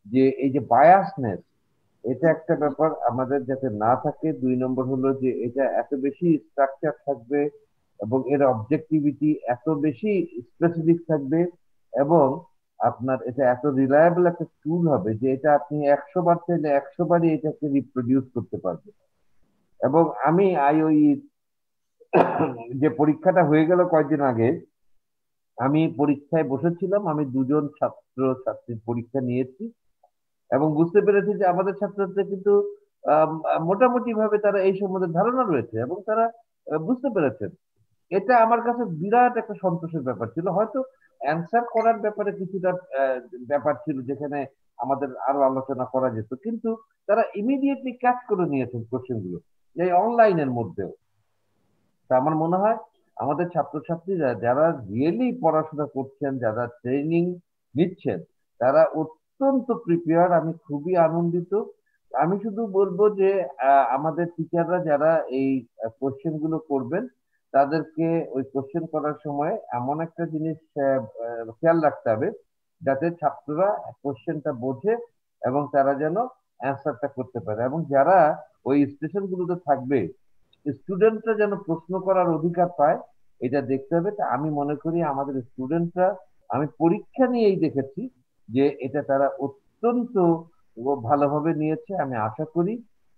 যে এই যে বায়াসনেস, এটা একটা ব্যাপার আমাদের যাতে না থাকে। 2 নম্বর হলো যে এটা এত বেশি স্ট্রাকচার থাকবে এবং এর অবজেক্টিভিটি এত বেশি স্পেসিফিক থাকবে এবং আপনার এটা এত রিলায়েবল একটা টুল হবে যে এটা আপনি 100 বার চাইলে 100 বারই এটাকে রিপ্রোডিউস করতে পারবেন। এবং আমি আইওই যে পরীক্ষাটা হয়ে গেল কয়েকদিন আগে, আমি পরীক্ষায় বসেছিলাম, আমি 2 জন ছাত্র ছাত্রীর পরীক্ষা নিয়েছি এবং বুঝতে পেরেছি যে আমাদের ছাত্রদের কিন্তু মোটামুটি ভাবে তারা এই সম্বন্ধে ধারণা রয়েছে এবং তারা বুঝতে পেরেছেন। এটা আমার কাছে বিরাট একটা সন্তোষের ব্যাপার ছিল। হয়তো অ্যান্সার করার ব্যাপারে কিছুটা ব্যাপার ছিল যেখানে আমাদের আরো আলোচনা করা যেত, কিন্তু তারা ইমিডিয়েটলি ক্যাচ করে নিয়েছেন কোশ্চেনগুলো এই অনলাইনের মধ্যেও। তা আমার মনে হয় আমাদের ছাত্রছাত্রীরা যারা রিয়েলি পড়াশোনা করছেন, যারা ট্রেনিং নিচ্ছেন, তারা অত্যন্ত প্রিপেয়ার। আমি খুবই আনন্দিত। আমি শুধু বলবো যে আমাদের টিচাররা যারা এই কোশ্চেন গুলো করবেন তাদেরকে ওই কোশ্চেন করার সময় এমন একটা জিনিস খেয়াল রাখতে হবে যাতে ছাত্ররা কোশ্চেনটা বোঝে এবং তারা যেন অ্যান্সারটা করতে পারে, এবং যারা ওই স্টেশন গুলোতে থাকবে স্টুডেন্টরা যেন প্রশ্ন করার অধিকার পায়, এটা দেখতে হবে। তা আমি মনে করি আমাদের স্টুডেন্টরা, আমি পরীক্ষা নিয়েই দেখেছি যে এটা তারা অত্যন্ত ভালোভাবে নিয়েছে। আমি আশা করি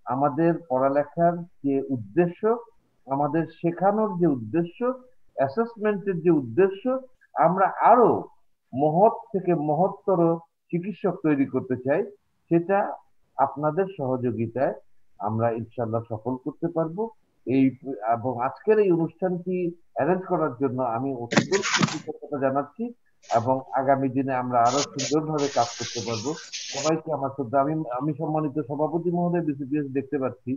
আমাদের পড়ালেখার যে উদ্দেশ্য, আমাদের শেখানোর যে উদ্দেশ্য, অ্যাসেসমেন্টের যে উদ্দেশ্য, আমরা আরো মহৎ থেকে মহত্তর চিকিৎসক তৈরি করতে চাই, সেটা আপনাদের সহযোগিতায় আমরা ইনশাল্লাহ সফল করতে পারবো। এই এবং আজকের এই অনুষ্ঠানটি অ্যারেঞ্জ করার জন্য আমি অত্যন্ত কৃতজ্ঞতা জানাচ্ছি এবং আগামী দিনে আমরা আরো সুন্দরভাবে কাজ করতে পারবো। সবাইকে আমার শ্রদ্ধা। আমি সম্মানিত সভাপতি মহোদয় বিসিপিএস দেখতে পাচ্ছি,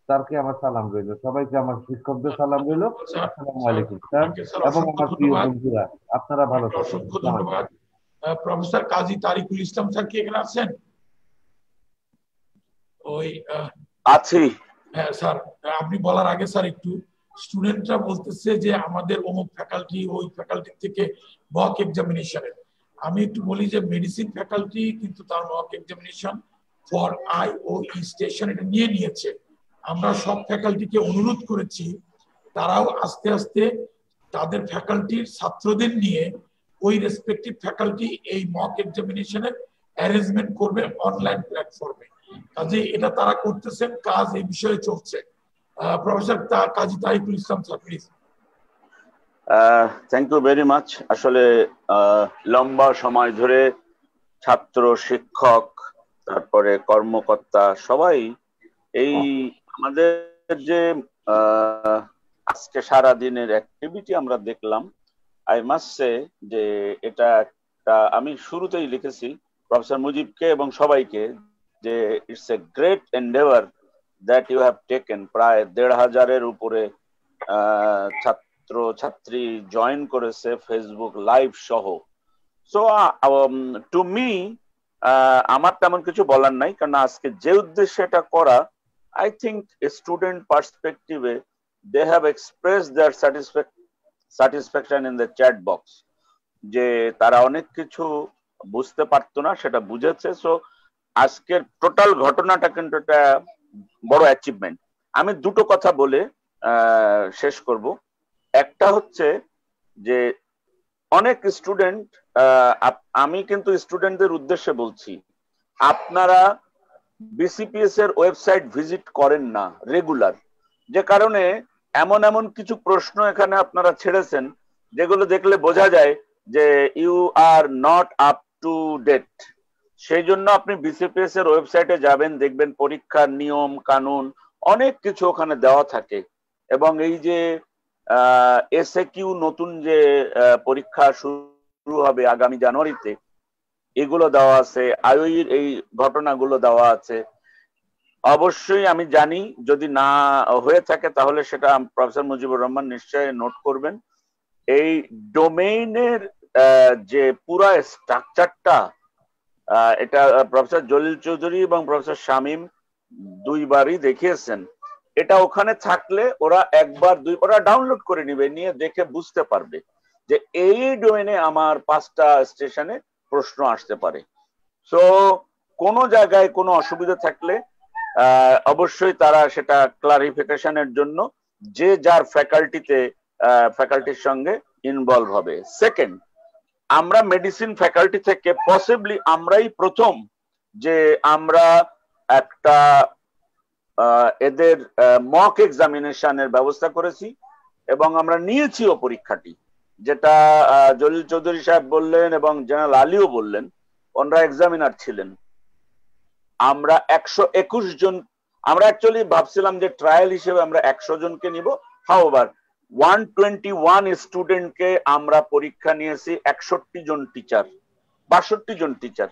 তারকে আমার সালাম রইল। সবাইকে আমার শিক্ষকদের সালাম রইল। আসসালামু আলাইকুম স্যার এবং আমার প্রিয় বন্ধুরা, আপনারা ভালো থাকুন। ধন্যবাদ। প্রফেসর কাজী তারিকুল ইসলাম স্যার কি এখানে আছেন? ওই আছি। হ্যাঁ স্যার, আপনি বলার আগে স্যার একটু, স্টুডেন্টরা বলতেছে যে আমাদের অমুক ফ্যাকাল্টি ওই ফ্যাকাল্টি থেকে মক এক্সামিনেশনের, আমি একটু বলি যে মেডিসিন ফ্যাকাল্টি কিন্তু তার মক এক্সামিনেশন ফর আইওই স্টেশন এটা নিয়েছে। আমরা সব ফ্যাকাল্টিকে অনুরোধ করেছি তারাও আস্তে আস্তে তাদের ফ্যাকাল্টির ছাত্রদের নিয়ে ওই রেসপেক্টিভ ফ্যাকাল্টি এই মক এক্সামিনেশনের অ্যারেঞ্জমেন্ট করবে অনলাইন প্ল্যাটফর্মে। কাজে এটা তারা করতেছেন, কাজ এই বিষয়ে চলছে। Professor Kazi Tariqul Islam sir, please. Thank you very much. আসলে লম্বা সময় ধরে ছাত্র, শিক্ষক, তারপরে কর্মকর্তা সবাই এই আমাদের যে আজকে সারা দিনের অ্যাক্টিভিটি আমরা দেখলাম, আই মাস্ট সে যে এটা একটা, আমি শুরুতেই লিখেছি প্রফেসর মুজিবকে এবং সবাইকে যে it's a great endeavour that you have taken. প্রায় ১৫০০-এর উপরে ছাত্র ছাত্রী জয়েন করেছে ফেসবুক লাইভ সহ। সো টু মি আমার তেমন কিছু বলার নাই, কারণ আজকে যে উদ্দেশ্যে এটা করা, I think a student perspective, they have expressed their satisfaction in the chat box যে তারা অনেক কিছু বুঝতে পারতো না, সেটা বুঝেছে। সো আজকের টোটাল ঘটনাটা কিন্তু একটা বড় অ্যাচিভমেন্ট। আমি দুটো কথা বলে শেষ করব। একটা হচ্ছে যে অনেক স্টুডেন্ট, আমি কিন্তু স্টুডেন্টদের উদ্দেশ্যে বলছি, আপনারা বিসিপিএস এর ওয়েবসাইট ভিজিট করেন না রেগুলার, যে কারণে এমন এমন কিছু প্রশ্ন এখানে আপনারা ছেড়েছেন যেগুলো দেখলে বোঝা যায় যে you are not up to date. সেই জন্য আপনি বিসিপিএস এর ওয়েবসাইটে যাবেন, দেখবেন পরীক্ষার নিয়ম কানুন অনেক কিছু ওখানে দেওয়া থাকে। এবং এই যে এসএকিউ নতুন যে পরীক্ষা শুরু হবে আগামী জানুয়ারিতে, এগুলো দেওয়া আছে, আইওইর এই ঘটনাগুলো দেওয়া আছে। অবশ্যই আমি জানি যদি না হয়ে থাকে তাহলে সেটা প্রফেসর মুজিবুর রহমান নিশ্চয়ই নোট করবেন। এই ডোমেইনের যে পুরা স্ট্রাকচারটা, এটা প্রফেসর জলিল চৌধুরী এবং প্রফেসর শামীম দুইবারই দেখিয়েছেন। এটা ওখানে থাকলে ওরা একবার ওরা ডাউনলোড করে নিবে, নিয়ে দেখে বুঝতে পারবে যে এই ডোমেইনে আমার 5টা স্টেশনে প্রশ্ন আসতে পারে। সো কোনো জায়গায় কোনো অসুবিধা থাকলে অবশ্যই তারা সেটা ক্লারিফিকেশনের জন্য যে যার ফ্যাকাল্টির সঙ্গে ইনভলভ হবে। সেকেন্ড, আমরা মেডিসিন ফ্যাকাল্টি থেকে পসিবলি আমরাই প্রথম যে আমরা একটা এদের মক এক্সামিনেশনের ব্যবস্থা করেছি এবং আমরা নিয়েছিও পরীক্ষাটি, যেটা জলিল চৌধুরী সাহেব বললেন এবং জেনারেল আলীও বললেন, ওনারা এক্সামিনার ছিলেন। আমরা 121 জন, আমরা অ্যাকচুয়ালি ভাবছিলাম যে ট্রায়াল হিসেবে আমরা 100 জনকে নিব। হাউএভার 121 স্টুডেন্টকে আমরা পরীক্ষা নিয়েছি, 61 জন টিচার, 62 জন টিচার,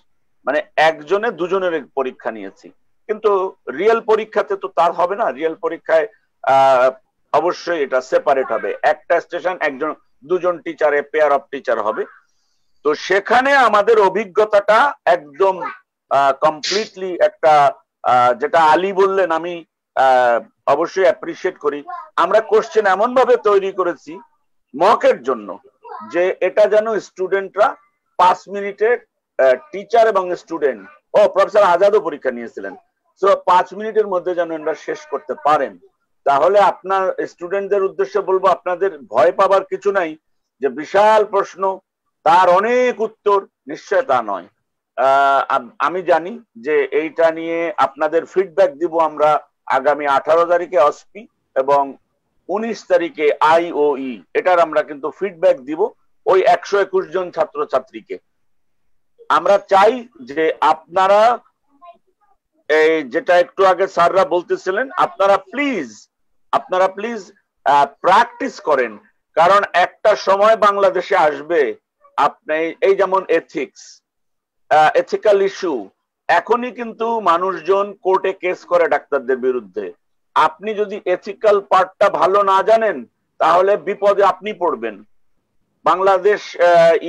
মানে একজনে দুজনের পরীক্ষা নিয়েছি। কিন্তু রিয়েল পরীক্ষাতে তো তার হবে না, রিয়েল পরীক্ষায় অবশ্যই এটা সেপারেট হবে, একটা স্টেশন দুজন টিচারে পেয়ার অফ টিচার হবে। তো সেখানে আমাদের অভিজ্ঞতাটা একদম কমপ্লিটলি একটা, যেটা আলী বললেন আমি অবশ্যই অ্যাপ্রিসিয়েট করি, আমরা কোশ্চেন এমন ভাবে তৈরি করেছি মকের জন্য যে এটা যেন স্টুডেন্টরা 5 মিনিটে, টিচার এবং স্টুডেন্ট, প্রফেসর আজাদও পরীক্ষা নিয়েছিলেন, সো 5 মিনিটের মধ্যে যেন এরা শেষ করতে পারেন। তাহলে আপনার স্টুডেন্টদের উদ্দেশ্যে বলবো, আপনাদের ভয় পাবার কিছু নাই যে বিশাল প্রশ্ন তার অনেক উত্তর, নিশ্চয় তা নয়। আমি জানি যে এইটা নিয়ে আপনাদের ফিডব্যাক দিব আমরা আগামী 18 তারিখে অসপি এবং 19 তারিখে আইওই, এটার আমরা কিন্তু ফিডব্যাক দিব ওই 121 জন ছাত্রছাত্রীকে। আমরা চাই যে আপনারা এই যেটা একটু আগে স্যাররা বলতেছিলেন, আপনারা প্লিজ প্র্যাকটিস করেন, কারণ একটা সময় বাংলাদেশে আসবে আপনি এই যেমন এথিক্যাল ইস্যু, এখনই কিন্তু মানুষজন কোর্টে কেস করে ডাক্তারদের বিরুদ্ধে। আপনি যদি এথিক্যাল পার্টটা ভালো না জানেন তাহলে বিপদে আপনি পড়বেন। বাংলাদেশ,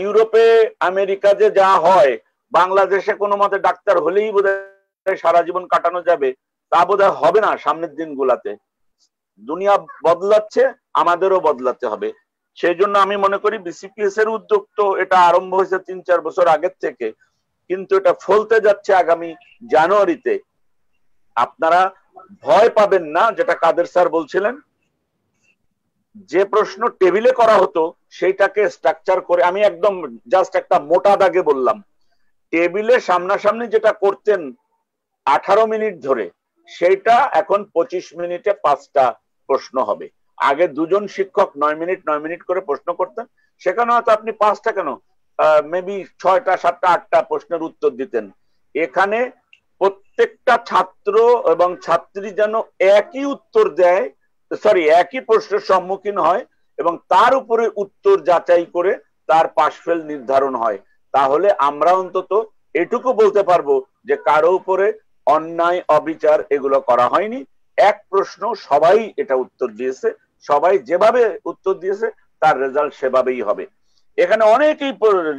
ইউরোপে আমেরিকা যে যা হয়, বাংলাদেশে কোনো মতে ডাক্তার হলেই বোধহয় সারা জীবন কাটানো যাবে, তা বোধহয় হবে না সামনের দিনগুলাতে। দুনিয়া বদলাচ্ছে, আমাদেরও বদলাতে হবে। সেই জন্য আমি মনে করি বিসিপিএস এর উদ্যোগ তো এটা আরম্ভ হয়েছে 3-4 বছর আগের থেকে, কিন্তু এটা ফলতে যাচ্ছে আগামী জানুয়ারিতে। আপনারা ভয় পাবেন না, যেটা কাদের স্যার বলছিলেন, যে প্রশ্ন টেবিলে করা হতো সেইটাকে স্ট্রাকচার করে, আমি একদম জাস্ট একটা মোটা দাগে বললাম, টেবিলে সামনাসামনি যেটা করতেন 18 মিনিট ধরে, সেইটা এখন 25 মিনিটে 5টা প্রশ্ন হবে। আগে দুজন শিক্ষক 9 মিনিট করে প্রশ্ন করতেন, সেখানে হয়তো আপনি 5টা কেন মেবি 6টা 7টা 8টা প্রশ্নের উত্তর দিতেন। এখানে প্রত্যেকটা ছাত্র এবং ছাত্রী যেন একই উত্তর দেয়, একই প্রশ্নের সম্মুখীন হয় এবং তার উপরে উত্তর যাচাই করে তার পাশ ফেল নির্ধারণ হয়। তাহলে আমরা অন্তত এটুকু বলতে পারবো যে কারো উপরে অন্যায় অবিচার এগুলো করা হয়নি। এক প্রশ্ন সবাই এটা উত্তর দিয়েছে, সবাই যেভাবে উত্তর দিয়েছে তার রেজাল্ট সেভাবেই হবে। এখানে অনেকেই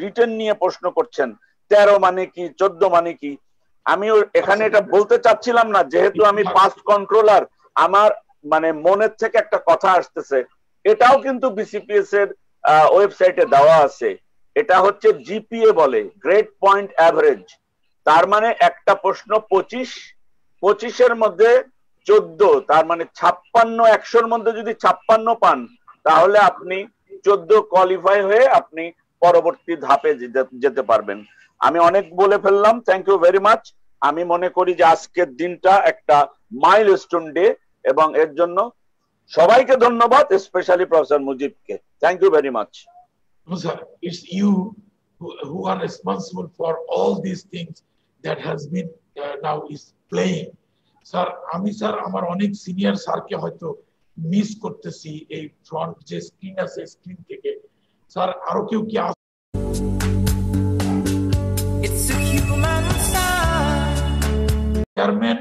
রিটেন নিয়ে প্রশ্ন করছেন 13 মানে কি, 14 মানে কি। আমি এখানে এটা বলতে চাচ্ছিলাম না, যেহেতু আমি পাস্ট কন্ট্রোলার, আমার মানে মনের থেকে একটা কথা আসতেছে। এটাও কিন্তু বিসিপিএস এর ওয়েবসাইটে দেওয়া আছে। এটা হচ্ছে জিপিএ বলে, গ্রেড পয়েন্ট অ্যাভারেজ। তার মানে একটা প্রশ্ন 25-এর মধ্যে 14, তার মানে 56, 100-র মধ্যে যদি 56 পান তাহলে আপনি 14 কোয়ালিফাই হয়ে আপনি পরবর্তী ধাপে যেতে পারবেন। আমি অনেক বলে ফেললাম, থ্যাংক ইউ ভেরি মাচ। আমি মনে করি যে আজকের দিনটা একটা মাইলস্টোন ডে এবং এর জন্য সবাইকে ধন্যবাদ, স্পেশালি প্রফেসর মুজিবকে। Thank you very much. No, sir, it's you who are responsible for all these things that has been now is playing. Sir, আমি স্যার আমার অনেক সিনিয়র স্যারকে হয়তো মিস করতেছি এই ফ্রন্ট যে স্ক্রিন আছে স্ক্রিন থেকে। স্যার আরো কেউ কি চেয়ারম্যান,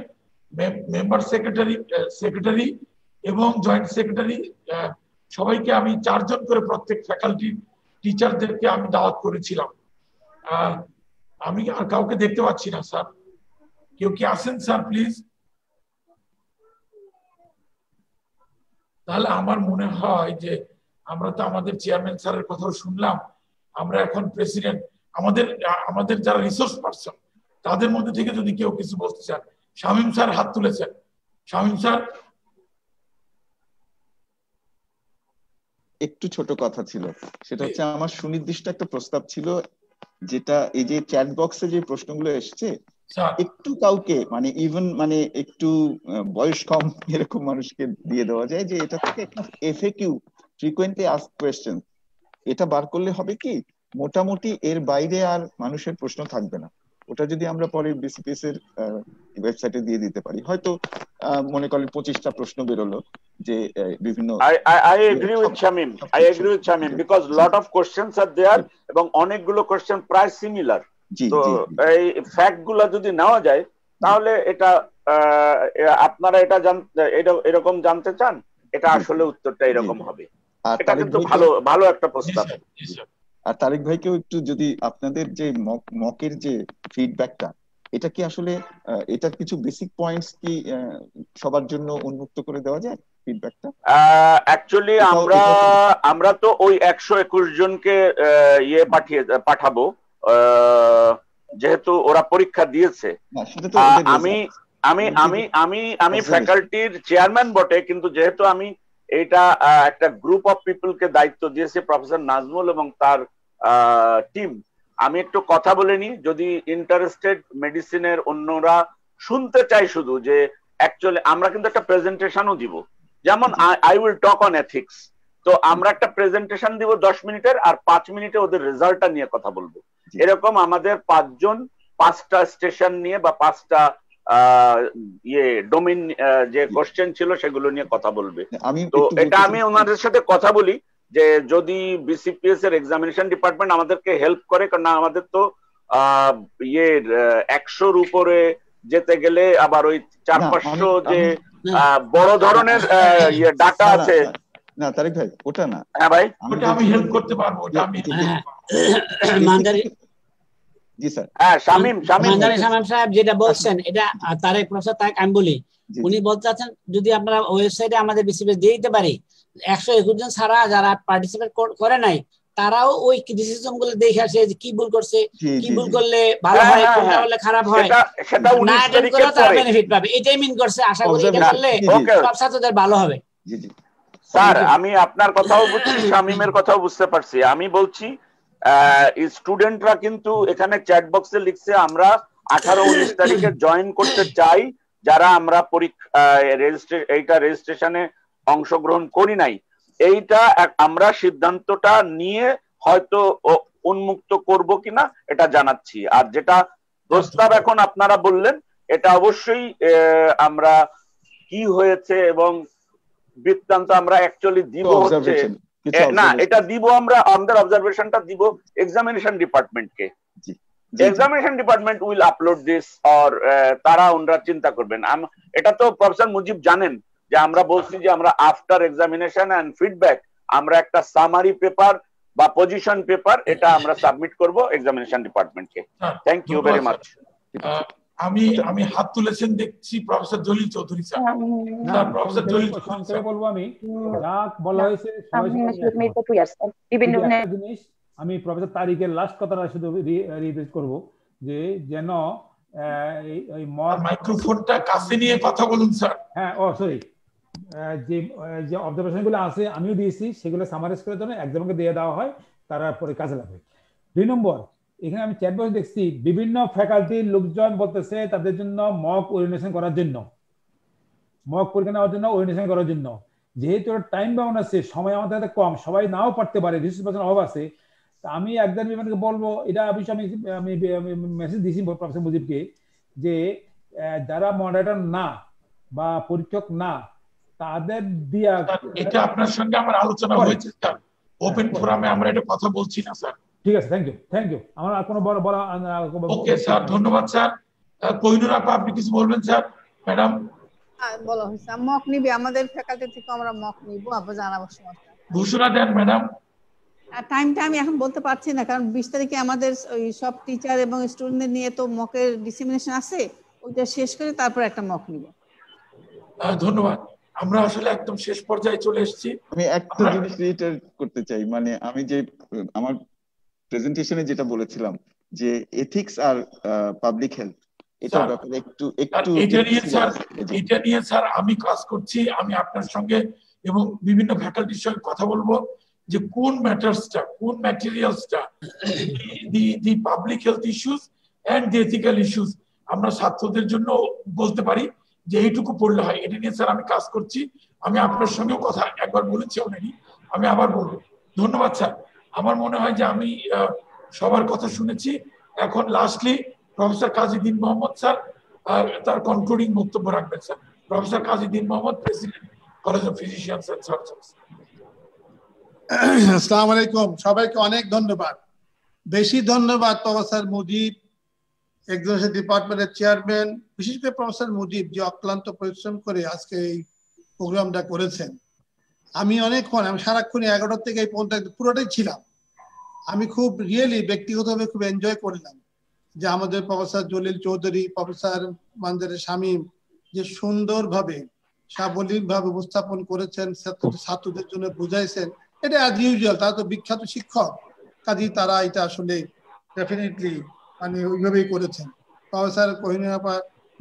মেম্বার সেক্রেটারি এবং জয়েন্ট সেক্রেটারি সবাইকে আমি 4 জন করে প্রত্যেক ফ্যাকাল্টি টিচারদেরকে আমি দাওয়াত করেছিলাম। আমি আর কাউকে দেখতে পাচ্ছি না স্যার, কেউ কি আসেন স্যার প্লিজ? তাহলে আমার মনে হয় যে আমরা তো আমাদের চেয়ারম্যান স্যারের কথাও শুনলাম, আমরা এখন প্রেসিডেন্ট, আমাদের যারা রিসোর্স পারসন তাদের মধ্যে থেকে যদি কেউ কিছু বলতে চান। শামীম স্যার হাত তুলেছেন। শামীম স্যার, একটু ছোট কথা ছিল, সেটা হচ্ছে আমার সুনির্দিষ্ট একটা প্রস্তাব ছিল, যেটা এই যে চ্যাট বক্সে যে প্রশ্নগুলো এসছে একটু কাউকে মানে ইভেন মানে একটু বয়স কম এরকম মানুষকে দিয়ে দেওয়া যায়, যে এটা থেকে একটা এফএকিউ, ফ্রিকোয়েন্টলি আস্কড কোয়েশ্চেন, এটা বার করলে হবে কি মোটামুটি এর বাইরে আর মানুষের প্রশ্ন থাকবে না। ওটা যদি আমরা পরে বিসিপিএস এর ওয়েবসাইটে দিয়ে দিতে পারি, হয়তো মনে করেন 25টা প্রশ্ন বেরোলো যে বিভিন্ন I agree with Shamim because lot of questions are there এবং অনেকগুলো কোশ্চেন প্রায় সিমিলার। তো এই ফ্যাক্ট গুলা যদি নেওয়া যায় তাহলে এটা আপনারা এরকম জানতে চান, এটা আসলে উত্তরটা এরকম হবে। এটা কিন্তু ভালো একটা প্রস্তাব। আর তারেক ভাইকেও একটু যদি আপনাদের যে মকের যে ফিডব্যাকটা, এটা কি আসলে এটার কিছু বেসিক পয়েন্টস কি সবার জন্য উন্মুক্ত করে দেওয়া যায় ফিডব্যাকটা? অ্যাকচুয়ালি আমরা তো ওই 121 জনকে পাঠাবো, যেহেতু ওরা পরীক্ষা দিয়েছে। আমি ফ্যাকাল্টির চেয়ারম্যান বটে, কিন্তু যেহেতু আমি এটা একটা গ্রুপ অফ পিপলকে দায়িত্ব দিয়েছে প্রফেসর নাজমুল এবং তার টিম, আমি একটু কথা বলে নি। যদি ইন্টারেস্টেড মেডিসিনের অন্যরা শুনতে চাই শুধু যে অ্যাকচুয়ালি আমরা কিন্তু একটা প্রেজেন্টেশনও দিব, যেমন I will talk on ethics. তো আমরা একটা প্রেজেন্টেশন দিব 10 মিনিটের, আর 5 মিনিটে ওদের রেজাল্টটা নিয়ে কথা বলবো। এরকম আমাদের 5 জন 5টা স্টেশন নিয়ে বা 5টা ডোমেইন যে কোশ্চেন ছিল সেগুলো নিয়ে কথা বলবে। তো এটা আমি ওনাদের সাথে কথা বলি যে যদি বিসিপিএস এর এক্সামিনেশন ডিপার্টমেন্ট আমাদেরকে হেল্প করে, কারণ আমাদের তো 100-র উপরে যেতে গেলে আবার ওই 400-500 যে বড় ধরনের ডাটা আছে। না তারেক ভাই, ওটা না। হ্যাঁ ভাই, ওটা আমি হেল্প করতে পারবো, ওটা আমি জি স্যার। হ্যাঁ শামীম সাহেব যেটা বলছেন, এটা তারেক প্রফেসর তারেক আমি বলি, উনি বলতে চাচ্ছেন যদি আপনারা ওয়েবসাইটে আমাদের বিসিপিএস দিয়ে দিতে পারি, 121 জন ছাড়া যারা পার্টিসিপেট করে নাই তারাও ওই ডিসিশন গুলো দেখে আসে যে কি ভুল করছে, কি ভুল করলে ভালো হয়, কোনটা হলে খারাপ হয়, না অ্যাটেন্ড করে তারা বেনিফিট পাবে। এটাই মিন করছে। আশা করি এটা করলে সব ছাত্রদের ভালো হবে। জি জি স্যার আমি আপনার কথাও বুঝছি, শামীমের কথাও বুঝতে পারছি। আমি বলছি স্টুডেন্টরা কিন্তু এখানে চ্যাট বক্সে লিখছে আমরা 18-19 তারিখে জয়েন করতে চাই, যারা আমরা এইটা রেজিস্ট্রেশনে অংশগ্রহণ করি নাই। এইটা আমরা সিদ্ধান্তটা নিয়ে হয়তো উন্মুক্ত করব কিনা এটা জানাচ্ছি। আর যেটা প্রস্তাব এখন আপনারা বললেন, এটা অবশ্যই আমরা কি হয়েছে এবং বৃত্তান্ত আমরা অ্যাকচুয়ালি দিব হচ্ছে না, এটা দিব আমরা আমাদের অবজারভেশনটা দিব এক্সামিনেশন ডিপার্টমেন্টকে। Examination department will upload this, or তারা ওনারা চিন্তা করবেন। এটা তো প্রফেসর মুজিব জানেন যে আমরা বলছি যে আমরা আফটার এক্সামিনেশন এন্ড ফিডব্যাক আমরা একটা সামারি পেপার বা পজিশন পেপার এটা আমরা সাবমিট করব এক্সামিনেশন ডিপার্টমেন্টকে। Thank you very much. আমি হাত তুলেছেন দেখছি professor Jalil Chowdhury sir. Sir professor Jalil সংক্ষেপে বলবো আমি, যা বলা হয়েছে জিনিস আমি প্রফেসর তারিকের লাস্ট কথাটা শুধু রিপিট করব যে যেন এই মাইক্রোফোনটা কাছে নিয়ে কথা বলুন স্যার। হ্যাঁ সরি, যে অবজারভেশন গুলো আছে আমিও দিয়েছি, সেগুলো সামারাইজ করে জন্য একজনকে দিয়ে দেওয়া হয়, তারা পরে কাজে লাগবে। 2 নম্বর, এখানে আমি চ্যাট বক্সে দেখছি বিভিন্ন ফ্যাকাল্টির লোকজন বলতেছে তাদের জন্য মক ওরিয়েন্টেশন করার জন্য, মক পরীক্ষা নেওয়ার জন্য, ওরিয়েন্টেশন করার জন্য। যেহেতু টাইম বাউন্ড আছে, সময় আমাদের হাতে কম, সবাই নাও পারতে পারে, রিসোর্স অভাব আছে। আমি একজন বিমানকে বলবো, এটা আমি মেসেজ দিয়েছি প্রফেসর মুজিবকে, যে যারা মডারেটর না বা পরীক্ষক না তাদের দিয়া, এটা আপনার সঙ্গে আমার আলোচনা হয়েছে স্যার, ওপেন ফোরামে আমরা এটা কথা বলছি না স্যার। ঠিক আছে, থ্যাংক ইউ। আমার আর কোনো বড় ওকে স্যার, ধন্যবাদ স্যার। কোহিনুর আপা আপনি কিছু বলবেন স্যার? ম্যাডাম বলা হয়েছে মক নিবে, আমাদের ফ্যাকাল্টি থেকে আমরা মক নিব, আপনারা জানাবো সমস্যা। ঘোষণা দেন ম্যাডাম। টাইমটা আমি এখন বলতে পারছি না, কারণ 20 তারিখে আমাদের ওই সব টিচার এবং স্টুডেন্টদের নিয়ে তো মকের ডিসেমিনেশন আছে, ওইটা শেষ করে তারপর একটা মক নিব। ধন্যবাদ। আমরা আসলে একদম শেষ পর্যায়ে চলে এসেছি। আমি একটা জিনিস রিটার করতে চাই, মানে আমি যে আমার প্রেজেন্টেশনে যেটা বলেছিলাম যে এথিক্স আর পাবলিক হেলথ, এটার ব্যাপারে একটু এটা নিয়ে স্যার আমি কাজ করছি। আমি আপনার সঙ্গে এবং বিভিন্ন ফ্যাকাল্টির সঙ্গে কথা বলবো যে কোন ম্যাটারসটা, কোন ম্যাটেরিয়ালসটা, the public health issues and the ethical issues আমরা ছাত্রদের জন্য বলতে পারি যে এইটুকু পড়লে হয়। এটা নিয়ে স্যার আমি কাজ করছি। আমি আপনার সঙ্গেও কথা একবার বলেছি অলরেডি, আমি আবার বলবো। ধন্যবাদ স্যার। আমার মনে হয় যে আমি সবার কথা শুনেছি। এখন lastly professor Kazi Din Mohammad sir তার কনক্লুডিং বক্তব্য রাখবেন sir. Professor Kazi Din Mohammad, president college of physicians and surgeons. আসসালামু আলাইকুম, সবাইকে অনেক ধন্যবাদ। বেশি ধন্যবাদ প্রফেসর মুজিব, এক্সামিনেশন ডিপার্টমেন্টের চেয়ারম্যান, বিশেষ করে প্রফেসর মুজিব যে অক্লান্ত পরিশ্রম করে আজকে এই প্রোগ্রামটা করেছেন। আমি অনেকক্ষণ, আমি সারাক্ষণ 11টা থেকে এই পর্যন্ত পুরোটাই ছিলাম। আমি খুব রিয়েলি ব্যক্তিগতভাবে খুব এনজয় করলাম যে আমাদের প্রফেসর জলিল চৌধুরী, প্রফেসর মানজারে শামীম যে সুন্দরভাবে সাবলীলভাবে উপস্থাপন করেছেন, ছাত্রদের জন্য বুঝাইছেন। এটা অ্যাজ ইউজুয়াল, তারা তো বিখ্যাত শিক্ষক, কাজেই তারা এটা আসলে ডেফিনেটলি মানে ওইভাবেই করেছেন। প্রফেসর কোহিনুর আপা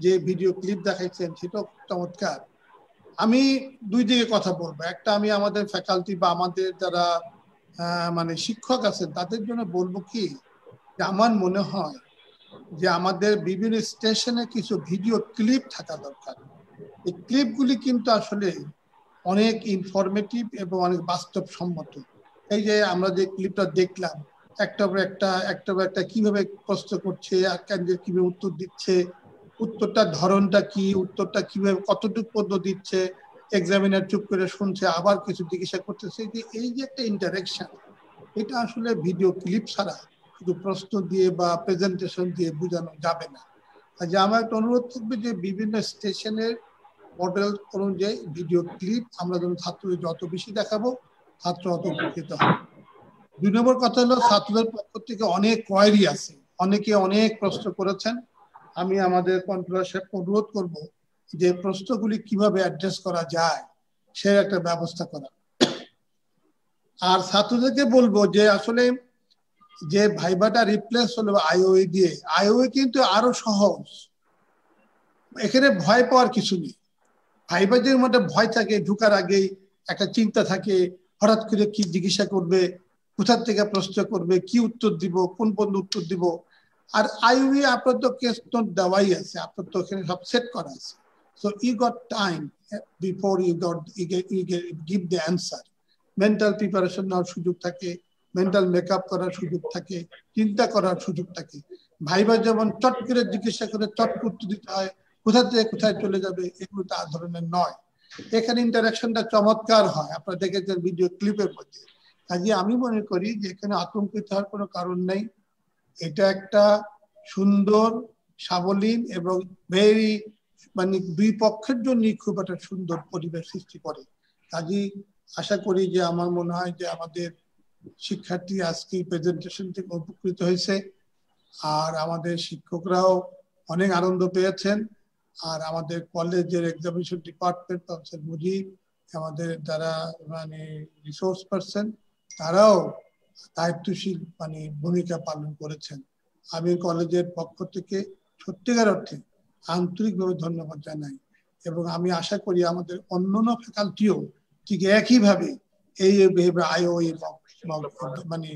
যে ভিডিও ক্লিপ দেখাইছেন সেটাও চমৎকার। আমি দুই দিকে কথা বলবো। একটা, আমি আমাদের ফ্যাকাল্টি বা আমাদের যারা মানে শিক্ষক আছেন তাদের জন্য বলবো কি, যে আমার মনে হয় যে আমাদের বিভিন্ন স্টেশনে কিছু ভিডিও ক্লিপ থাকা দরকার। এই ক্লিপগুলি কিন্তু আসলে অনেক ইনফরমেটিভ এবং অনেক বাস্তবসম্মত। এই যে আমরা যে ক্লিপটা দেখলাম, একটা একটা কিভাবে প্রশ্ন করছে আর ক্যান্ডিডেট কিভাবে উত্তর দিচ্ছে, উত্তরটার ধরনটা কি, উত্তরটা কিভাবে কতটুকু পদ্ধতি দিচ্ছে, এক্সামিনার চুপ করে শুনছে আবার কিছু জিজ্ঞাসা করতেছে। যে এই যে একটা ইন্টারেকশন, এটা আসলে ভিডিও ক্লিপ ছাড়া শুধু প্রশ্ন দিয়ে বা প্রেজেন্টেশন দিয়ে বোঝানো যাবে না। যে আমার একটা অনুরোধ থাকবে যে বিভিন্ন স্টেশনের মডেল অনুযায়ী ভিডিও ক্লিপ আমরা যেন ছাত্রদের যত বেশি দেখাবো ছাত্র অত উপকৃত হবে। 2 নম্বর কথা হলো, ছাত্রদের পক্ষ থেকে অনেক কোয়ারি আছে, অনেকে অনেক প্রশ্ন করেছেন। আমি আমাদের কন্ট্রোলার সাহেবকে অনুরোধ করব যে প্রশ্নগুলি কিভাবে অ্যাড্রেস করা যায় সে একটা ব্যবস্থা করা। আর ছাত্রদেরকে বলবো যে আসলে যে ভাইবাটা রিপ্লেস হলো আইওই দিয়ে, আইওই কিন্তু আরো সহজ, এখানে ভয় পাওয়ার কিছু নেই। ভাইবা যে মধ্যে ভয় থাকে ঢুকার আগেই একটা চিন্তা থাকে, হঠাৎ করে কি জিজ্ঞাসা করবে, কোথা থেকে প্রশ্ন করবে, কি উত্তর দিব, কোন বন্ধু উত্তর দিব। আর আইইউই আপনার তো কেস নোট দেওয়াই আছে, আপনার তো এখানে সব সেট করা আছে। So you got time before you give the answer. Mental preparation নেওয়ার সুযোগ থাকে, মেন্টাল মেকআপ করার সুযোগ থাকে, চিন্তা করার সুযোগ থাকে। ভাইবা যেমন চট করে জিজ্ঞাসা করে চট উত্তর দিতে হয়, কোথা থেকে কোথায় চলে যাবে, এগুলো তো আর ধরনের নয়। এখানে ইন্টারাকশনটা চমৎকার হয়, আপনারা দেখেছেন ভিডিও ক্লিপের মধ্যে। কাজে আমি মনে করি যে এখানে আতঙ্কিত হওয়ার কোনো কারণ নেই। এটা একটা সুন্দর, সাবলীল এবং ভেরি মানে দুই পক্ষের জন্যই খুব একটা সুন্দর পরিবেশ সৃষ্টি করে। কাজে আশা করি যে আমার মনে হয় যে আমাদের শিক্ষার্থী আজকে প্রেজেন্টেশন থেকে উপকৃত হয়েছে, আর আমাদের শিক্ষকরাও অনেক আনন্দ পেয়েছেন। আর আমাদের কলেজের এক্সামিনেশন ডিপার্টমেন্ট, প্রফেসর মুজিব, আমাদের যারা মানে রিসোর্স পারসন, তারাও দায়িত্বশীল মানে ভূমিকা পালন করেছেন। আমি কলেজের পক্ষ থেকে সত্যিকার অর্থে আন্তরিকভাবে ধন্যবাদ জানাই, এবং আমি আশা করি আমাদের অন্যান্য ফ্যাকাল্টিও ঠিক একইভাবে এই আইওই মানে